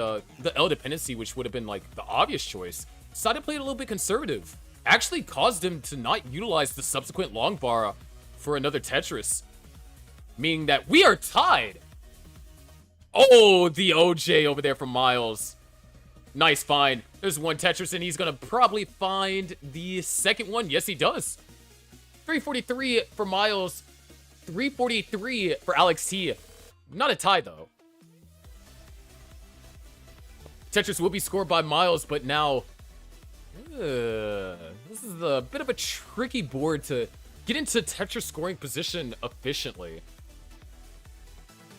L dependency, which would have been like the obvious choice, decided to play it a little bit conservative. Actually caused him to not utilize the subsequent long bar for another Tetris, meaning that we are tied. Oh, the OJ over there from Miles. Nice find. There's 1 Tetris, and he's gonna probably find the second one. Yes, he does. 343 for Miles. 343 for Alex T. Not a tie, though. Tetris will be scored by Miles, but now this is a bit of a tricky board to get into Tetris scoring position efficiently.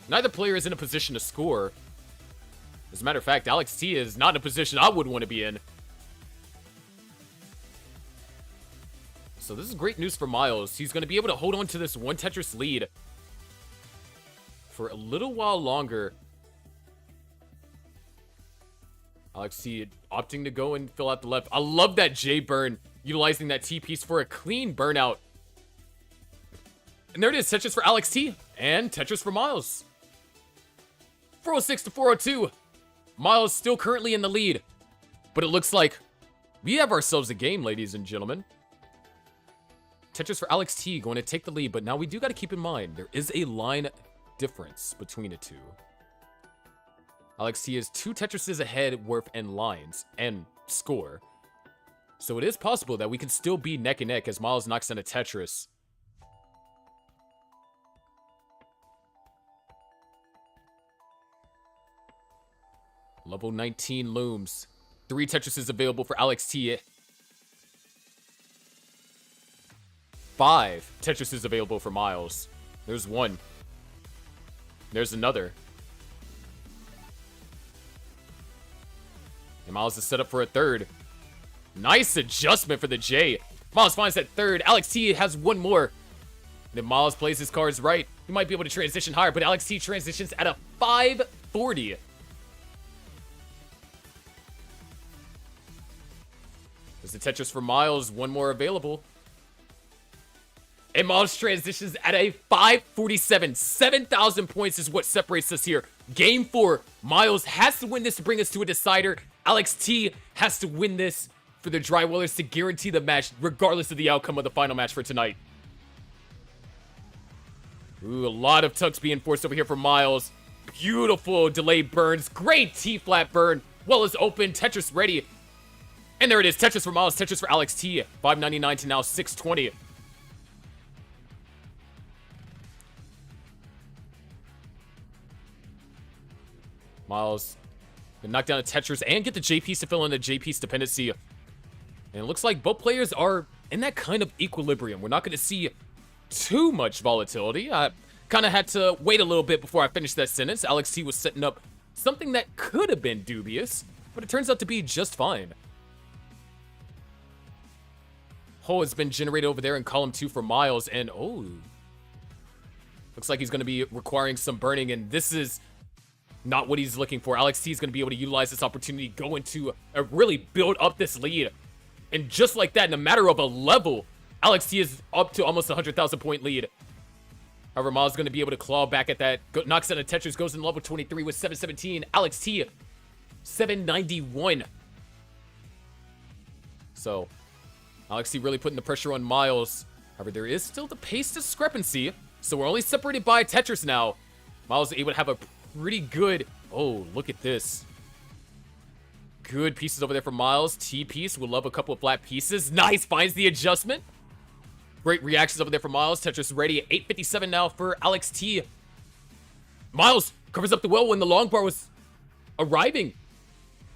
Neither player is in a position to score. As a matter of fact, Alex T is not in a position I would want to be in. So this is great news for Miles. He's going to be able to hold on to this 1 Tetris lead for a little while longer. Alex T opting to go and fill out the left. I love that J burn, utilizing that T piece for a clean burnout. And there it is, Tetris for Alex T and Tetris for Miles. 406 to 402. Miles still currently in the lead, but it looks like we have ourselves a game, ladies and gentlemen. Tetris for Alex T going to take the lead, but now we do got to keep in mind there is a line difference between the two. Alex T is 2 Tetrises ahead, worth and lines and score. So it is possible that we can still be neck and neck as Miles knocks down a Tetris. Level 19 looms. 3 Tetrises available for Alex T. 5 Tetrises available for Miles. There's 1. There's another. And Miles is set up for a 3rd. Nice adjustment for the J. Miles finds that 3rd. Alex T has 1 more. Then Miles plays his cards right. He might be able to transition higher, but Alex T transitions at a 540. There's the Tetris for Miles. One more available. And Miles transitions at a 547. 7,000 points is what separates us here. Game 4. Miles has to win this to bring us to a decider. Alex T has to win this for the Drywallers to guarantee the match, regardless of the outcome of the final match for tonight. Ooh, a lot of tucks being forced over here for Miles. Beautiful delayed burns. Great T-flat burn. Well is open. Tetris ready. And there it is. Tetris for Miles. Tetris for Alex T. 599 to now 620. Miles can knock down a Tetris and get the J piece to fill in the J piece dependency. And it looks like both players are in that kind of equilibrium. We're not going to see too much volatility. I kind of had to wait a little bit before I finished that sentence. Alex T was setting up something that could have been dubious, but it turns out to be just fine. Hole has been generated over there in column 2 for Miles, and oh, looks like he's going to be requiring some burning, and this is not what he's looking for. Alex T is going to be able to utilize this opportunity, go into really build up this lead. And just like that, in a matter of a level, Alex T is up to almost a 100,000 point lead. However, Miles is going to be able to claw back at that. Knocks out a Tetris, goes in level 23 with 717. Alex T, 791. So, Alex T really putting the pressure on Miles. However, there is still the pace discrepancy. So we're only separated by Tetris now. Miles is able to have a pretty good... Oh, look at this. Good pieces over there for Miles. T-piece. We'll love a couple of flat pieces. Nice. Finds the adjustment. Great reactions over there for Miles. Tetris ready at 857 now for Alex T. Miles covers up the well when the long bar was arriving.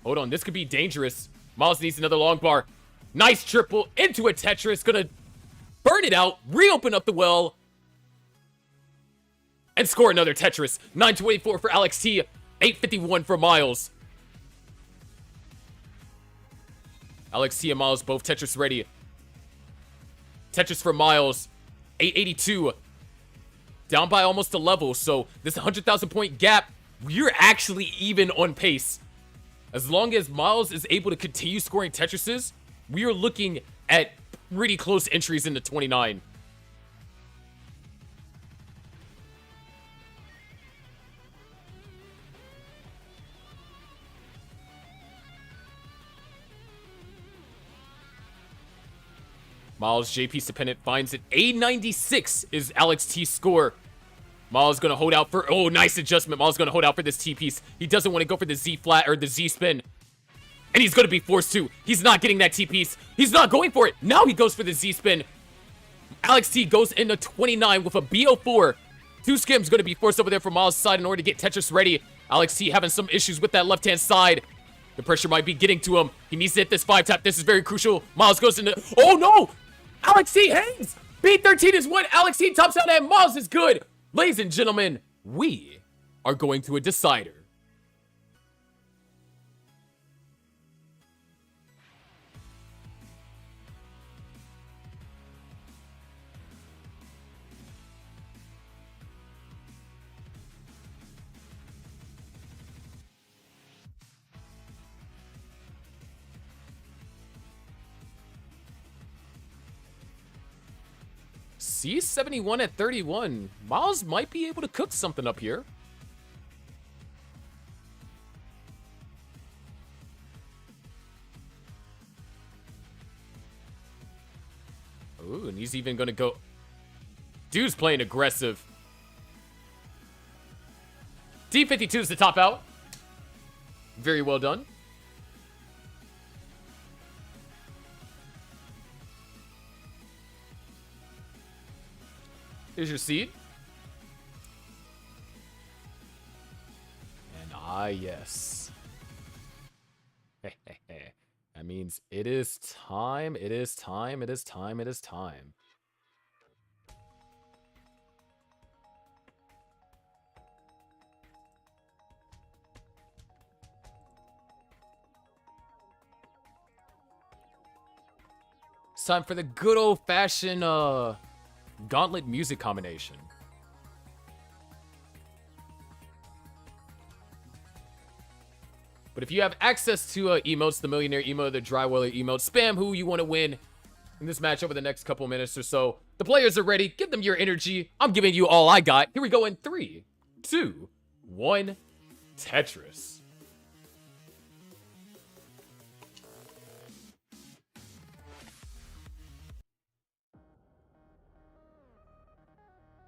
Hold on. This could be dangerous. Miles needs another long bar. Nice triple into a Tetris. Gonna burn it out. Reopen up the well. And score another Tetris. 924 for Alex T. 851 for Miles. Alex T and Miles both Tetris ready. Tetris for Miles. 882. Down by almost a level. So this 100,000 point gap, we're actually even on pace. As long as Miles is able to continue scoring Tetrises, we are looking at pretty close entries into 29. Miles, JP dependent, finds it. 896 is Alex T's score. Miles going to hold out for... Oh, nice adjustment. Miles going to hold out for this T-piece. He doesn't want to go for the Z-flat or the Z-spin. And he's going to be forced to. He's not getting that T-piece. He's not going for it. Now he goes for the Z-spin. Alex T goes into 29 with a BO4. Two skims going to be forced over there from Miles' side in order to get Tetris ready. Alex T having some issues with that left-hand side. The pressure might be getting to him. He needs to hit this 5-tap. This is very crucial. Miles goes into... Oh, no! Alex T hangs! B13 is what Alex T tops out and Miles is good. Ladies and gentlemen, we are going to a decider. C71 at 31. Miles might be able to cook something up here. Ooh, and he's even gonna go... Dude's playing aggressive. D52 is the top out. Very well done. Here's your seed. And yes. That means it is time. It is time. It is time. It is time. It's time for the good old-fashioned Gauntlet music combination. But if you have access to emotes, the Millionaire emote, the Dryweller emote, spam who you want to win in this match over the next couple minutes or so. The players are ready. Give them your energy. I'm giving you all I got. Here we go in 3, 2, 1. Tetris.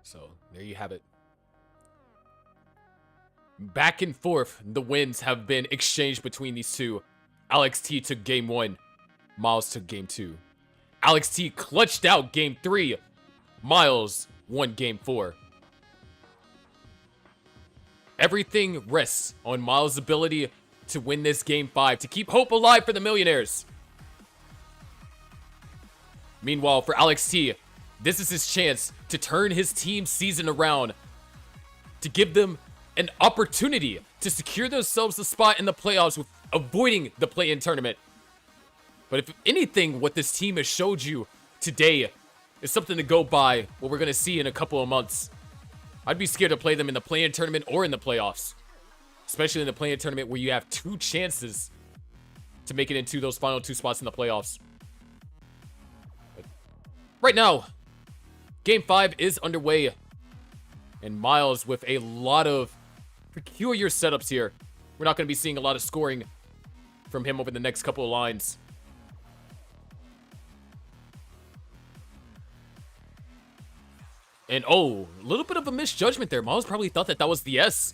So, there you have it. Back and forth, the wins have been exchanged between these two. Alex T took game 1. Miles took game 2. Alex T clutched out game 3. Miles won game 4. Everything rests on Miles' ability to win this game 5, to keep hope alive for the Millionaires. Meanwhile, for Alex T, this is his chance to turn his team's season around, to give them an opportunity to secure themselves a spot in the playoffs with avoiding the play-in tournament. But if anything, what this team has showed you today is something to go by, what we're going to see in a couple of months. I'd be scared to play them in the play-in tournament or in the playoffs. Especially in the play-in tournament where you have 2 chances to make it into those final 2 spots in the playoffs. But right now, Game 5 is underway. And Miles with a lot of peculiar setups here. We're not going to be seeing a lot of scoring from him over the next couple of lines. And oh, a little bit of a misjudgment there. Miles probably thought that that was the S.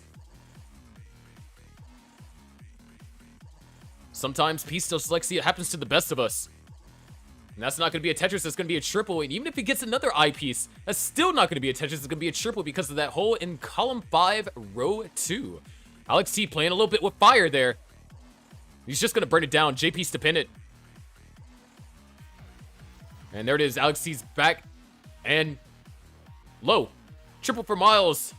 Sometimes piece dyslexia happens to the best of us. And that's not going to be a Tetris, that's going to be a triple. And even if he gets another I piece, that's still not going to be a Tetris, it's going to be a triple because of that hole in column 5, row 2. Alex T playing a little bit with fire there. He's just going to burn it down. JP's dependent. And there it is. Alex T's back. And low. Triple for Miles.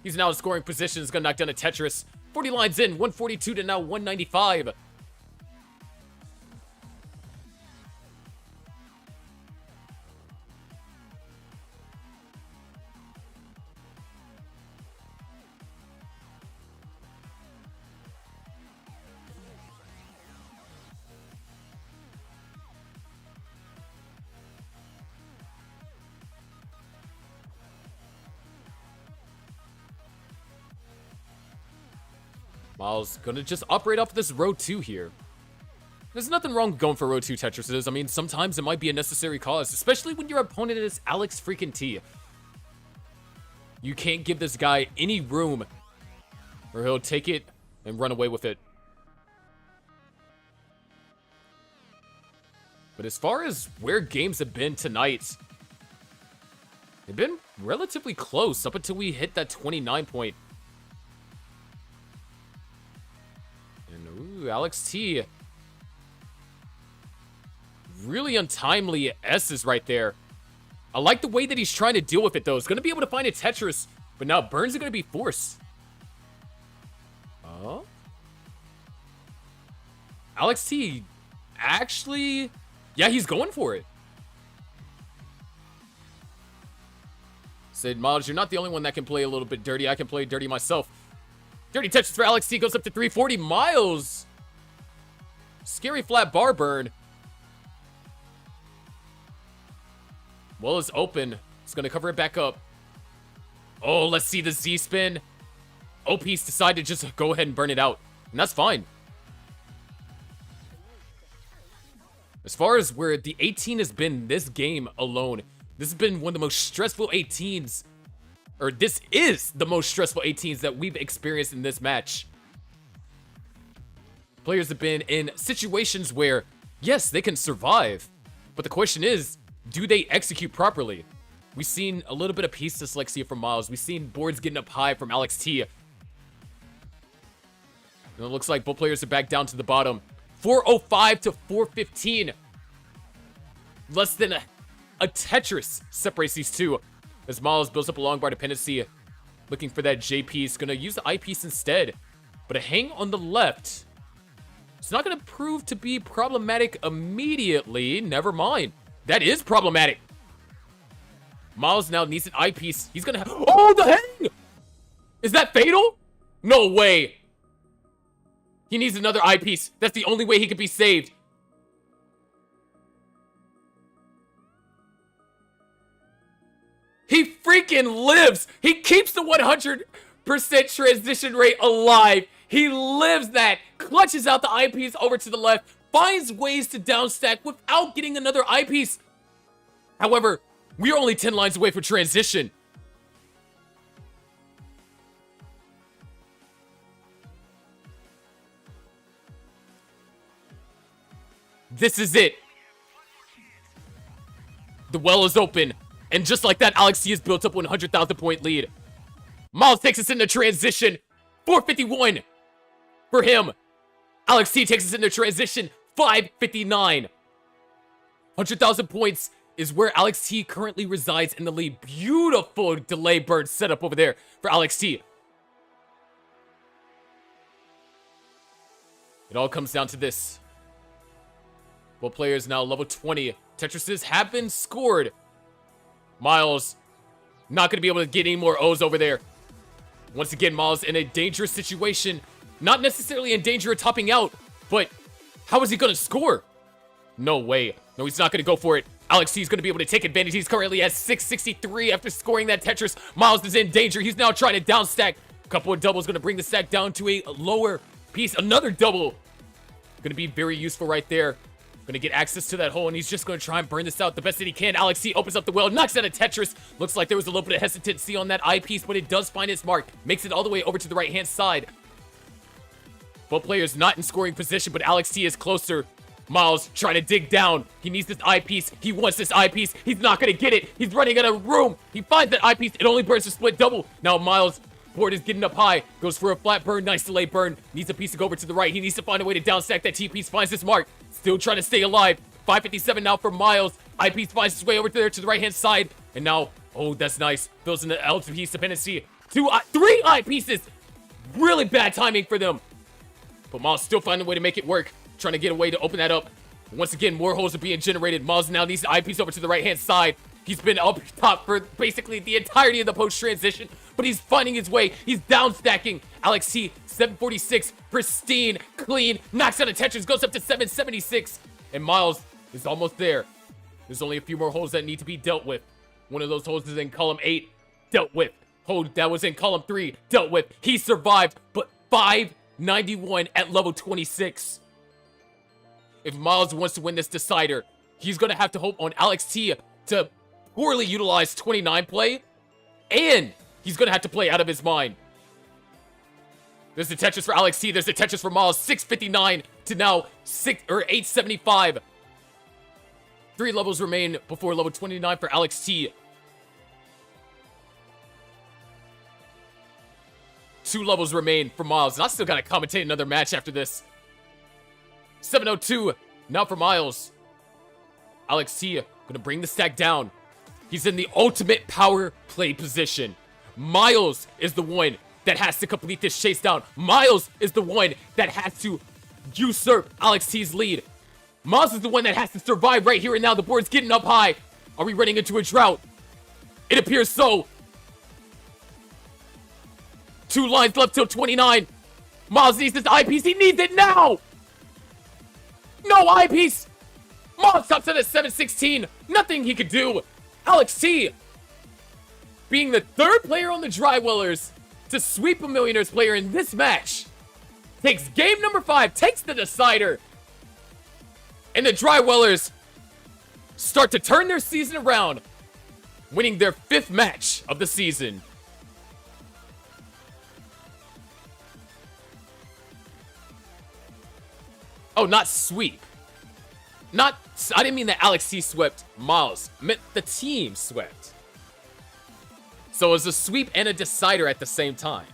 He's now in scoring position. He's going to knock down a Tetris. 40 lines in. 142 to now 195. Miles gonna just operate off this row 2 here. There's nothing wrong with going for row 2 Tetrises. I mean, sometimes it might be a necessary cause, especially when your opponent is Alex freaking T. You can't give this guy any room, or he'll take it and run away with it. But as far as where games have been tonight, they've been relatively close up until we hit that 29 point. And ooh, Alex T. Really untimely S's right there. I like the way that he's trying to deal with it, though. He's going to be able to find a Tetris, but now burns are going to be forced. Oh? Alex T. actually... yeah, he's going for it. Said, Miles, you're not the only one that can play a little bit dirty. I can play dirty myself. Dirty Tetris for Alex T. Goes up to 340. Miles. Scary flat bar burn. Well is open. It's going to cover it back up. Oh, let's see the Z spin. OP's decided to just go ahead and burn it out. And that's fine. As far as where the 18 has been this game alone, this has been one of the most stressful 18s. Or this is the most stressful 18s that we've experienced in this match. Players have been in situations where, yes, they can survive. But the question is, do they execute properly? We've seen a little bit of piece dyslexia from Miles. We've seen boards getting up high from Alex T. And it looks like both players are back down to the bottom. 405 to 415. Less than a Tetris separates these two. As Miles builds up a long bar dependency. Looking for that J piece. Gonna use the I piece instead. But a hang on the left. It's not gonna prove to be problematic immediately. Never mind. That is problematic. Miles now needs an I piece. He's gonna have... oh, the hang! Is that fatal? No way. He needs another eyepiece. That's the only way he could be saved. He freaking lives. He keeps the 100% transition rate alive. He lives that. Clutches out the eyepiece over to the left. Finds ways to downstack without getting another eyepiece. However, we are only 10 lines away from transition. This is it. The well is open. And just like that, Alex T has built up 100,000 point lead. Miles takes us into transition. 451 for him. Alex T takes us into transition. 559. 100,000 points is where Alex T currently resides in the lead. Beautiful delay burn setup over there for Alex T. It all comes down to this. Both players now level 20. Tetrises have been scored. Miles not going to be able to get any more O's over there. Once again, Miles in a dangerous situation. Not necessarily in danger of topping out, but how is he going to score? No way. No, he's not going to go for it. Alex T is going to be able to take advantage. He's currently at 663 after scoring that Tetris. Miles is in danger. He's now trying to down stack. A couple of doubles going to bring the stack down to a lower piece. Another double. Going to be very useful right there. Going to get access to that hole, and he's just going to try and burn this out the best that he can. Alex T opens up the well, knocks out a Tetris. Looks like there was a little bit of hesitancy on that eyepiece, but it does find its mark. Makes it all the way over to the right-hand side. Both players not in scoring position, but Alex T is closer. Miles trying to dig down. He needs this eyepiece. He wants this eyepiece. He's not going to get it. He's running out of room. He finds that eyepiece. It only burns a split double. Now Miles' board is getting up high. Goes for a flat burn. Nice delay burn. Needs a piece to go over to the right. He needs to find a way to down stack that T-piece. Finds his mark. Still trying to stay alive. 557 now for Miles. Eyepiece finds his way over there to the right-hand side. And now, oh, that's nice. Fills in the L-piece dependency. Three eyepieces. Really bad timing for them. But Miles still finding a way to make it work. Trying to get a way to open that up. Once again, more holes are being generated. Miles now needs the eyepiece over to the right-hand side. He's been up top for basically the entirety of the post-transition, but he's finding his way. He's down stacking. Alex T, 746, pristine, clean, knocks out a Tetris, goes up to 776, and Miles is almost there. There's only a few more holes that need to be dealt with. One of those holes is in column 8, dealt with. Hole that was in column 3, dealt with. He survived, but 591 at level 26. If Miles wants to win this decider, he's going to have to hope on Alex T to poorly utilize 29 play, and he's going to have to play out of his mind. There's the Tetris for Alex T. There's the Tetris for Miles. 659 to now 875. 3 levels remain before level 29 for Alex T. 2 levels remain for Miles, and I still got to commentate another match after this. 702 now for Miles. Alex T gonna bring the stack down. He's in the ultimate power play position. Miles is the one that has to complete this chase down. Miles is the one that has to usurp Alex T's lead. Miles is the one that has to survive right here and now. The board's getting up high. Are we running into a drought? It appears so. 2 lines left till 29. Miles needs this eyepiece. He needs it now. No eyepiece. Miles stops at a 716. Nothing he could do. Alex T, being the 3rd player on the Drywellers to sweep a Millionaires player in this match, takes game number 5, takes the decider. And the Drywellers start to turn their season around, winning their 5th match of the season. Oh, not sweep. I didn't mean that Alex T swept Miles. I meant the team swept. So it was a sweep and a decider at the same time.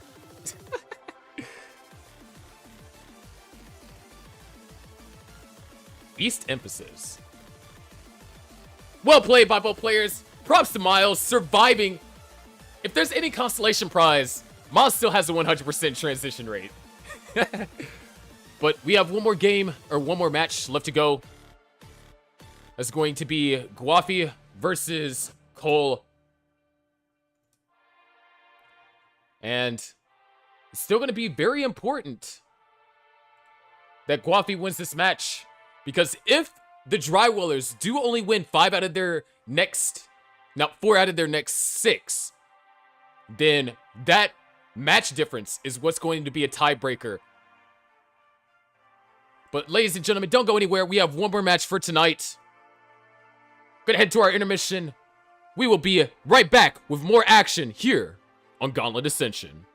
Beast emphasis. Well played by both players. Props to Miles surviving. If there's any consolation prize, Miles still has a 100% transition rate. But we have one more game, or one more match left to go. That's going to be Guafi versus Cole. And it's still going to be very important that Guafi wins this match. Because if the Drywallers do only win 4 out of their next 6, then that match difference is what's going to be a tiebreaker. But ladies and gentlemen, don't go anywhere. We have one more match for tonight. Gonna head to our intermission. We will be right back with more action here on Gauntlet Ascension.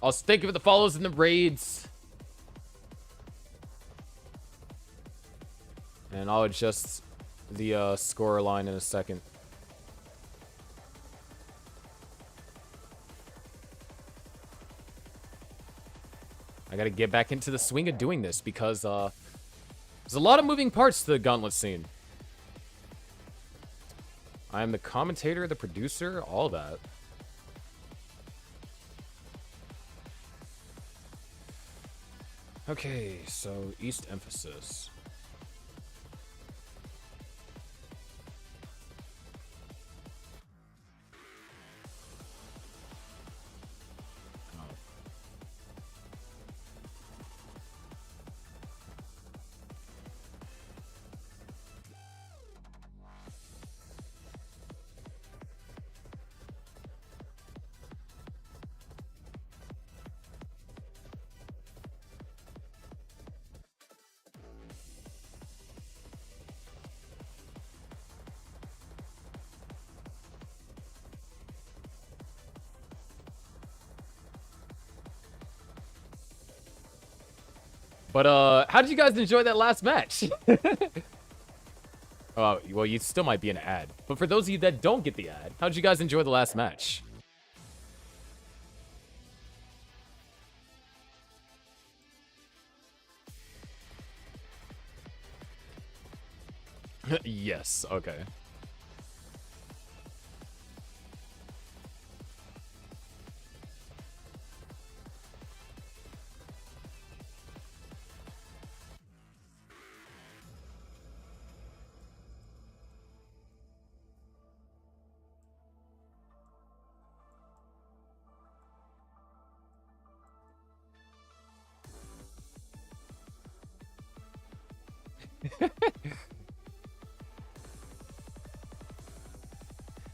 Also, thank you for the follows and the raids. And I'll adjust the score line in a second. I gotta get back into the swing of doing this because there's a lot of moving parts to the Gauntlet scene. I am the commentator, the producer, all that. Okay, so East emphasis. But, how did you guys enjoy that last match? Oh, well, you still might be an ad. But for those of you that don't get the ad, how did you guys enjoy the last match? Yes, okay.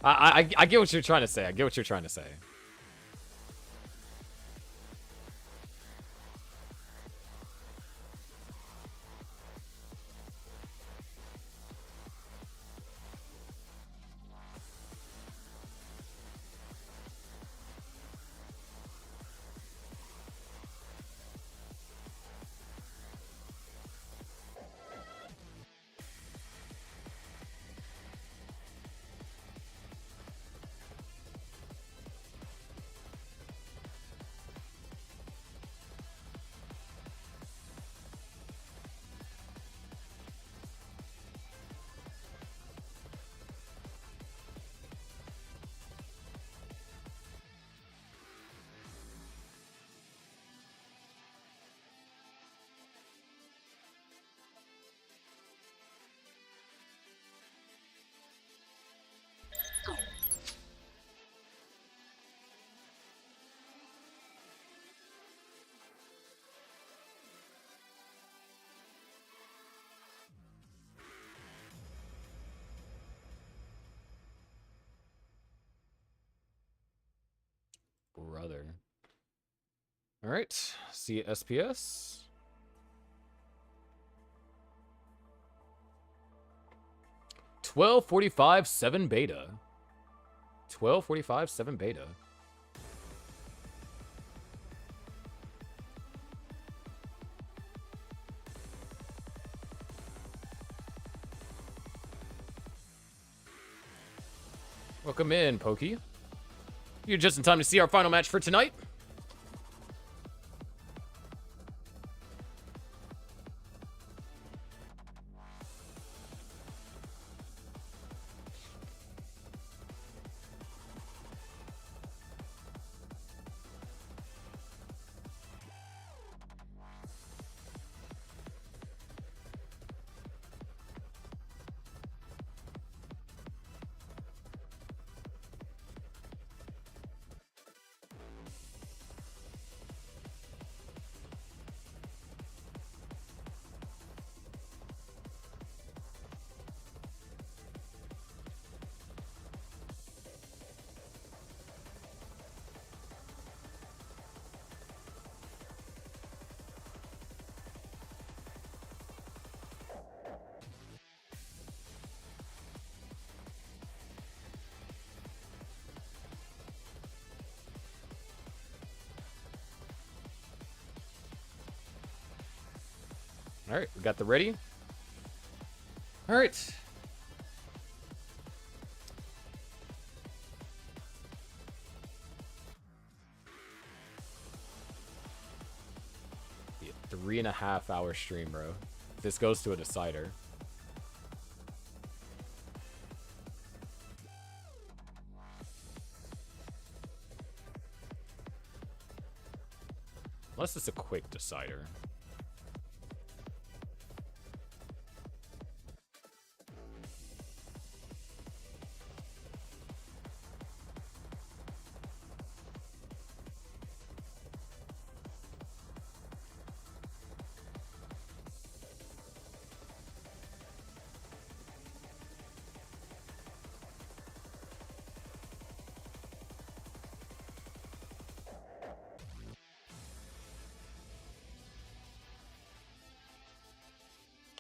I get what you're trying to say. I get what you're trying to say. brother. All right, CSPS. $12.45 7 beta. $12.45 7 beta. Welcome in, Pokey. You're just in time to see our final match for tonight. All right, we got the ready. All right. Be a 3.5 hour stream, bro. If this goes to a decider. Unless it's a quick decider.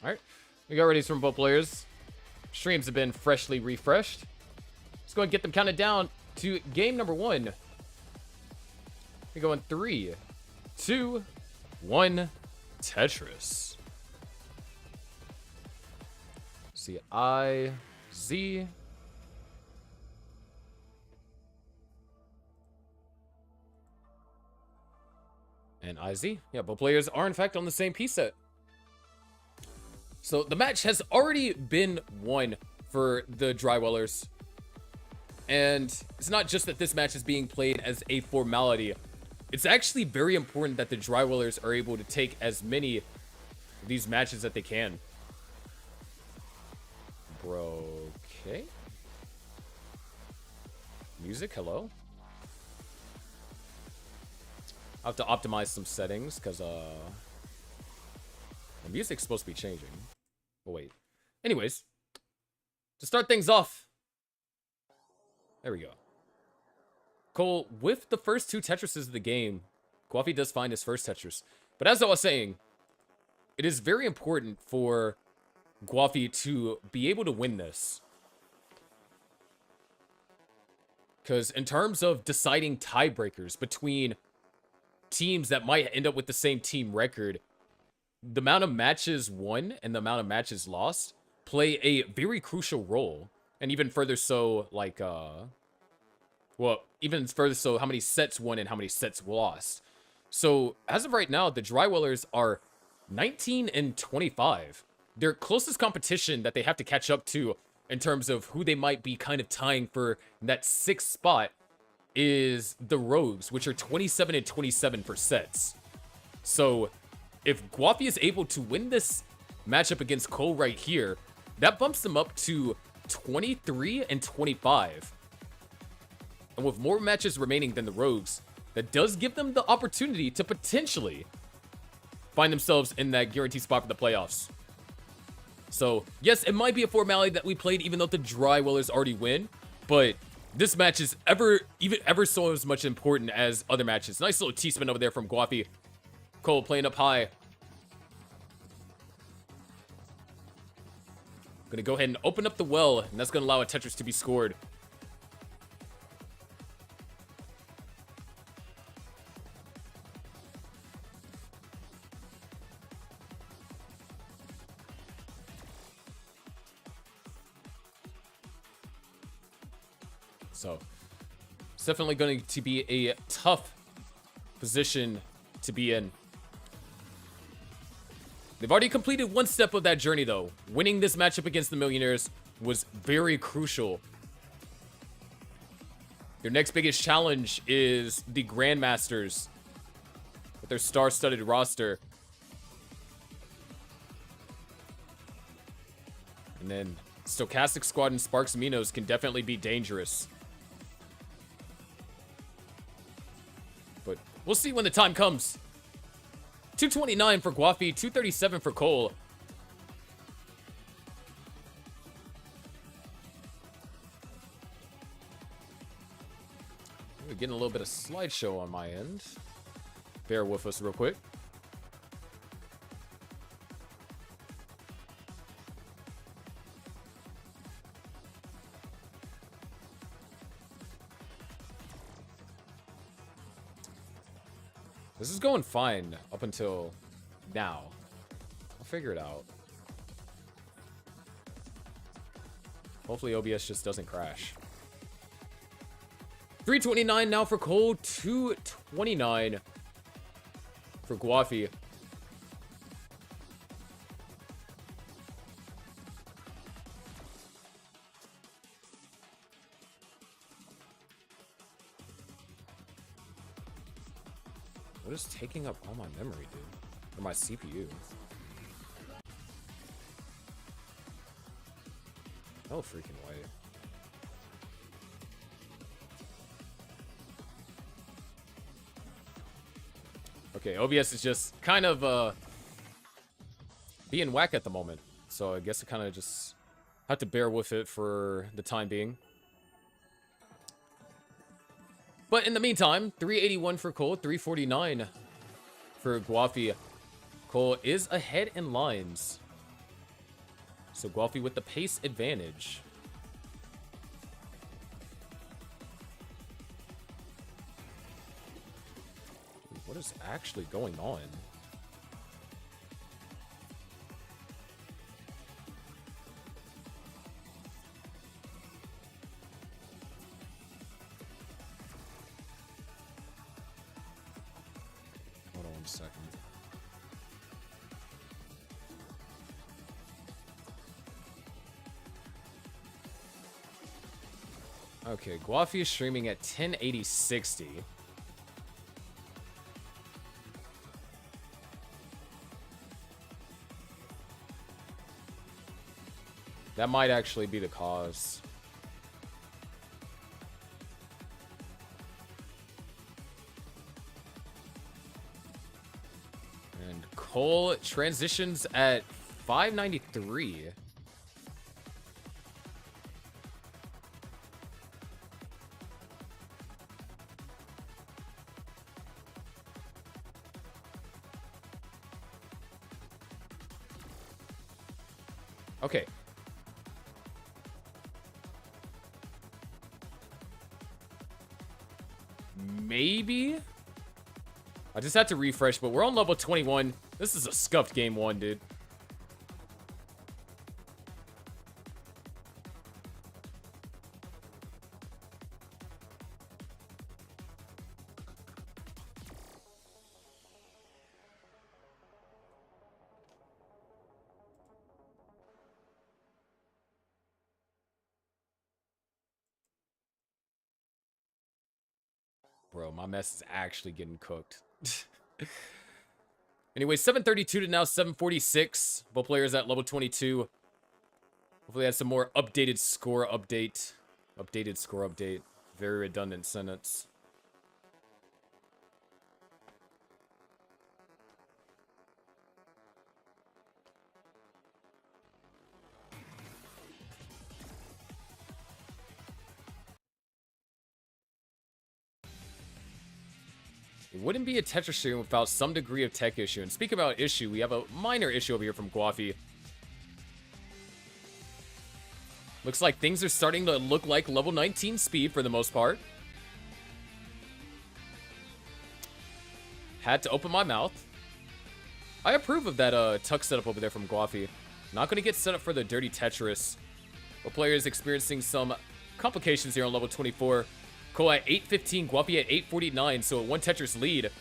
Alright, we got ready from both players. Streams have been freshly refreshed. Let's go and get them counted down to game number 1. We go in 3, 2, 1, Tetris. See, I, Z. And IZ. Yeah, both players are in fact on the same piece set. So the match has already been won for the Drywellers. And it's not just that this match is being played as a formality. It's actually very important that the Drywellers are able to take as many of these matches that they can. Bro, okay. Music, hello. I have to optimize some settings because the music's supposed to be changing. Oh, wait. Anyways, to start things off, there we go. Cole, with the first 2 Tetrises of the game, Guafi does find his first Tetris. But as I was saying, it is very important for Guafi to be able to win this. Because in terms of deciding tiebreakers between teams that might end up with the same team record, the amount of matches won and the amount of matches lost play a very crucial role. And even further so, like, well, even further so, how many sets won and how many sets lost. So, as of right now, the Drywellers are 19 and 25. Their closest competition that they have to catch up to in terms of who they might be kind of tying for that 6th spot is the Rogues, which are 27 and 27 for sets. So, if Guafi is able to win this matchup against Cole right here, that bumps them up to 23 and 25. And with more matches remaining than the Rogues, that does give them the opportunity to potentially find themselves in that guaranteed spot for the playoffs. So, yes, it might be a formality that we played even though the Drywellers already win, but this match is ever so as much important as other matches. Nice little T-spin over there from Guafi. Cole playing up high. Gonna go ahead and open up the well, and that's gonna allow a Tetris to be scored. So, it's definitely going to be a tough position to be in. They've already completed one step of that journey, though. Winning this matchup against the Millionaires was very crucial. Their next biggest challenge is the Grandmasters with their star-studded roster. And then Stochastic Squad and Sparks Minos can definitely be dangerous. But we'll see when the time comes. 229 for Guafi, 237 for Cole. We're getting a little bit of slideshow on my end. Bear with us real quick. This is going fine up until now. I'll figure it out. Hopefully OBS just doesn't crash. 329 now for Cole, 229 for Guafi. What is taking up all my memory, dude? Or my CPU? No freaking way. Okay, OBS is just kind of being whack at the moment. So I guess I kind of just have to bear with it for the time being. But in the meantime, 381 for Cole, 349 for Guafi. Cole is ahead in lines. So Guafi with the pace advantage. What is actually going on? Hold on 1 second. Okay, Guafi is streaming at 1080-60. That might actually be the cause. And Cole transitions at 593. Okay. Maybe? I just had to refresh, but we're on level 21. This is a scuffed game 1, dude. Bro, my mess is actually getting cooked. Anyway, 732 to now 746. Both players at level 22. Hopefully that's some more updated score update. Updated score update. Very redundant sentence. It wouldn't be a Tetris stream without some degree of tech issue. And speaking about issue, we have a minor issue over here from Guafi. Looks like things are starting to look like level 19 speed for the most part. Had to open my mouth. I approve of that tuck setup over there from Guafi. Not going to get set up for the dirty Tetris. But player is experiencing some complications here on level 24. Cole at 815, Guapi at 849, so a 1 Tetris lead.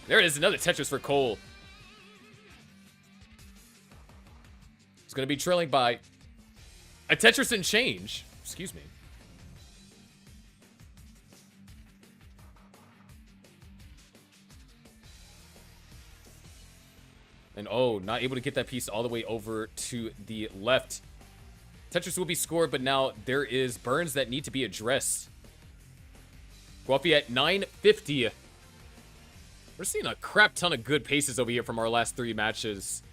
There it is, another Tetris for Cole. He's going to be trailing by a Tetris and change. Excuse me. And oh, not able to get that piece all the way over to the left. Tetris will be scored, but now there is burns that need to be addressed. Guapi at 950. We're seeing a crap ton of good paces over here from our last 3 matches.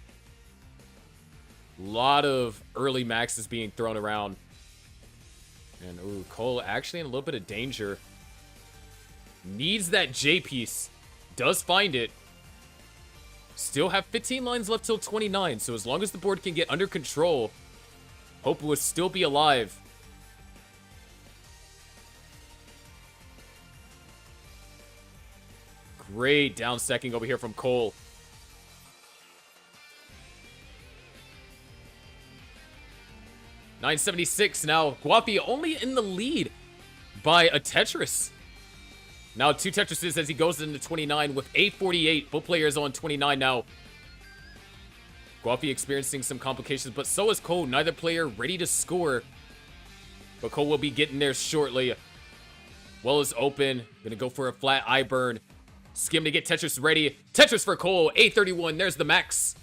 A lot of early maxes being thrown around. And ooh, Cole actually in a little bit of danger. Needs that J piece. Does find it. Still have 15 lines left till 29. So as long as the board can get under control, Hope will still be alive. Great down stacking over here from Cole. $976 now. Guapi only in the lead by a Tetris. Now 2 Tetrises as he goes into 29 with 848. Both players on 29 now. Guapi experiencing some complications, but so is Cole. Neither player ready to score. But Cole will be getting there shortly. Well is open. Gonna go for a flat eye burn. Skim to get Tetris ready. Tetris for Cole. A31. There's the max.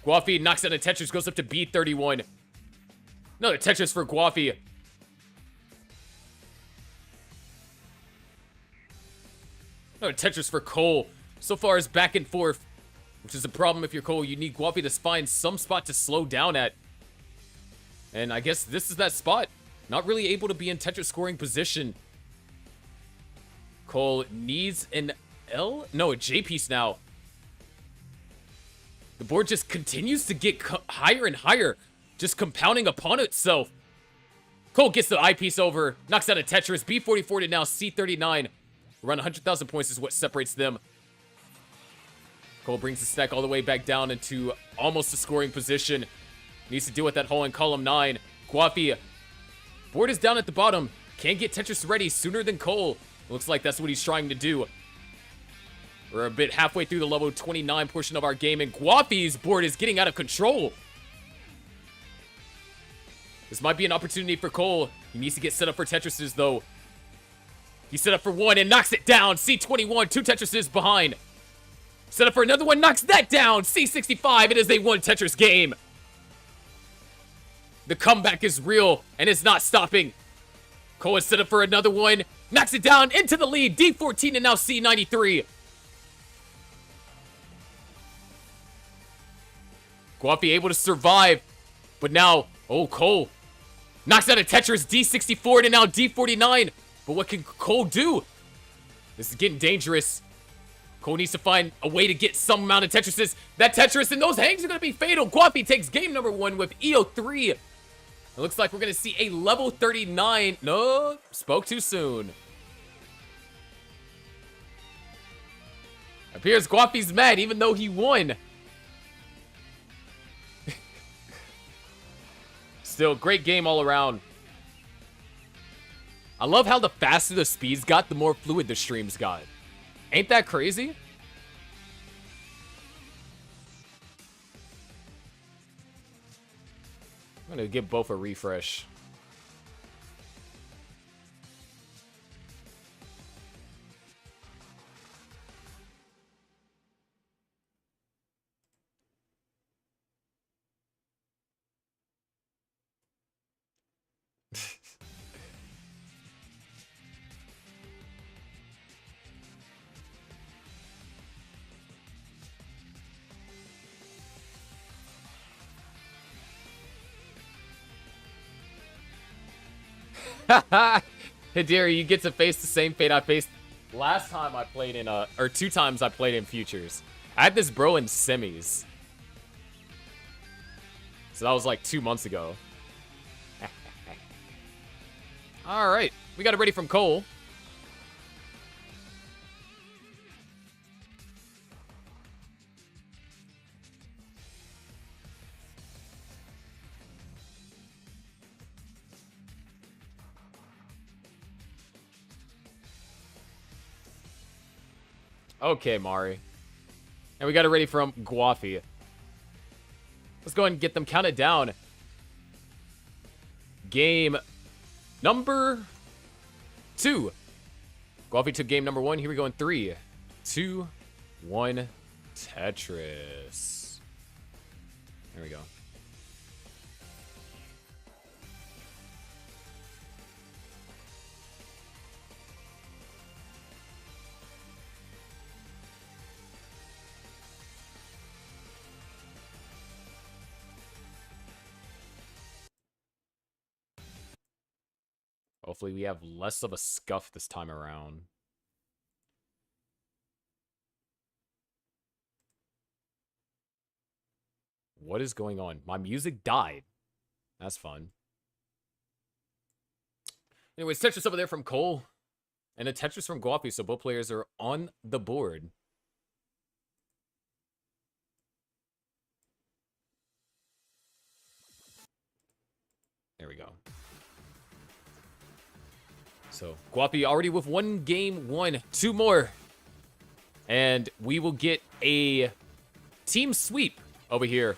Guapi knocks out a Tetris. Goes up to B31. Another Tetris for Guapi. Another Tetris for Cole. So far is back and forth. Which is a problem if you're Cole. You need Guapi to find some spot to slow down at. And I guess this is that spot. Not really able to be in Tetris scoring position. Cole needs an L? No, a J piece now. The board just continues to get higher and higher. Just compounding upon itself. Cole gets the I piece over. Knocks out a Tetris. B44 to now C39. Around 100,000 points is what separates them. Cole brings the stack all the way back down into almost a scoring position. Needs to deal with that hole in column 9. Guapi. Board is down at the bottom. Can't get Tetris ready sooner than Cole. Looks like that's what he's trying to do. We're a bit halfway through the level 29 portion of our game, and Guapi's board is getting out of control. This might be an opportunity for Cole. He needs to get set up for Tetrises, though. He's set up for 1 and knocks it down. C21, 2 Tetrises behind. Set up for another one, knocks that down. C65, it is a 1 Tetris game. The comeback is real, and it's not stopping. Cole is set up for another one. Knocks it down into the lead. D14 and now C93. Guapi able to survive. But now, oh, Cole knocks out a Tetris. D64 to now D49. But what can Cole do? This is getting dangerous. Cole needs to find a way to get some amount of Tetrises. That Tetris and those hangs are going to be fatal. Guapi takes game number 1 with EO3. It looks like we're going to see a level 39. No, spoke too soon. Appears Guapi's mad even though he won. Still, great game all around. I love how the faster the speeds got, the more fluid the streams got. Ain't that crazy? I'm gonna give both a refresh. Hideri, you get to face the same fate I faced last time I played in or 2 times I played in Futures, I had this bro in semis. So that was like 2 months ago. All right, we got it ready from Cole. Okay, Mari. And we got it ready from Guafi. Let's go ahead and get them counted down. Game number 2. Guafi took game number 1. Here we go in 3, 2, 1. Tetris. There we go. Hopefully we have less of a scuff this time around. What is going on? My music died. That's fun. Anyways, Tetris over there from Cole. And a Tetris from Guapi, so both players are on the board. There we go. So, Guapi already with 1 game 1. 2 more. And we will get a team sweep over here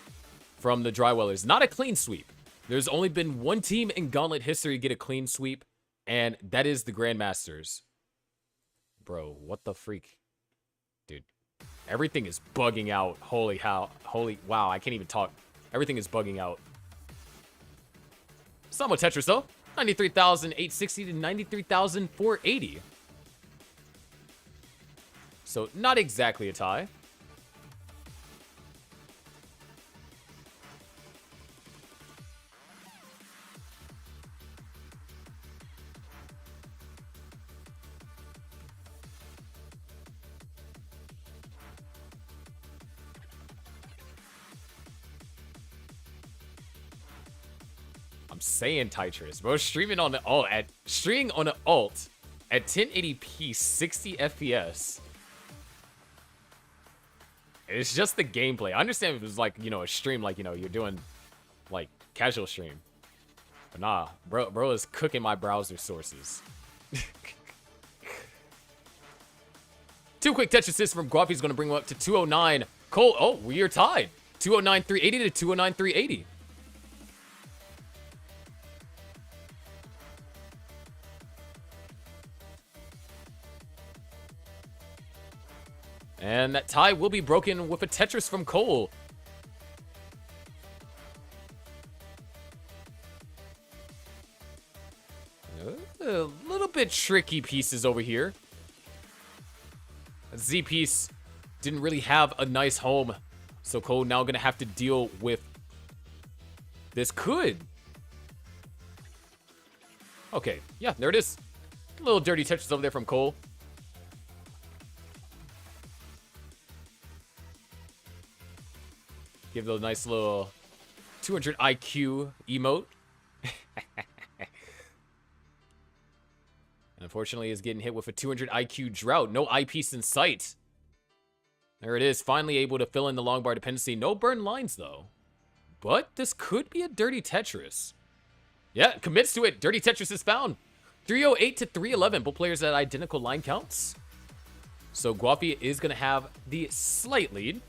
from the Drywellers. Not a clean sweep. There's only been 1 team in Gauntlet history get a clean sweep, and that is the Grandmasters. Bro, what the freak? Dude, everything is bugging out. Holy wow, I can't even talk. Everything is bugging out. Somewhat Tetris, though. 93,860 to 93,480. So, not exactly a tie. I'm saying Tetris, bro. Streaming on the alt at 1080p, 60 FPS. It's just the gameplay. I understand if it was like, you know, a stream, like, you know, you're doing like casual stream. But nah, bro is cooking my browser sources. 2 quick Tetrises from Guapi's gonna bring him up to 209. Cole, oh, we are tied. 209 380 to 209 380. And that tie will be broken with a Tetris from Cole. A little bit tricky pieces over here. A Z piece didn't really have a nice home. So Cole now going to have to deal with this could. Okay, yeah, there it is. A little dirty Tetris over there from Cole. Give the nice little 200 IQ emote. Unfortunately, is getting hit with a 200 IQ drought. No eyepiece in sight. There it is. Finally able to fill in the long bar dependency. No burn lines, though. But this could be a dirty Tetris. Yeah, commits to it. Dirty Tetris is found. 308 to 311. Both players at identical line counts. So Guapi is going to have the slight lead.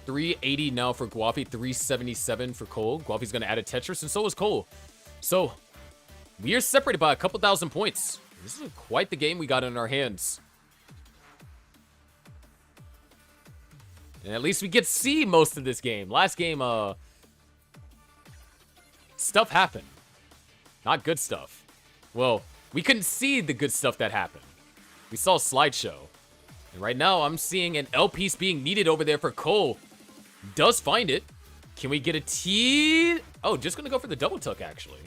$380 now for Guapi, $377 for Cole. Guapi's going to add a Tetris, and so is Cole. So, we are separated by a couple thousand points. This is quite the game we got in our hands. And at least we get to see most of this game. Last game, stuff happened. Not good stuff. Well, we couldn't see the good stuff that happened. We saw a slideshow. And right now, I'm seeing an L piece being needed over there for Cole. Does find it. Can we get a T? Oh, just gonna go for the double tuck, actually.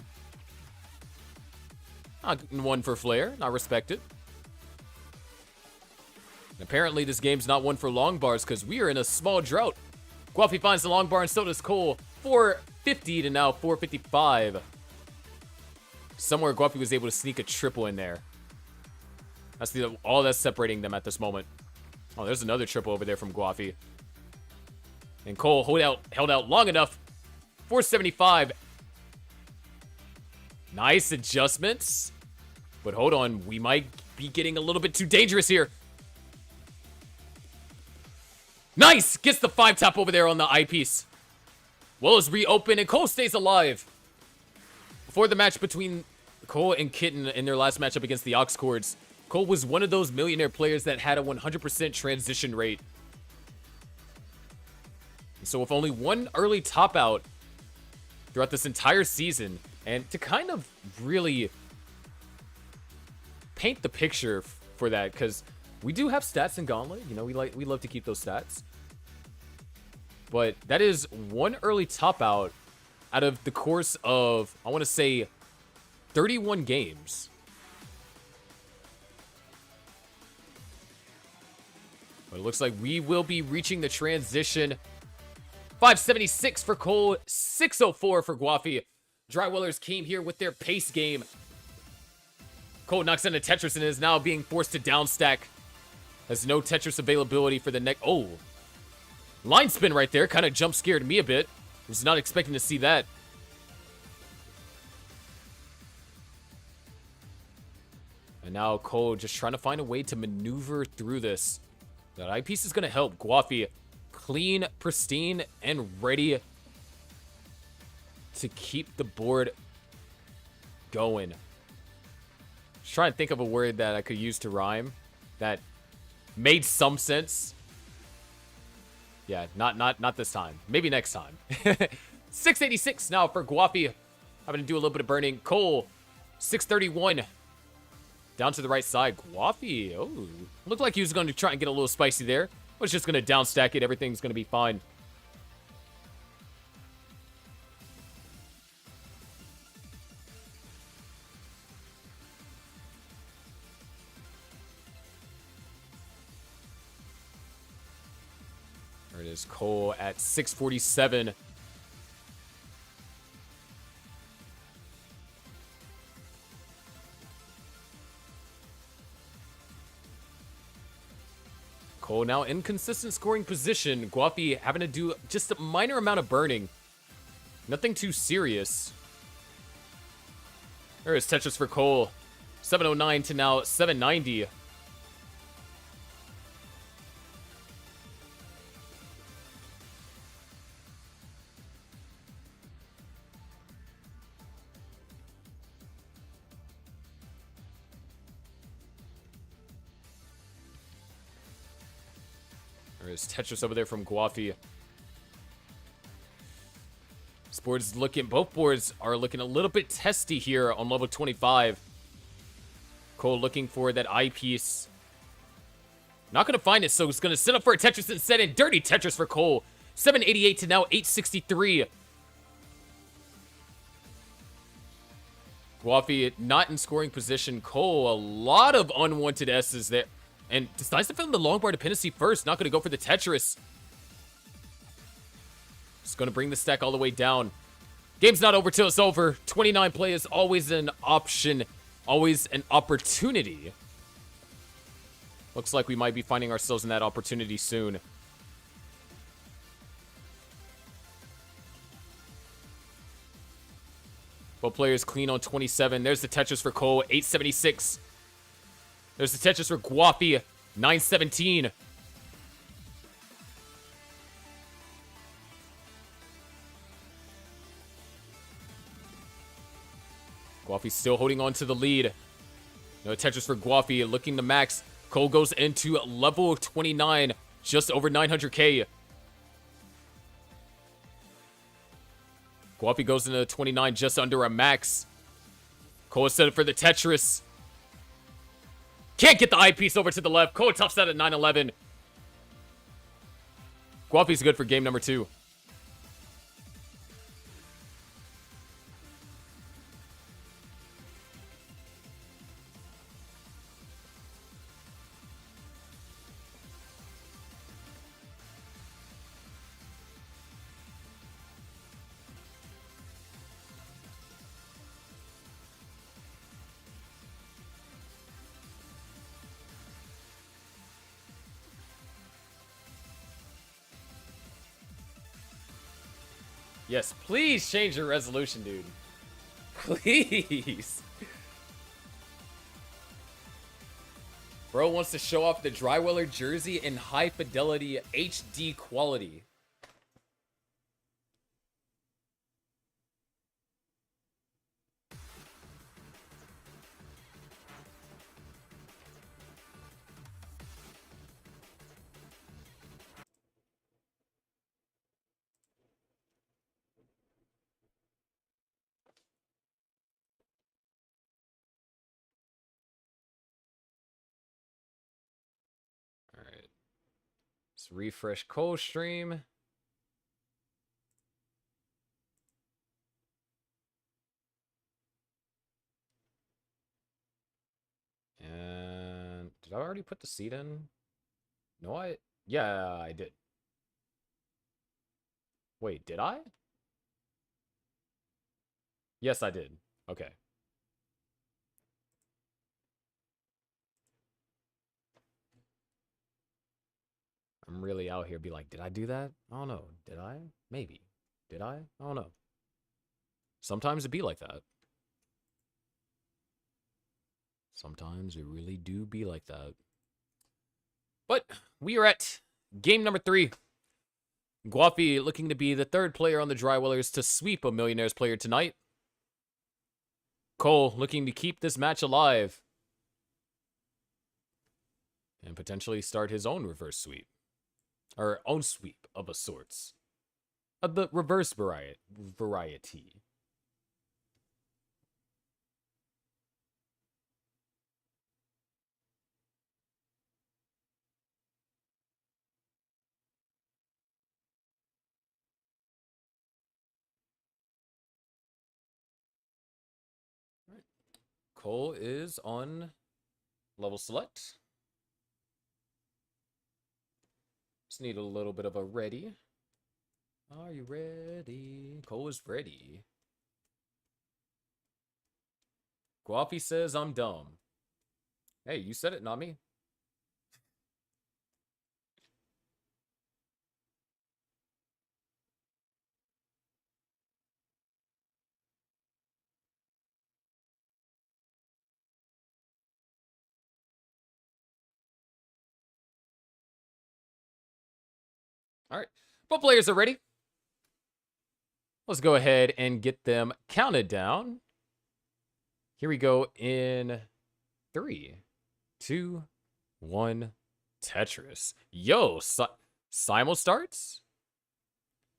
One for Flair. Not respected. And apparently, this game's not one for long bars because we are in a small drought. Guafi finds the long bar and so does Cole. 450 to now 455. Somewhere Guafi was able to sneak a triple in there. That's all that's separating them at this moment. Oh, there's another triple over there from Guafi. And Cole held out long enough. 475. Nice adjustments. But hold on, we might be getting a little bit too dangerous here. Nice! Gets the 5-tap over there on the eyepiece. Well is reopened and Cole stays alive. Before the match between Cole and Kitten in their last matchup against the Ox Cords, Cole was one of those millionaire players that had a 100% transition rate. So with only one early top out throughout this entire season, and to kind of really paint the picture for that, because we do have stats in Gauntlet, you know, we love to keep those stats. But that is one early top out of the course of, I want to say, 31 games. But it looks like we will be reaching the transition. 576 for Cole, 604 for Guafi. Drywellers came here with their pace game. Cole knocks into Tetris and is now being forced to downstack. Has no Tetris availability for the next. Oh, line spin right there. Kind of jump scared me a bit. Was not expecting to see that. And now Cole just trying to find a way to maneuver through this. That eyepiece is going to help. Guafi clean, pristine, and ready to keep the board going. Just trying to think of a word that I could use to rhyme that made some sense. Yeah, not this time. Maybe next time. 686 now for Guafi. Having to do a little bit of burning. Cole, 631. Down to the right side. Guafi. Oh, looked like he was going to try and get a little spicy there. Was just going to downstack it. Everything's going to be fine. There it is. Cole at 647. Cole now in consistent scoring position. Guafi having to do just a minor amount of burning. Nothing too serious. There is Tetris for Cole. 709 to now 790. There's Tetris over there from Guafi. Both boards are looking a little bit testy here on level 25. Cole looking for that eyepiece. Not going to find it, so he's going to set up for a Tetris instead, and dirty Tetris for Cole. 788 to now 863. Guafi not in scoring position. Cole, a lot of unwanted S's there. And it's nice to film the long bar dependency first. Not going to go for the Tetris. Just going to bring the stack all the way down. Game's not over till it's over. 29 play is always an option. Always an opportunity. Looks like we might be finding ourselves in that opportunity soon. Both players clean on 27. There's the Tetris for Cole. 876. There's the Tetris for Guafi, 917. Guafi still holding on to the lead. No Tetris for Guafi, looking to max. Cole goes into level 29, just over 900k. Guapi goes into 29, just under a max. Cole is set up for the Tetris. Can't get the eyepiece over to the left. Cole toughs that at 9-11. Guapi's good for game number 2. Yes, please change your resolution, dude. Please. Bro wants to show off the Dryweller jersey in high fidelity HD quality. Let's refresh Cole stream. And did I already put the seed in? No, yeah, I did. Wait, did I? Yes, I did. Okay. I'm really out here be like, did I do that? I don't know. Did I? Maybe. Did I? I don't know. Sometimes it be like that. Sometimes it really do be like that. But we are at game number 3. Guapi looking to be the 3rd player on the Drywellers to sweep a Millionaires player tonight. Cole looking to keep this match alive. And potentially start his own reverse sweep. Or own sweep of a sorts. Of the reverse variety. Cole is on level select. Just need a little bit of a ready. Are you ready? Cole is ready. Guapi says I'm dumb. Hey, you said it, not me. All right, both players are ready. Let's go ahead and get them counted down. Here we go in 3, 2, 1. Tetris. Yo, Simul starts?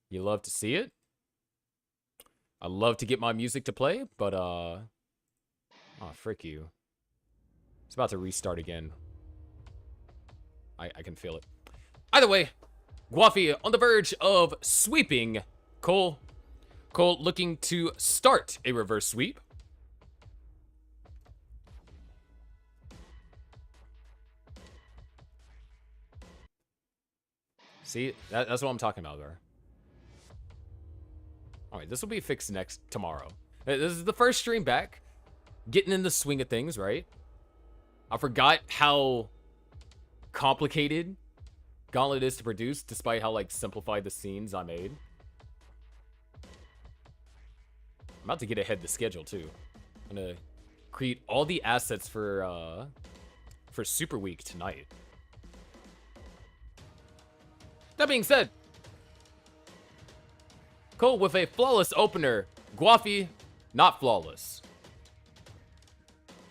You love to see it? I love to get my music to play, but oh, frick you. It's about to restart again. I can feel it. Either way, Guapi on the verge of sweeping Cole. Cole looking to start a reverse sweep. See, that's what I'm talking about there. All right, this will be fixed tomorrow. This is the first stream back. Getting in the swing of things, right? I forgot how complicated Gauntlet is to produce, despite how, like, simplified the scenes I made. I'm about to get ahead of the schedule, too. I'm gonna create all the assets for Super Week tonight. That being said, Cole with a flawless opener. Guapi, not flawless.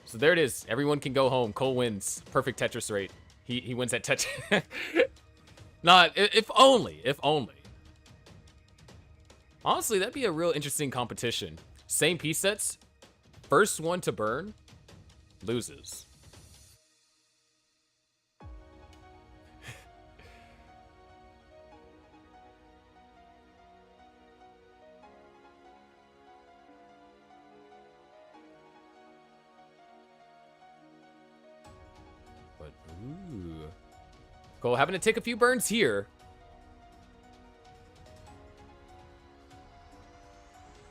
So there it is. Everyone can go home. Cole wins. Perfect Tetris rate. He wins at Tetris. Not, if only. If only. Honestly, that'd be a real interesting competition. Same piece sets. First one to burn loses. But, ooh. Cole having to take a few burns here.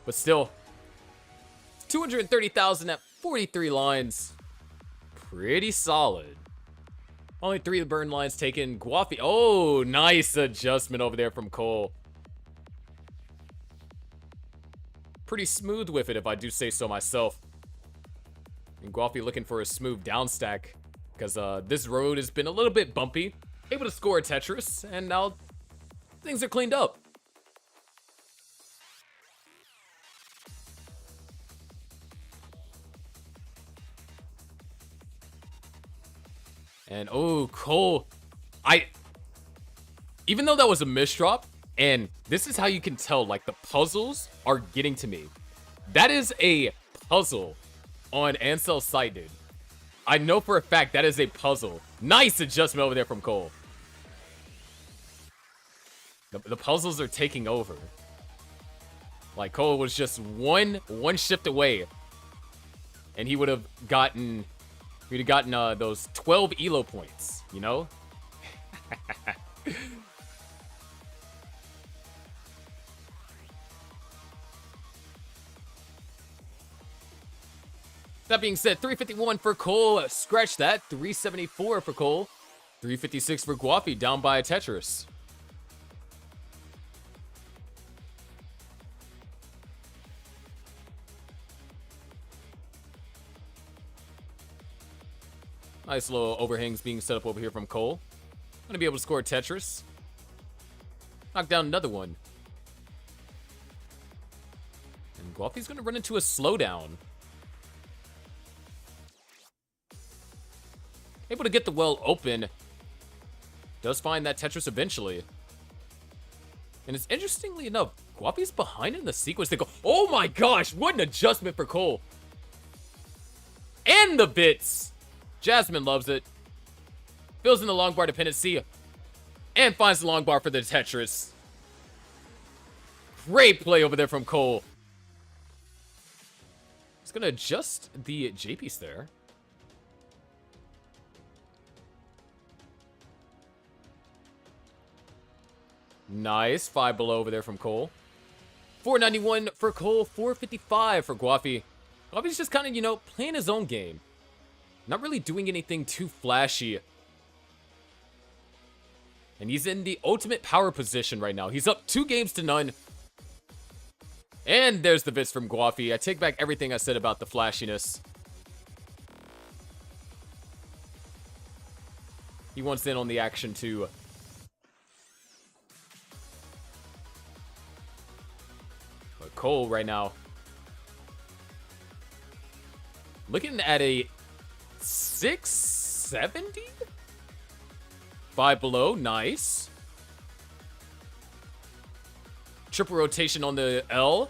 But still, 230,000 at 43 lines. Pretty solid. Only 3 burn lines taken. Guafi. Oh, nice adjustment over there from Cole. Pretty smooth with it, if I do say so myself. And Guafi looking for a smooth down stack, because this road has been a little bit bumpy. Able to score a Tetris, and now things are cleaned up. And oh, Cole, even though that was a misdrop, and this is how you can tell, like, the puzzles are getting to me. That is a puzzle on Ansel's side, dude. I know for a fact that is a puzzle. Nice adjustment over there from Cole. The puzzles are taking over. Like, Cole was just one shift away, and he would have gotten those 12 elo points, you know? That being said, 351 for Cole. Scratch that. 374 for Cole. 356 for Guafi, down by a Tetris. Nice little overhangs being set up over here from Cole. Gonna be able to score a Tetris. Knock down another one. And Guafi's gonna run into a slowdown. Able to get the well open. Does find that Tetris eventually. And it's interestingly enough, Guapi's behind in the sequence. They go, oh my gosh, what an adjustment for Cole. And the bits. Jasmine loves it. Fills in the long bar dependency. And finds the long bar for the Tetris. Great play over there from Cole. He's going to adjust the J piece there. Nice. 5 below over there from Cole. 491 for Cole. 455 for Guafi. Guafi's just kind of, you know, playing his own game. Not really doing anything too flashy. And he's in the ultimate power position right now. He's up 2 games to none. And there's the bits from Guafi. I take back everything I said about the flashiness. He wants in on the action too. But Cole right now, looking at a 670? 5 below, nice. Triple rotation on the L.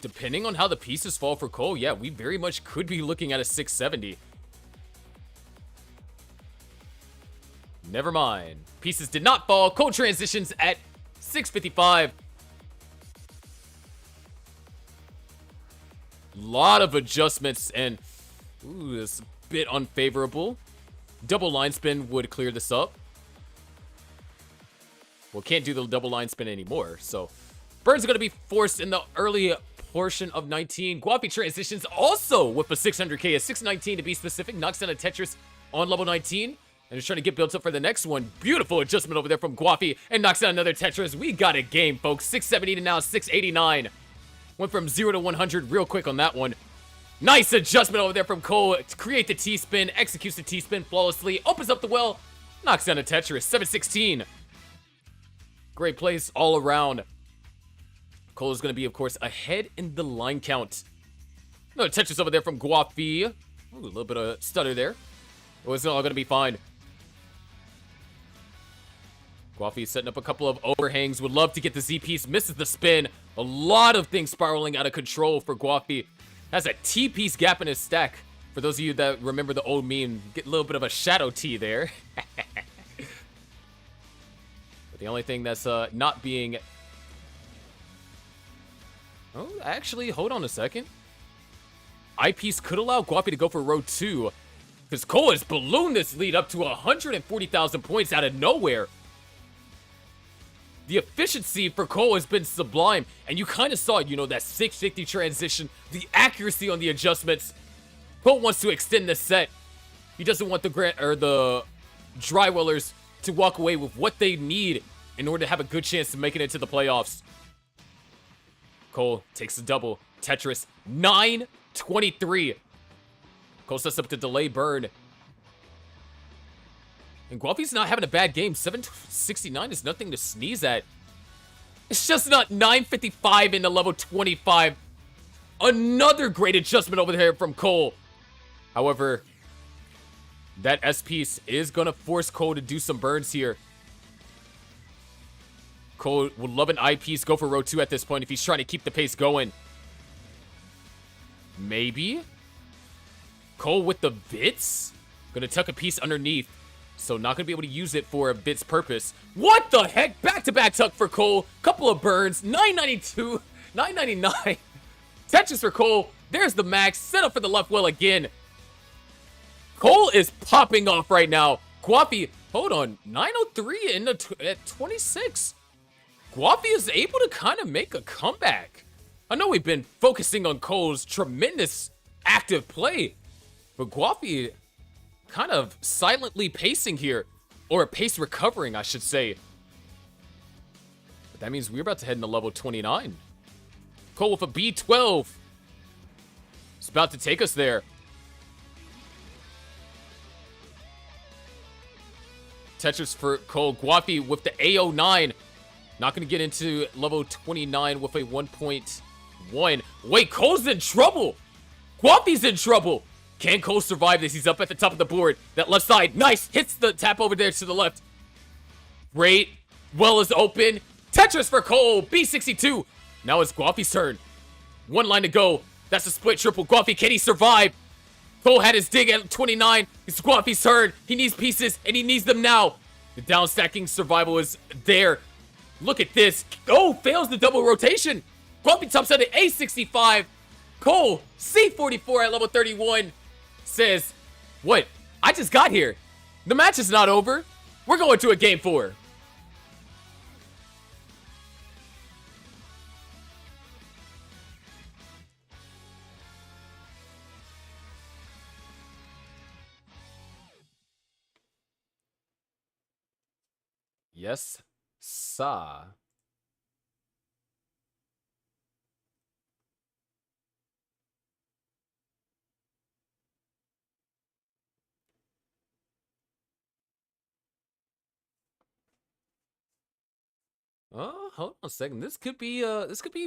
Depending on how the pieces fall for Cole, yeah, we very much could be looking at a 670. Never mind. Pieces did not fall. Cole transitions at 655. Lot of adjustments, and ooh, it's a bit unfavorable. Double line spin would clear this up. Well, can't do the double line spin anymore, so Bird's going to be forced in the early portion of 19. Guapi transitions also with a 600k, a 619 to be specific. Knocks down a Tetris on level 19. And is trying to get built up for the next one. Beautiful adjustment over there from Guafi. And knocks down another Tetris. We got a game, folks. 670 to now 689. Went from 0 to 100 real quick on that one. Nice adjustment over there from Cole to create the T-spin. Executes the T-spin flawlessly. Opens up the well. Knocks down a Tetris. 716. Great plays all around. Cole is going to be, of course, ahead in the line count. Another Tetris over there from Guafi. Ooh, a little bit of stutter there. It's all going to be fine. Guafi setting up a couple of overhangs. Would love to get the Z piece. Misses the spin. A lot of things spiraling out of control for Guafi. Has a T piece gap in his stack. For those of you that remember the old meme, get a little bit of a shadow T there. But the only thing that's not being... Oh, actually, hold on a second. I-piece could allow Guapi to go for row 2. Because Cole has ballooned this lead up to 140,000 points out of nowhere. The efficiency for Cole has been sublime. And you kind of saw, you know, that 650 transition. The accuracy on the adjustments. Cole wants to extend the set. He doesn't want the Drywellers to walk away with what they need in order to have a good chance to make it into the playoffs. Cole takes the double. Tetris, 923. Cole sets up the delay burn. And Guapi's not having a bad game. 769 is nothing to sneeze at. It's just not 955 into level 25. Another great adjustment over there from Cole. However, that S-piece is going to force Cole to do some burns here. Cole would love an I-piece. Go for row 2 at this point if he's trying to keep the pace going. Maybe. Cole with the bits. Going to tuck a piece underneath. So not going to be able to use it for a bit's purpose. What the heck? Back-to-back tuck for Cole. Couple of burns. 992. 999. Tetris for Cole. There's the max. Set up for the left well again. Cole is popping off right now. Guapi, hold on. 903 at 26. Guapi is able to kind of make a comeback. I know we've been focusing on Cole's tremendous active play, but Guapi kind of silently pacing here, or pace recovering, I should say. But that means we're about to head into level 29. Cole with a B12. It's about to take us there. Tetris for Cole. Guapi with the A09. Not going to get into level 29 with a 1.1. Wait, Cole's in trouble. Guapi's in trouble. Can Cole survive this? He's up at the top of the board. That left side. Nice. Hits the tap over there to the left. Great. Well is open. Tetris for Cole. B62. Now it's Guapi's turn. One line to go. That's a split triple. Guapi, can he survive? Cole had his dig at 29. It's Guapi's turn. He needs pieces, and he needs them now. The down stacking survival is there. Look at this. Oh, fails the double rotation. Guapi tops out at A65. Cole, C44 at level 31, says, what? I just got here. The match is not over. We're going to a game 4. Yes, sir. Hold on a second. This could be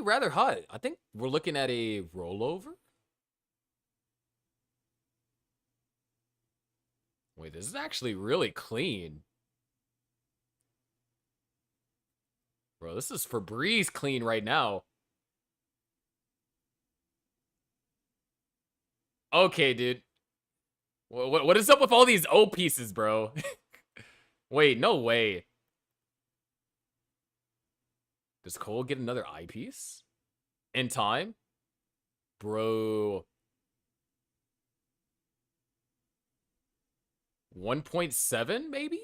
rather hot. I think we're looking at a rollover. Wait, this is actually really clean. Bro, this is Febreze clean right now. Okay, dude. What is up with all these O pieces, bro? Wait, no way. Does Cole get another eye piece? In time? Bro. 1.7, maybe?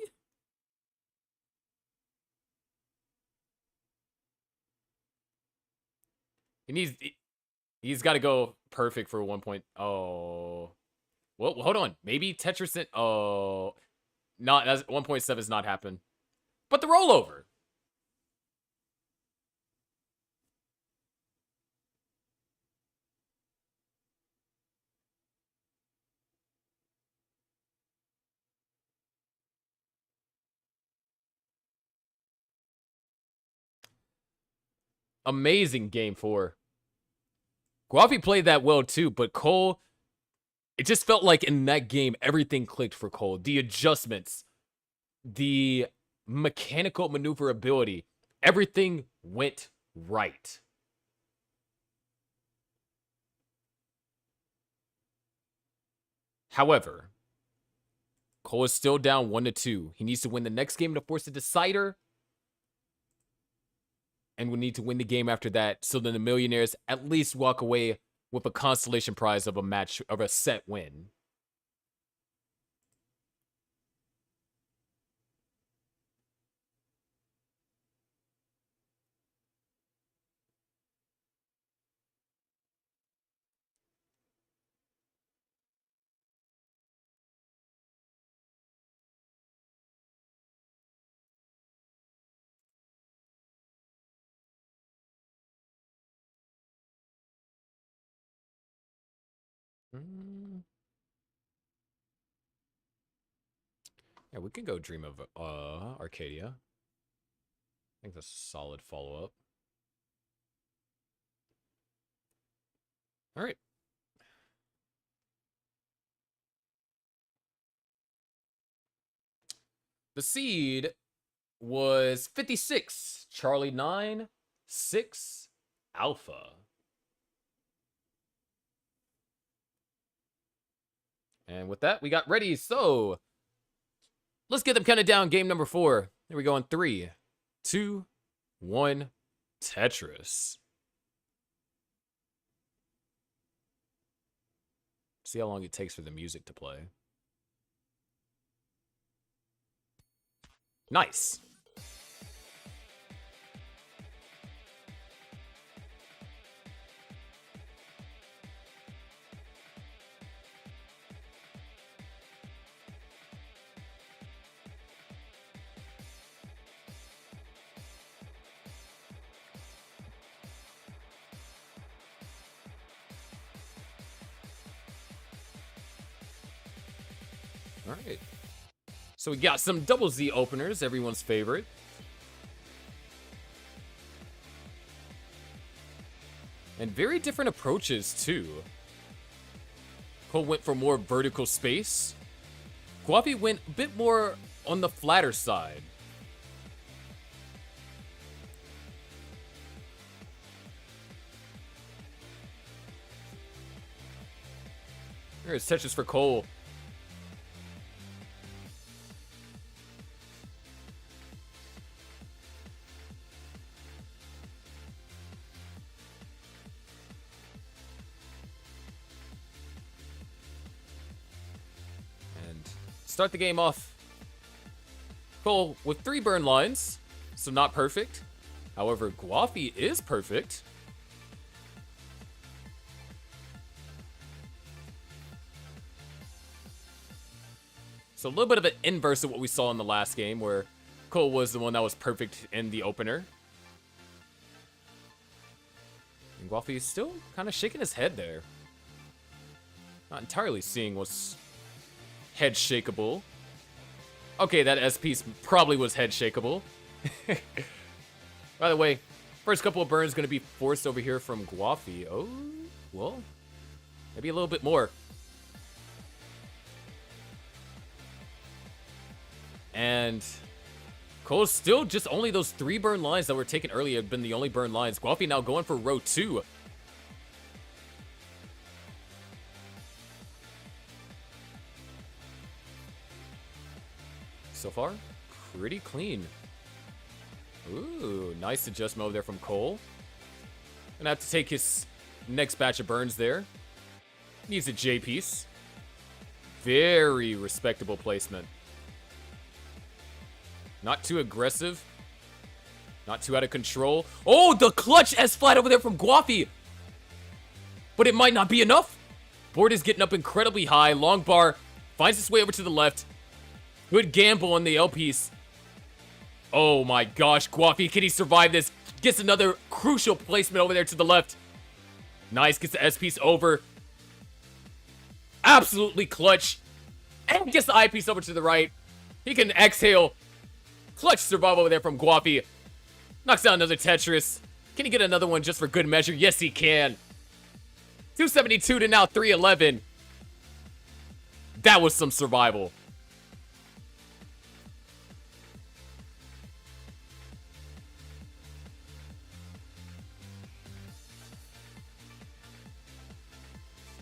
He's got to go perfect for 1. Oh. Well, hold on. Maybe Tetris. Oh. Not 1.7 has not happened. But the rollover. Amazing game 4. Guapi played that well too, but Cole It just felt like in that game, everything clicked for Cole. The adjustments, the mechanical maneuverability, everything went right. However, Cole is still down 1-2. He needs to win the next game to force a decider. And we need to win the game after that so then the Millionaires at least walk away with a consolation prize of a set win. Yeah, we can go Dream of Arcadia. I think that's a solid follow-up. All right. The seed was 56. Charlie 9, 6, Alpha. And with that, we got ready. So let's get them counted down. Game number 4. Here we go on 3, 2, 1. Tetris. See how long it takes for the music to play. Nice. All right. So we got some double Z openers, everyone's favorite. And very different approaches, too. Cole went for more vertical space. Guapi went a bit more on the flatter side. Here's Tetris for Cole. Start the game off. Cole with 3 burn lines, so not perfect. However, Guapi is perfect. So a little bit of an inverse of what we saw in the last game, where Cole was the one that was perfect in the opener. And Guapi is still kind of shaking his head there. Not entirely seeing what's head shakeable. Okay, that S piece probably was head shakeable. By the way, first couple of burns going to be forced over here from Guapi. Oh, well, maybe a little bit more. And Cole's still just only those 3 burn lines that were taken earlier have been the only burn lines. Guapi now going for row 2. So far, pretty clean. Ooh, nice adjustment over there from Cole. Gonna have to take his next batch of burns there. Needs a J piece. Very respectable placement. Not too aggressive. Not too out of control. Oh, the clutch S-flat over there from Guapi. But it might not be enough. Board is getting up incredibly high. Long bar finds its way over to the left. Good gamble on the L piece. Oh my gosh, Guapi, can he survive this? Gets another crucial placement over there to the left. Nice, gets the S piece over. Absolutely clutch. And gets the I piece over to the right. He can exhale. Clutch survival over there from Guapi. Knocks out another Tetris. Can he get another one just for good measure? Yes, he can. 272 to now 311. That was some survival.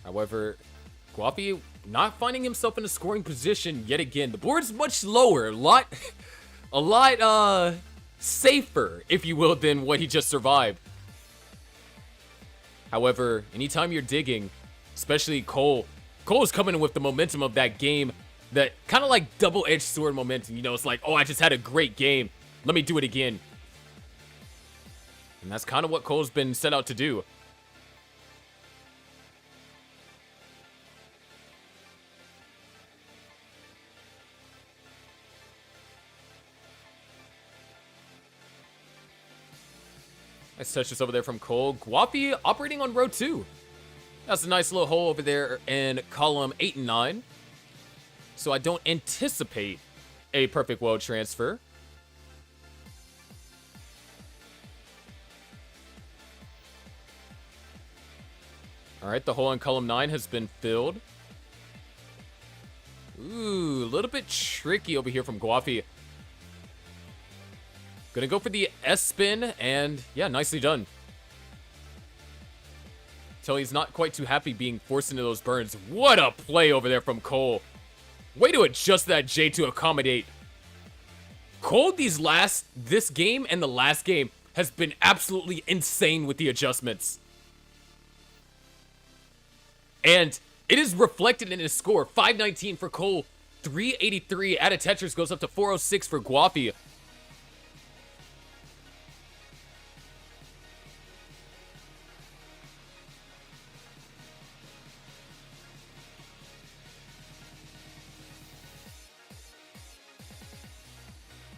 However, Guapi not finding himself in a scoring position yet again. The board's much lower, a lot safer, if you will, than what he just survived. However, anytime you're digging, especially Cole's coming in with the momentum of that game, that kind of like double-edged sword momentum. You know, it's like, oh, I just had a great game. Let me do it again. And that's kind of what Cole's been set out to do. Nice touches over there from Cole. Guapi operating on row 2. That's a nice little hole over there in column 8 and 9. So I don't anticipate a perfect world transfer. All right, the hole in column 9 has been filled. Ooh, a little bit tricky over here from Guapi. Gonna go for the S-spin, and yeah, nicely done. Till he's not quite too happy being forced into those burns. What a play over there from Cole. Way to adjust that J to accommodate. Cole this game and the last game has been absolutely insane with the adjustments. And it is reflected in his score. 519 for Cole, 383 out of Tetris goes up to 406 for Guapi.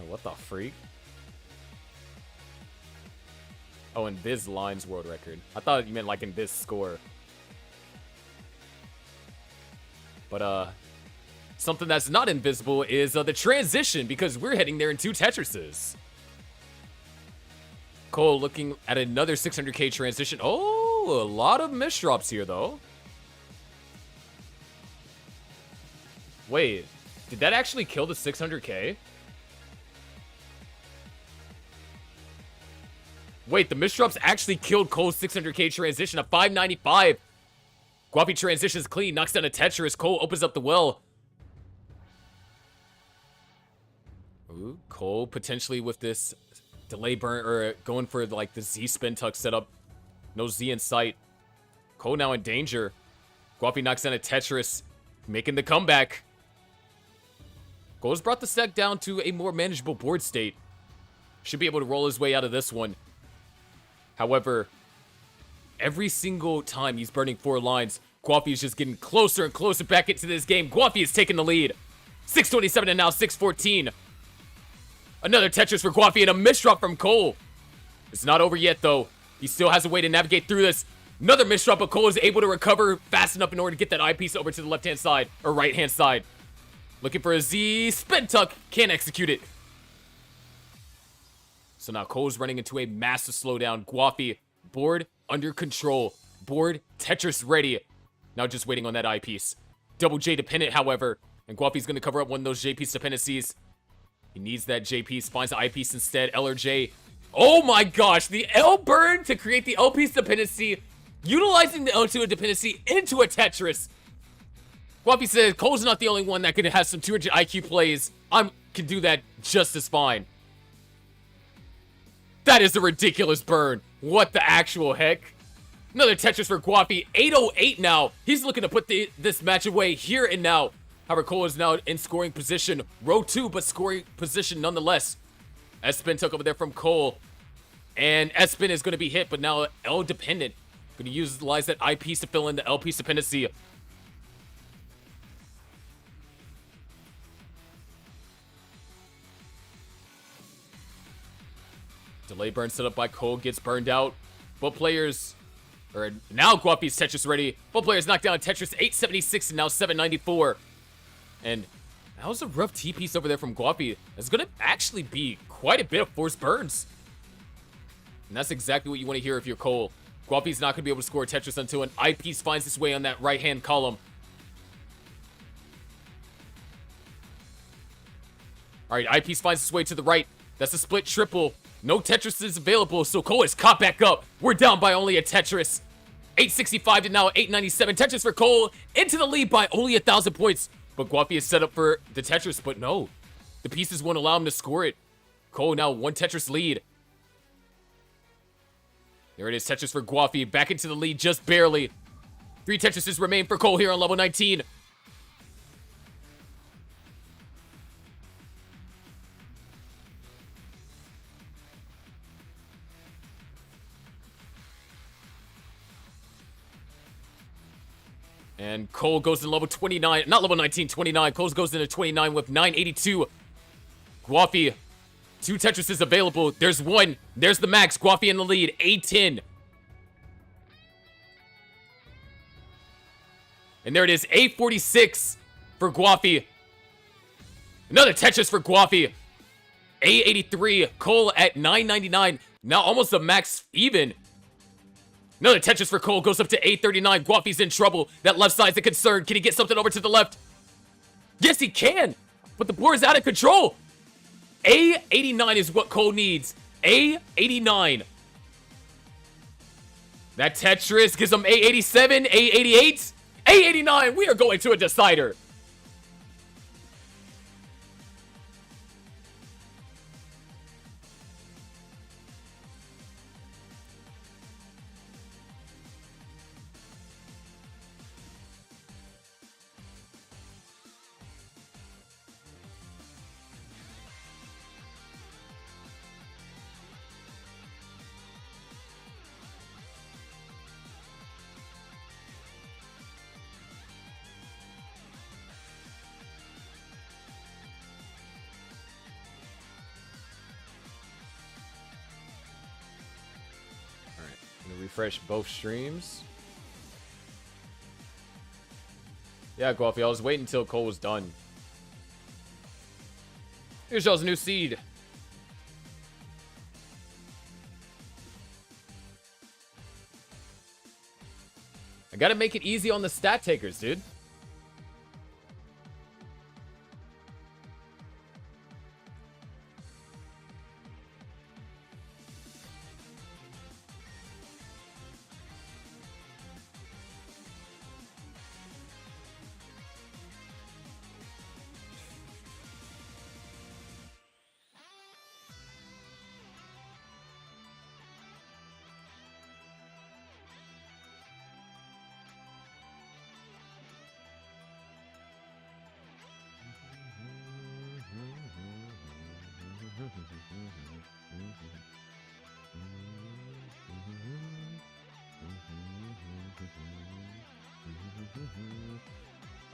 What the freak? Oh, in this lines world record. I thought you meant like in this score. But, something that's not invisible is the transition, because we're heading there in 2 Tetrises. Cole looking at another 600k transition. Oh, a lot of misdrops here, though. Wait, did that actually kill the 600k? Wait, the misdrops actually killed Cole's 600k transition. A 595. Guapi transitions clean, knocks down a Tetris. Cole opens up the well. Ooh, Cole potentially with this delay burn, or going for like the Z spin tuck setup. No Z in sight. Cole now in danger. Guapi knocks down a Tetris, making the comeback. Cole's brought the stack down to a more manageable board state. Should be able to roll his way out of this one. However, every single time he's burning 4 lines, Guapi is just getting closer and closer back into this game. Guapi is taking the lead. 627 and now 614. Another Tetris for Guapi and a misdrop from Cole. It's not over yet, though. He still has a way to navigate through this. Another misdrop, but Cole is able to recover fast enough in order to get that eyepiece over to the left-hand side, or right-hand side. Looking for a Z spin tuck. Can't execute it. So now Cole's running into a massive slowdown. Guapi, board under control. Board Tetris ready. Now just waiting on that eyepiece. Double J dependent, however. And Guapi's going to cover up one of those J piece dependencies. He needs that J piece, finds the eyepiece instead. L or J. Oh my gosh, the L burn to create the L piece dependency. Utilizing the L2 dependency into a Tetris. Guapi said Cole's not the only one that can have some 200 IQ plays. I can do that just as fine. That is a ridiculous burn. What the actual heck? Another Tetris for Guapi. 808 now. He's looking to put this match away here and now. However, Cole is now in scoring position. Row 2, but scoring position nonetheless. S-spin took over there from Cole. And S-spin is going to be hit, but now L dependent. Going to utilize that I piece to fill in the L piece dependency. Delay burn set up by Cole gets burned out. Both players, or now Guapi's Tetris ready. Both players knocked down Tetris 876 and now 794. And that was a rough T-piece over there from Guapi. It's going to actually be quite a bit of forced burns. And that's exactly what you want to hear if you're Cole. Guapi's not going to be able to score Tetris until an I-piece finds its way on that right-hand column. All right, Eyepiece finds its way to the right. That's a split triple. No Tetris is available, so Cole is caught back up. We're down by only a Tetris. 865 to now 897. Tetris for Cole, into the lead by only 1,000 points. But Guapi is set up for the Tetris, but no. The pieces won't allow him to score it. Cole now 1 Tetris lead. There it is, Tetris for Guapi, back into the lead just barely. 3 Tetrises remain for Cole here on level 19. And Cole goes in level 29, not level 19, 29. Cole goes into 29 with 982. Guapi, 2 Tetrises available. There's 1. There's the max. Guapi in the lead, 810. And there it is, 846 for Guapi. Another Tetris for Guapi. 883. Cole at 999. Now almost a max even. Another Tetris for Cole goes up to 839. Guapi's in trouble. That left side's a concern. Can he get something over to the left? Yes, he can. But the board is out of control. A89 is what Cole needs. A89. That Tetris gives him A87, A88, A89. We are going to a decider. Refresh both streams. Yeah, Guapi, I was waiting until Cole was done. Here's y'all's new seed. I gotta make it easy on the stat takers, dude.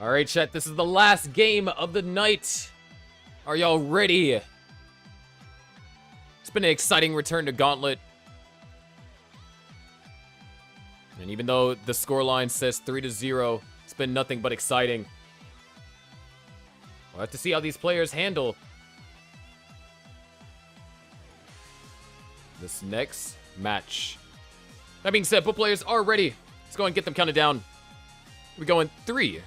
All right, chat, this is the last game of the night. Are y'all ready? It's been an exciting return to Gauntlet. And even though the scoreline says 3-0, it's been nothing but exciting. We'll have to see how these players handle this next match. That being said, both players are ready. Let's go and get them counted down. We go in 3,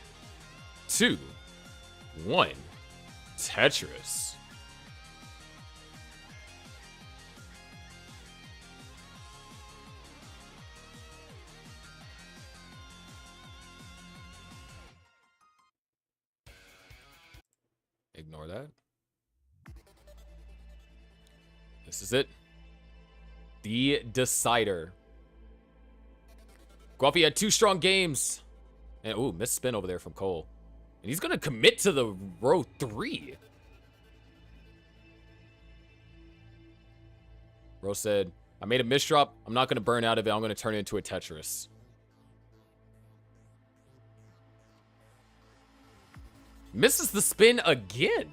2, 1. Tetris. Ignore that. This is it. The decider. Guapi had 2 strong games. And, ooh, missed spin over there from Cole. And he's going to commit to the row 3. Rose said, I made a misdrop. I'm not going to burn out of it. I'm going to turn it into a Tetris. Misses the spin again.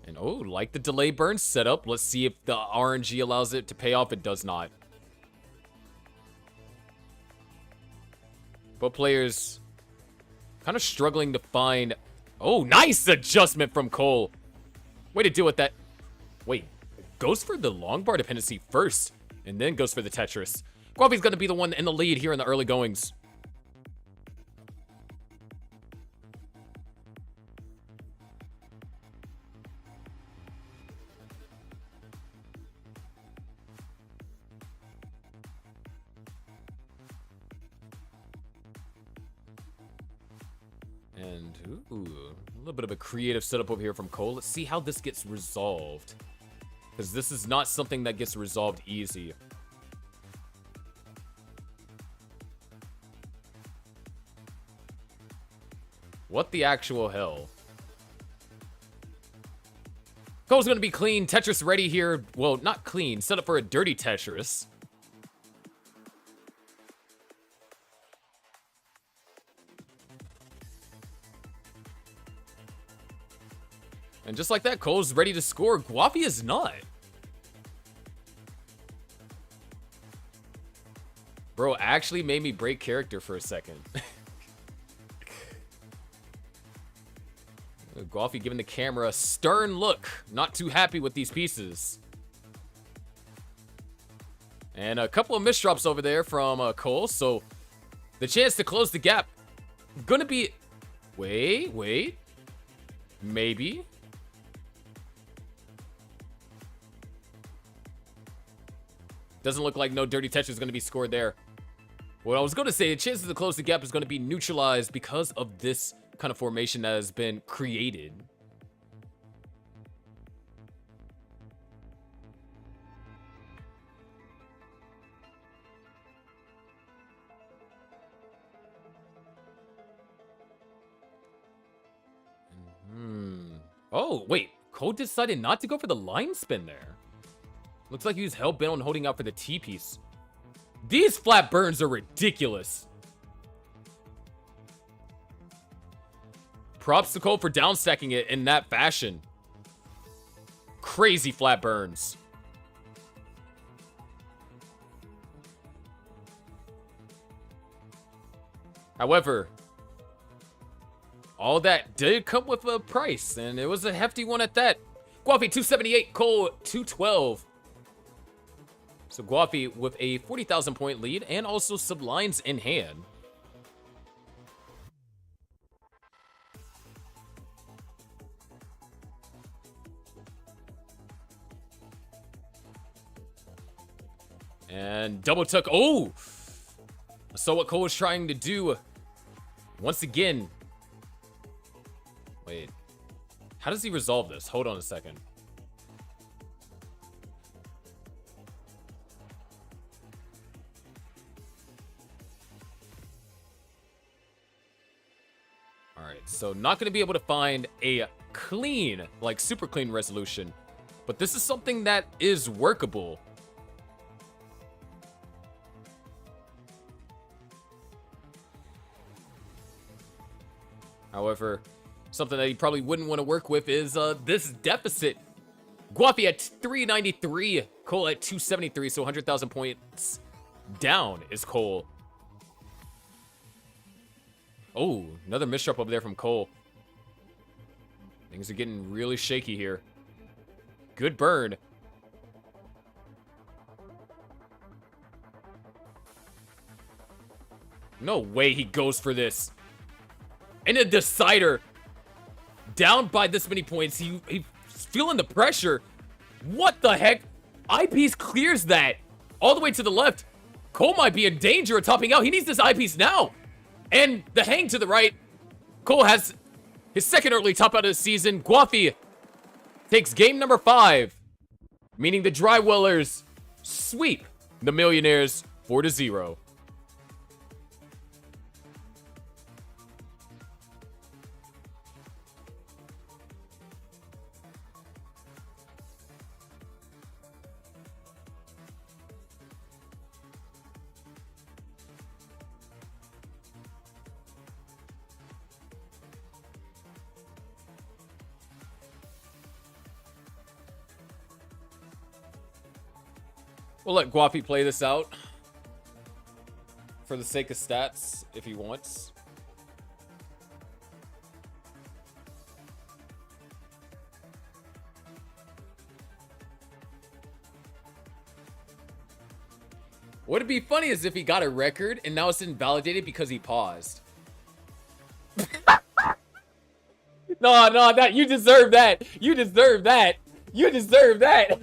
And, oh, like the delay burn setup. Let's see if the RNG allows it to pay off. It does not. Both players kind of struggling to find... Oh, nice adjustment from Cole. Way to deal with that. Wait, goes for the long bar dependency first, and then goes for the Tetris. Guapi's going to be the one in the lead here in the early goings. And, ooh, a little bit of a creative setup over here from Cole. Let's see how this gets resolved. Because this is not something that gets resolved easy. What the actual hell? Cole's going to be clean. Tetris ready here. Well, not clean. Set up for a dirty Tetris. And just like that, Cole's ready to score. Guafi is not. Bro, actually made me break character for a second. Guafi giving the camera a stern look. Not too happy with these pieces. And a couple of misdrops over there from Cole. So the chance to close the gap gonna be... Wait. Maybe. Doesn't look like no dirty Tetris is going to be scored there. What I was going to say, the chances to close the gap is going to be neutralized because of this kind of formation that has been created. Oh, wait. Cole decided not to go for the line spin there. Looks like he was hell-bent on holding out for the T-piece. These flat burns are ridiculous. Props to Cole for downstacking it in that fashion. Crazy flat burns. However, all that did come with a price, and it was a hefty one at that. Guafi 278, Cole 212. So Guafi with a 40,000 point lead and also Sublimes in hand. And double tuck. Oh! So what Cole is trying to do once again. Wait. How does he resolve this? Hold on a second. So not going to be able to find a clean, like super clean resolution. But this is something that is workable. However, something that you probably wouldn't want to work with is this deficit. Guafi at 393, Cole at 273, so 100,000 points down is Cole. Oh, another misdrop over there from Cole. Things are getting really shaky here. Good burn. No way he goes for this. And a decider. Down by this many points. He's feeling the pressure. What the heck? Eyepiece clears that. All the way to the left. Cole might be in danger of topping out. He needs this eyepiece now. And the hang to the right. Cole has his second early top out of the season. Guafi takes game number 5. Meaning the Drywellers sweep the Millionaires 4-0. We'll let Guafi play this out for the sake of stats if he wants. What'd be funny is if he got a record and now it's invalidated because he paused. No, that you deserve that. You deserve that. You deserve that.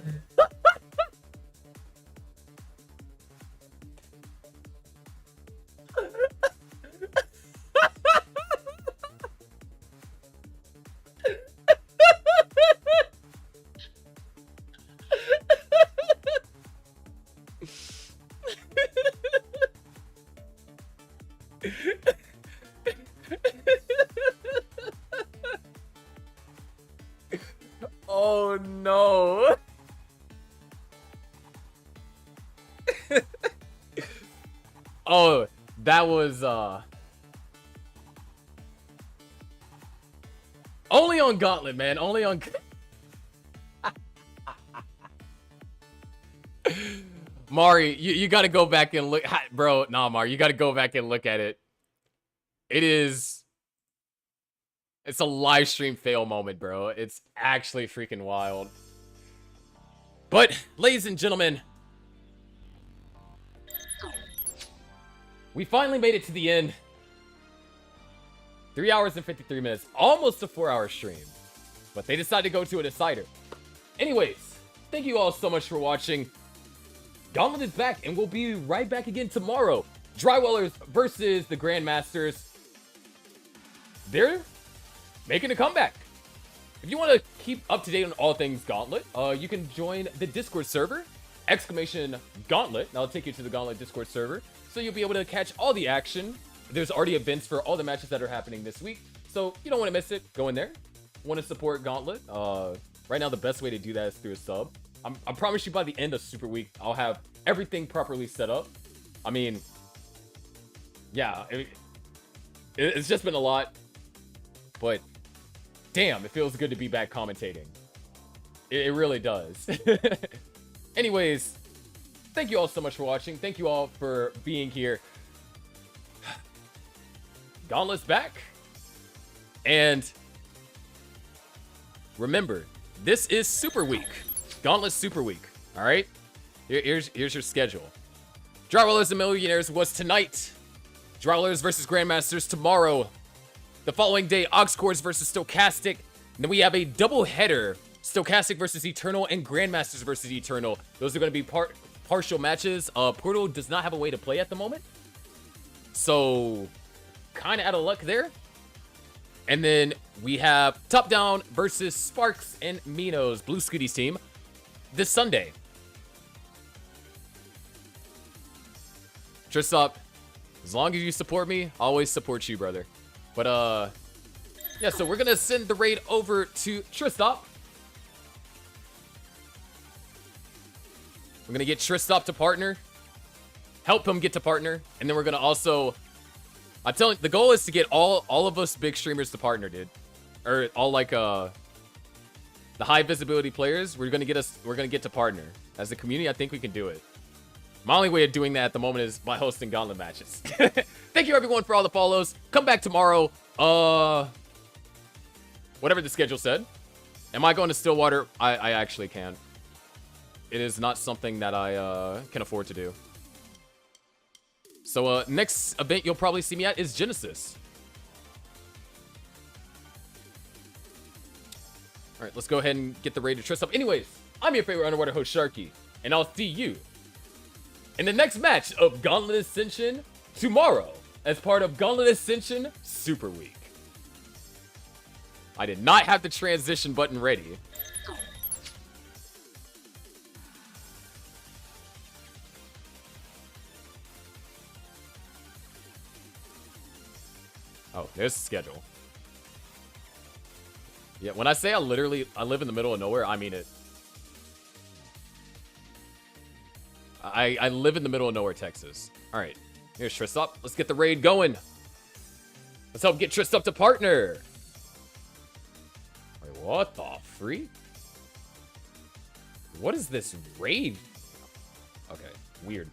Oh no. Oh, that was only on Gauntlet, man. Only on Mari, you got to go back and look, bro. Nah, Mari, you got to go back and look at it. It's a live stream fail moment, bro. It's actually freaking wild. But, ladies and gentlemen, we finally made it to the end. 3 hours and 53 minutes. Almost a 4-hour stream. But they decided to go to a decider. Anyways, thank you all so much for watching. Gauntlet is back, and we'll be right back again tomorrow. Drywallers versus the Grandmasters. They're making a comeback. If you want to keep up to date on all things Gauntlet, you can join the Discord server, !Gauntlet. That'll take you to the Gauntlet Discord server, so you'll be able to catch all the action. There's already events for all the matches that are happening this week, so you don't want to miss it. Go in there. Want to support Gauntlet? Right now, the best way to do that is through a sub. I promise you by the end of Super Week, I'll have everything properly set up. I mean, yeah, it's just been a lot, but damn, it feels good to be back commentating. It really does. Anyways, thank you all so much for watching. Thank you all for being here. Gauntlet's back. And remember, this is Super Week. Gauntlet Super Week. All right? Here's your schedule. Drywallers and Millionaires was tonight. Drywallers versus Grandmasters tomorrow. The following day, Oxcores versus Stochastic. And then we have a double header. Stochastic versus Eternal and Grandmasters versus Eternal. Those are going to be partial matches. Portal does not have a way to play at the moment. So, kind of out of luck there. And then we have Top Down versus Sparks and Minos, Blue Scooty's team, this Sunday. Tristop, as long as you support me, I'll always support you, brother. But, yeah, so we're going to send the raid over to Tristop. We're going to get Tristop to partner. Help him get to partner. And then we're going to also... I'm telling you, the goal is to get all of us big streamers to partner, dude. Or all, like, the high visibility players. We're going to get to partner. As a community, I think we can do it. My only way of doing that at the moment is by hosting Gauntlet matches. Thank you, everyone, for all the follows. Come back tomorrow. Whatever the schedule said. Am I going to Stillwater? I actually can. It is not something that I can afford to do. So, next event you'll probably see me at is Genesis. Alright, let's go ahead and get the raid to Trist up. Anyways, I'm your favorite underwater host, Sharky. And I'll see you in the next match of Gauntlet Ascension tomorrow as part of Gauntlet Ascension Super Week. I did not have the transition button ready. Oh, there's the schedule. Yeah, when I say I live in the middle of nowhere, I mean it. I live in the middle of nowhere, Texas. All right, here's Tristop. Let's get the raid going. Let's help get Tristop to partner. Wait, what the freak? What is this raid? Okay, weird.